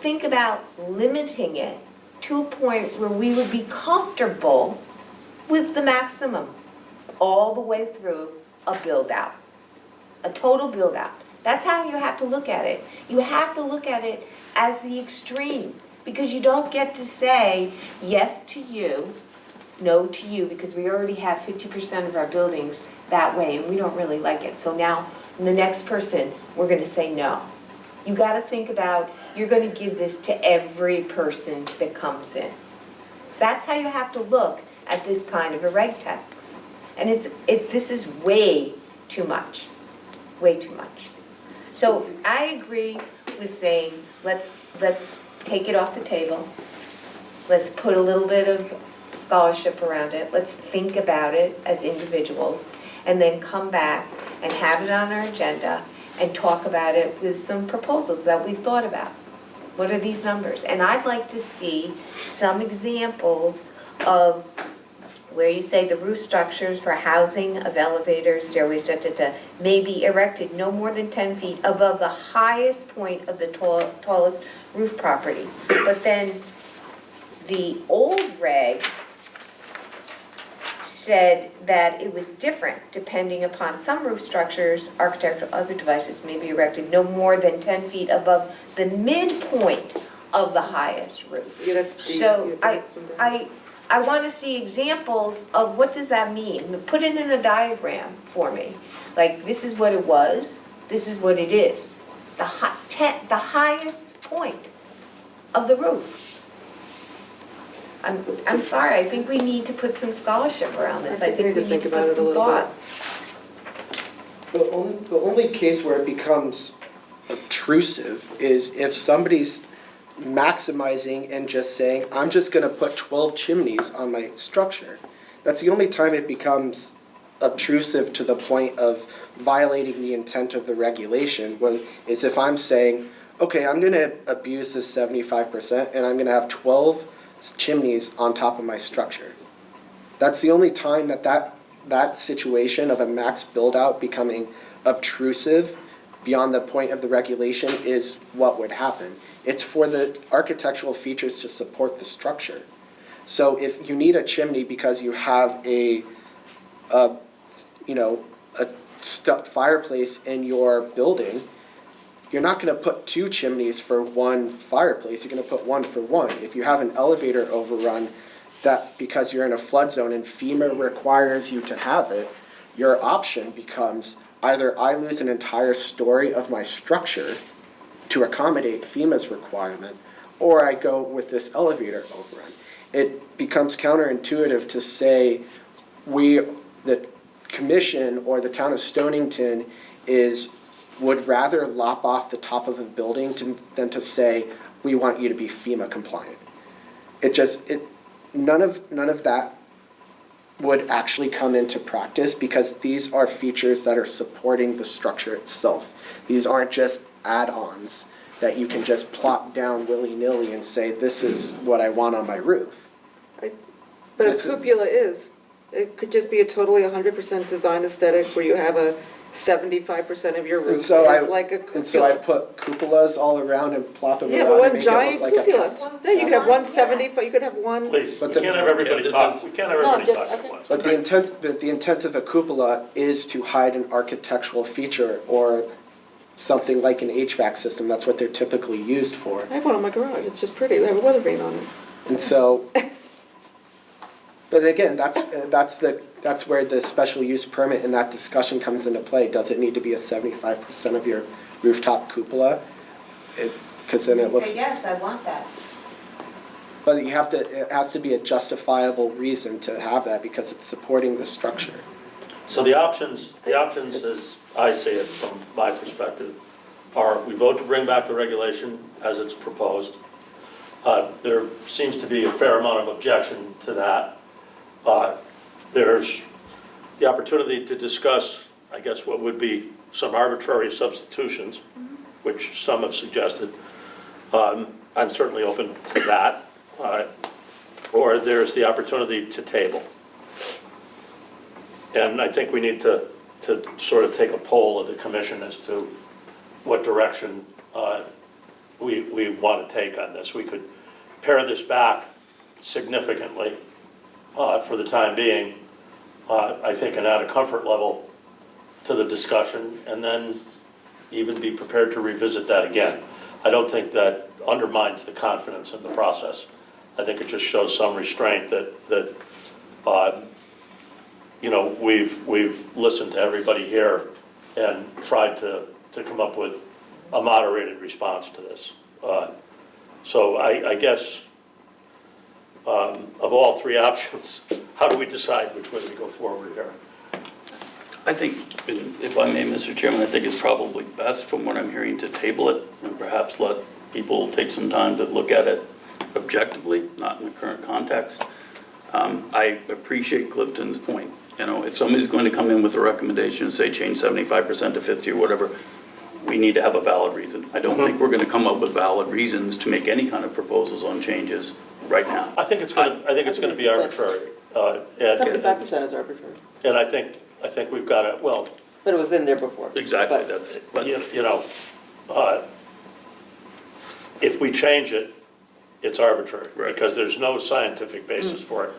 Speaker 3: think about limiting it to a point where we would be comfortable with the maximum all the way through a build-out, a total build-out. That's how you have to look at it. You have to look at it as the extreme, because you don't get to say yes to you, no to you, because we already have 50% of our buildings that way, and we don't really like it. So now, the next person, we're gonna say no. You gotta think about, you're gonna give this to every person that comes in. That's how you have to look at this kind of a reg text. And this is way too much, way too much. So I agree with saying, let's take it off the table. Let's put a little bit of scholarship around it. Let's think about it as individuals, and then come back and have it on our agenda and talk about it with some proposals that we've thought about. What are these numbers? And I'd like to see some examples of where you say the roof structures for housing of elevators, stairways, may be erected no more than 10 feet above the highest point of the tallest roof property. But then the old reg said that it was different depending upon some roof structures, architectural, other devices may be erected no more than 10 feet above the midpoint of the highest roof.
Speaker 6: Yeah, that's the,
Speaker 3: So
Speaker 6: yeah,
Speaker 3: I want to see examples of what does that mean. Put it in a diagram for me. Like, this is what it was, this is what it is. The highest point of the roof. I'm sorry, I think we need to put some scholarship around this. I think we need to put some thought.
Speaker 5: The only case where it becomes obtrusive is if somebody's maximizing and just saying, I'm just gonna put 12 chimneys on my structure. That's the only time it becomes obtrusive to the point of violating the intent of the regulation, is if I'm saying, okay, I'm gonna abuse this 75% and I'm gonna have 12 chimneys on top of my structure. That's the only time that situation of a max build out becoming obtrusive beyond the point of the regulation is what would happen. It's for the architectural features to support the structure. So if you need a chimney because you have a fireplace in your building, you're not going to put 2 chimneys for one fireplace, you're going to put 1 for 1. If you have an elevator overrun, that because you're in a flood zone and FEMA requires you to have it, your option becomes either I lose an entire story of my structure to accommodate FEMA's requirement, or I go with this elevator overrun. It becomes counterintuitive to say the commission or the town of Stonington would rather lop off the top of a building than to say, we want you to be FEMA compliant. None of that would actually come into practice because these are features that are supporting the structure itself. These aren't just add-ons that you can just plop down willy-nilly and say, this is what I want on my roof.
Speaker 6: But a cupola is. It could just be a totally 100% design aesthetic where you have a 75% of your roof is like a cupola.
Speaker 5: And so I put cupolas all around and plop them
Speaker 6: Yeah,
Speaker 5: around
Speaker 6: but
Speaker 5: and
Speaker 6: one
Speaker 5: make it
Speaker 6: giant
Speaker 5: look like a
Speaker 6: cupola.
Speaker 5: house.
Speaker 6: No, you could have 175, you could have one.
Speaker 1: Please, we
Speaker 5: But
Speaker 1: can't have everybody talk,
Speaker 6: okay.
Speaker 1: at once.
Speaker 5: But the intent of a cupola is to hide an architectural feature or something like an HVAC system. That's what they're typically used for.
Speaker 6: I have one in my garage, it's just pretty, I have a weather vane on it.
Speaker 5: And so, but again, that's where the special use permit and that discussion comes into play. Does it need to be a 75% of your rooftop cupola? Because then it looks.
Speaker 3: Say yes, I want that.
Speaker 5: But it has to be a justifiable reason to have that because it's supporting the structure.
Speaker 1: So the options as I see it from my perspective are we vote to bring back the regulation as it's proposed. There seems to be a fair amount of objection to that. There's the opportunity to discuss, I guess, what would be some arbitrary substitutions, which some have suggested. I'm certainly open to that. Or there's the opportunity to table. And I think we need to sort of take a poll of the commission as to what direction we want to take on this. We could pare this back significantly for the time being, I think, and add a comfort level to the discussion, and then even be prepared to revisit that again. I don't think that undermines the confidence in the process. I think it just shows some restraint that you know, we've listened to everybody here and tried to come up with a moderated response to this. So I guess of all three options, how do we decide which way we go forward here?
Speaker 2: I think, if I may, Mr. Chairman, I think it's probably best, from what I'm hearing, to table it and perhaps let people take some time to look at it objectively, not in the current context. I appreciate Clifton's point. You know, if somebody's going to come in with a recommendation and say change 75% to 50 or whatever, we need to have a valid reason. I don't think we're going to come up with valid reasons to make any kind of proposals on changes right now.
Speaker 1: I think it's going to be arbitrary.
Speaker 6: 75% is arbitrary.
Speaker 1: And I think we've got to, well.
Speaker 6: But it was in there before.
Speaker 2: Exactly, that's.
Speaker 1: But you know, if we change it, it's arbitrary,
Speaker 2: right,
Speaker 1: because there's no scientific basis for it.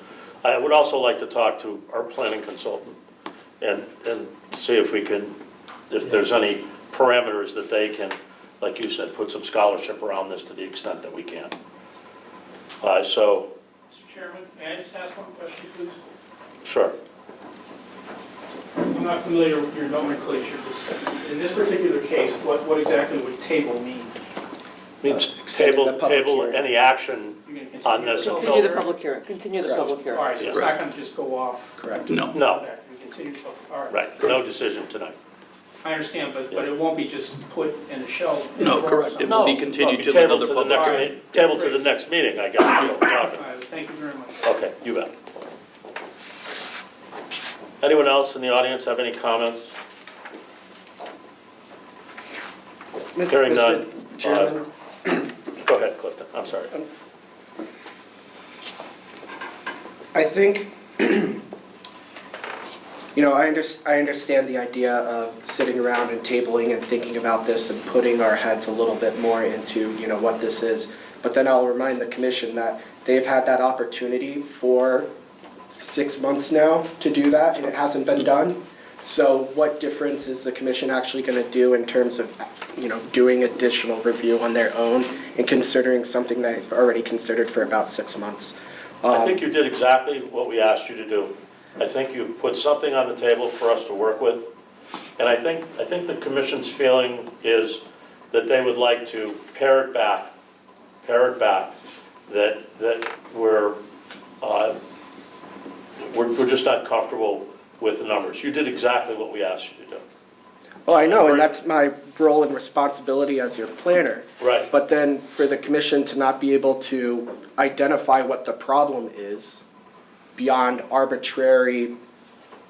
Speaker 1: I would also like to talk to our planning consultant and see if we can, if there's any parameters that they can, like you said, put some scholarship around this to the extent that we can. So.
Speaker 18: Mr. Chairman, may I just ask one question, please?
Speaker 1: Sure.
Speaker 18: I'm not familiar with your nomenclature. In this particular case, what exactly would table mean?
Speaker 1: Means table any action on this until.
Speaker 6: Continue the public hearing, continue the public hearing.
Speaker 18: All right, so it's not going to just go off?
Speaker 5: Correct.
Speaker 1: No.
Speaker 18: We continue, all right.
Speaker 1: Right, no decision tonight.
Speaker 18: I understand, but it won't be just put in the shelf?
Speaker 2: No, correct. It will be continued to
Speaker 1: Table
Speaker 2: another
Speaker 1: to the
Speaker 2: public
Speaker 1: next
Speaker 2: hearing.
Speaker 1: table to the next meeting, I guess.
Speaker 18: All right, thank you very much.
Speaker 1: Okay, you bet. Anyone else in the audience have any comments? Hearing none.
Speaker 5: Chairman.
Speaker 1: Go ahead, Clifton, I'm sorry.
Speaker 5: I think, you know, I understand the idea of sitting around and tabling and thinking about this and putting our heads a little bit more into, you know, what this is. But then I'll remind the commission that they've had that opportunity for 6 months now to do that, and it hasn't been done. So what difference is the commission actually going to do in terms of, you know, doing additional review on their own and considering something they've already considered for about 6 months?
Speaker 1: I think you did exactly what we asked you to do. I think you put something on the table for us to work with. And I think the commission's feeling is that they would like to pare it back, that we're just not comfortable with the numbers. You did exactly what we asked you to do.
Speaker 5: Well, I know, and that's my role and responsibility as your planner.
Speaker 1: Right.
Speaker 5: But then for the commission to not be able to identify what the problem is beyond arbitrary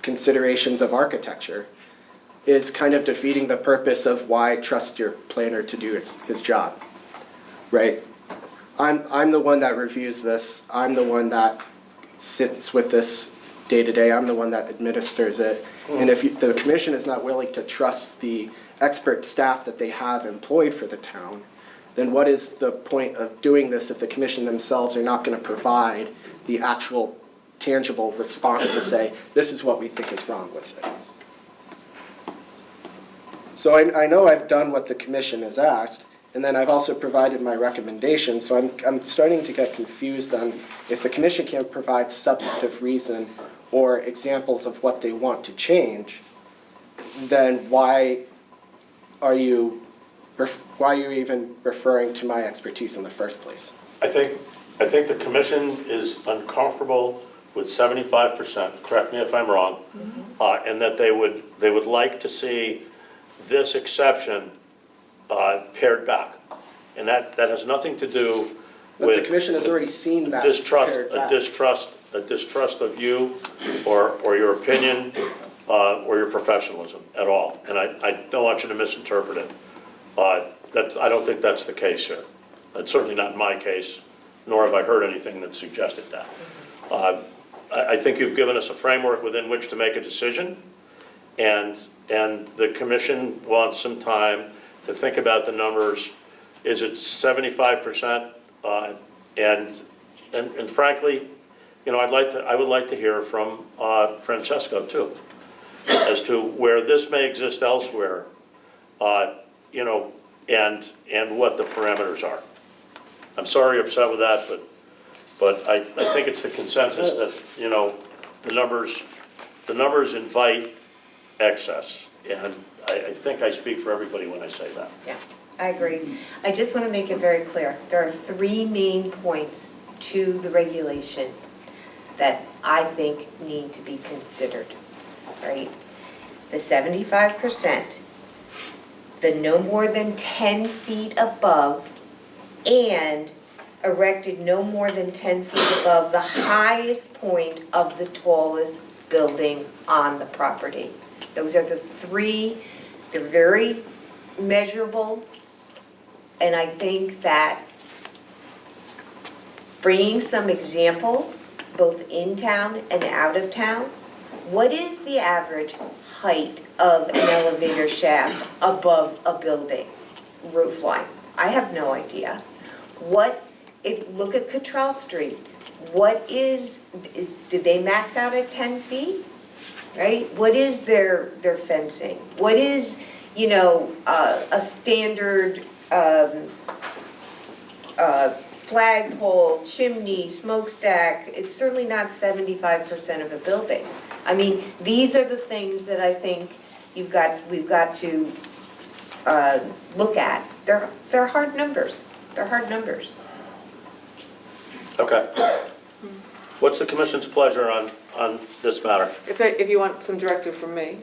Speaker 5: considerations of architecture is kind of defeating the purpose of why I trust your planner to do his job, right? I'm the one that reviews this. I'm the one that sits with this day to day. I'm the one that administers it. And if the commission is not willing to trust the expert staff that they have employed for the town, then what is the point of doing this if the commission themselves are not going to provide the actual tangible response to say, this is what we think is wrong with it? So I know I've done what the commission has asked, and then I've also provided my recommendation, so I'm starting to get confused on if the commission can't provide substantive reason or examples of what they want to change, then why are you even referring to my expertise in the first place?
Speaker 1: I think the commission is uncomfortable with 75%, correct me if I'm wrong, and that they would like to see this exception pared back. And that has nothing to do
Speaker 5: But
Speaker 1: with
Speaker 5: the commission has already seen that
Speaker 1: distrust,
Speaker 5: pared back.
Speaker 1: distrust a distrust of you or your opinion or your professionalism at all. And I don't want you to misinterpret it. I don't think that's the case here. It's certainly not in my case, nor have I heard anything that suggested that. I think you've given us a framework within which to make a decision, and the commission wants some time to think about the numbers. Is it 75%? And frankly, you know, I would like to hear from Francesco too, as to where this may exist elsewhere, you know, and what the parameters are. I'm sorry you're upset with that, but I think it's the consensus that, you know, the numbers invite excess, and I think I speak for everybody when I say that.
Speaker 3: Yeah, I agree. I just want to make it very clear. There are three main points to the regulation that I think need to be considered, right? The 75%, the no more than 10 feet above, and erected no more than 10 feet above the highest point of the tallest building on the property. Those are the three. They're very measurable, and I think that bringing some examples, both in town and out of town, what is the average height of an elevator shaft above a building roof line? I have no idea. Look at Cottrell Street. Did they max out at 10 feet? Right? What is their fencing? What is, you know, a standard flagpole, chimney, smokestack? It's certainly not 75% of a building. I mean, these are the things that I think we've got to look at. They're hard numbers. They're hard numbers.
Speaker 1: Okay. What's the commission's pleasure on this matter?
Speaker 6: If you want some directive from me,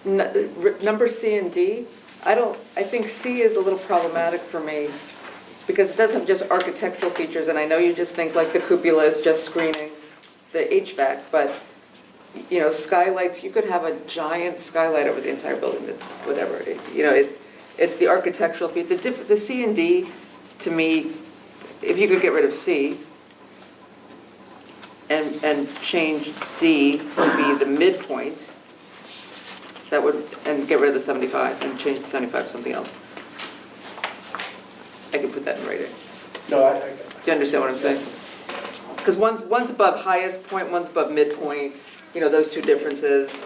Speaker 6: number C and D, I think C is a little problematic for me because it does have just architectural features, and I know you just think like the cupola is just screening the HVAC, but you know, skylights, you could have a giant skylight over the entire building that's whatever, you know, it's the architectural feature. The C and D, to me, if you could get rid of C and change D to be the midpoint, that would, and get rid of the 75 and change the 75 to something else. I can put that in writing.
Speaker 5: No,
Speaker 6: Do you understand what I'm saying? Because one's above highest point, one's above midpoint. You know, those two differences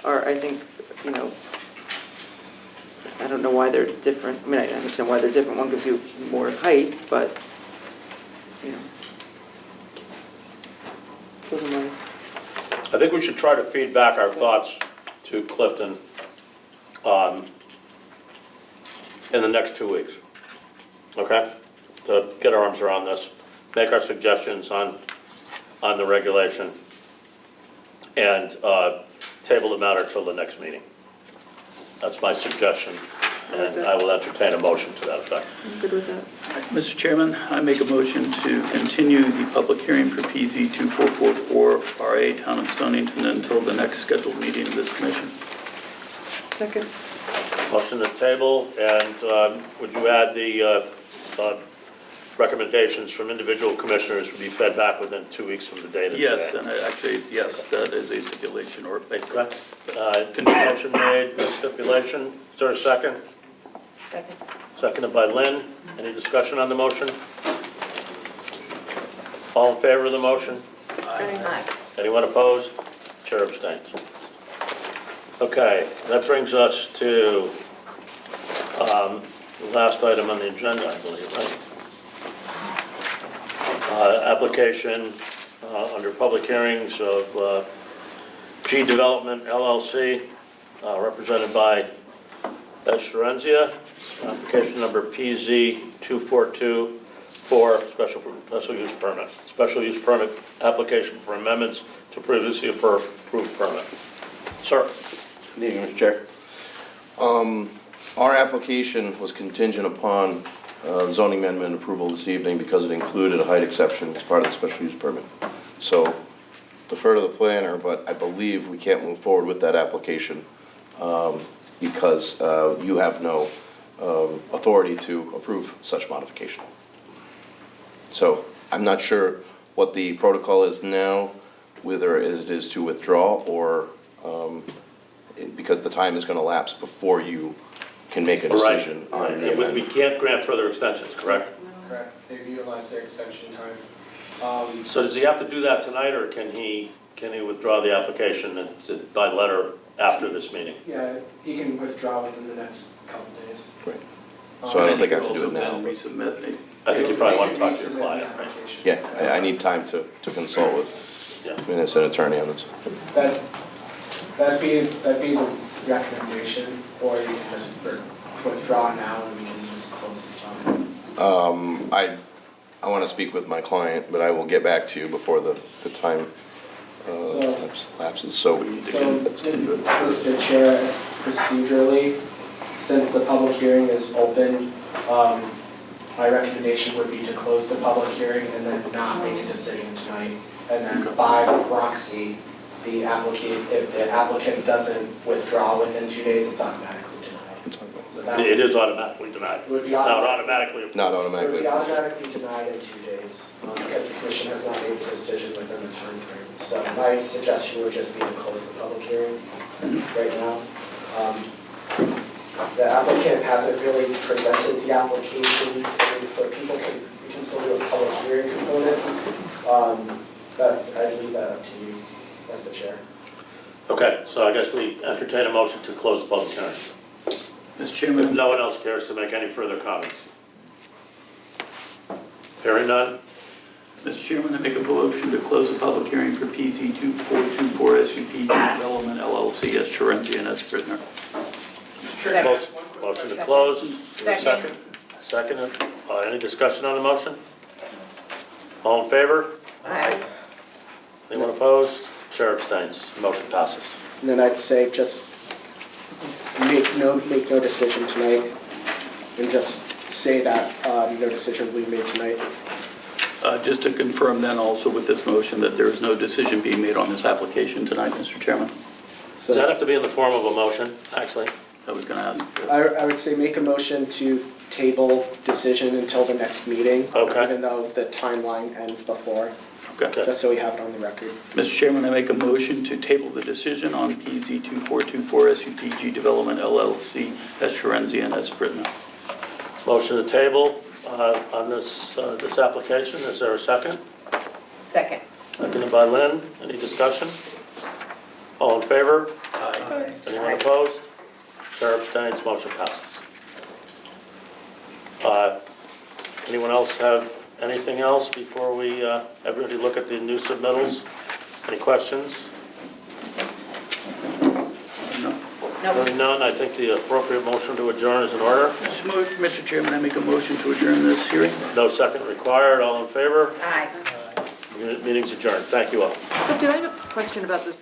Speaker 6: are, I think, you know, I don't know why they're different. I mean, I understand why they're different. One gives you more height, but, you know. Those are my...
Speaker 1: I think we should try to feed back our thoughts to Clifton in the next 2 weeks, okay? To get our arms around this, make our suggestions on the regulation, and table the matter till the next meeting. That's my suggestion, and I will entertain a motion to that effect.
Speaker 6: I'm good with that.
Speaker 2: Mr. Chairman, I make a motion to continue the public hearing for PZ 2444 RA Town of Stonington until the next scheduled meeting of this commission.
Speaker 6: Second.
Speaker 1: Motion to table, and would you add the recommendations from individual commissioners would be fed back within 2 weeks from the date of
Speaker 2: Yes,
Speaker 1: today?
Speaker 2: and actually, yes, that is a stipulation or a
Speaker 1: Motion made with stipulation. Is there a second?
Speaker 3: Second.
Speaker 1: Seconded by Lynn. Any discussion on the motion? All in favor of the motion?
Speaker 3: Aye.
Speaker 1: Anyone opposed? Chair abstains. Okay, that brings us to the last item on the agenda, I believe, right? Application under public hearings of G Development LLC, represented by S. Sharenzia, application number PZ 2424, special use permit. Special use permit application for amendments to previously approved permit. Sir.
Speaker 12: Good evening, Mr. Chair. Our application was contingent upon zoning amendment approval this evening because it included a height exception as part of the special use permit. So defer to the planner, but I believe we can't move forward with that application because you have no authority to approve such modification. So I'm not sure what the protocol is now, whether it is to withdraw or, because the time is going to lapse before you can make a decision
Speaker 1: Right.
Speaker 12: on the
Speaker 1: We
Speaker 12: amendment.
Speaker 1: can't grant further extensions, correct?
Speaker 5: Correct, they've utilized their extension time.
Speaker 1: So does he have to do that tonight, or can he withdraw the application by letter after this meeting?
Speaker 5: Yeah, he can withdraw within the next couple days.
Speaker 12: Right. So I don't think I have to do it
Speaker 2: And
Speaker 12: now.
Speaker 2: then resubmit.
Speaker 1: I think you probably want to talk to your client, right?
Speaker 12: Yeah, I need time to consult with an attorney on this.
Speaker 5: That'd be the recommendation, or you can just withdraw now and we can just close this on.
Speaker 12: I want to speak with my client, but I will get back to you before the time lapses, so.
Speaker 5: Mr. Chair, procedurally, since the public hearing is open, my recommendation would be to close the public hearing and then not make a decision tonight. And then by proxy, if the applicant doesn't withdraw within 2 days, it's automatically denied. So that
Speaker 1: It is automatically denied.
Speaker 5: It would be
Speaker 1: Not automatically approved.
Speaker 12: Not
Speaker 5: It would
Speaker 12: automatically.
Speaker 5: be automatically denied in 2 days, because the commission has not made a decision within the time frame. So my suggestion would just be to close the public hearing right now. The applicant hasn't really presented the application, so we can still do a public hearing component. But I'd leave that up to you, as the chair.
Speaker 1: Okay, so I guess we entertain a motion to close the public hearing.
Speaker 2: Mr.
Speaker 1: If
Speaker 2: Chairman,
Speaker 1: no one else cares to make any further comments. Hearing none,
Speaker 2: Mr. Chairman, I make a motion to close the public hearing for PZ 2424 SUP Development LLC as Shorenzi and as Britner.
Speaker 1: motion to close, is there a second? Second, any discussion on the motion? All in favor?
Speaker 3: Aye.
Speaker 1: Anyone opposed? Chair abstains, motion passes.
Speaker 5: And then I'd say just make no decision tonight, and just say that no decision will be made tonight.
Speaker 2: Just to confirm then also with this motion that there is no decision being made on this application tonight, Mr. Chairman.
Speaker 1: Does that have to be in the form of a motion, actually?
Speaker 2: I was going to ask.
Speaker 5: I would say make a motion to table decision until the next meeting.
Speaker 1: Okay.
Speaker 5: Even though the timeline ends before,
Speaker 2: Okay.
Speaker 5: just so we have it on the record.
Speaker 2: Mr. Chairman, I make a motion to table the decision on PZ 2424 SUPG Development LLC as Shorenzi and as Britner.
Speaker 1: Motion to table on this application, is there a second?
Speaker 3: Second.
Speaker 1: Seconded by Lynn, any discussion? All in favor?
Speaker 2: Aye.
Speaker 1: Anyone opposed? Chair abstains, motion passes. Anyone else have anything else before we, everybody look at the new submittals? Any questions?
Speaker 2: No.
Speaker 1: Hearing none, I think the appropriate motion to adjourn is in order.
Speaker 2: Mr. Chairman, I make a motion to adjourn this hearing.
Speaker 1: No second required, all in favor?
Speaker 3: Aye.
Speaker 1: Meeting's adjourned, thank you all.
Speaker 6: So did I have a question about this?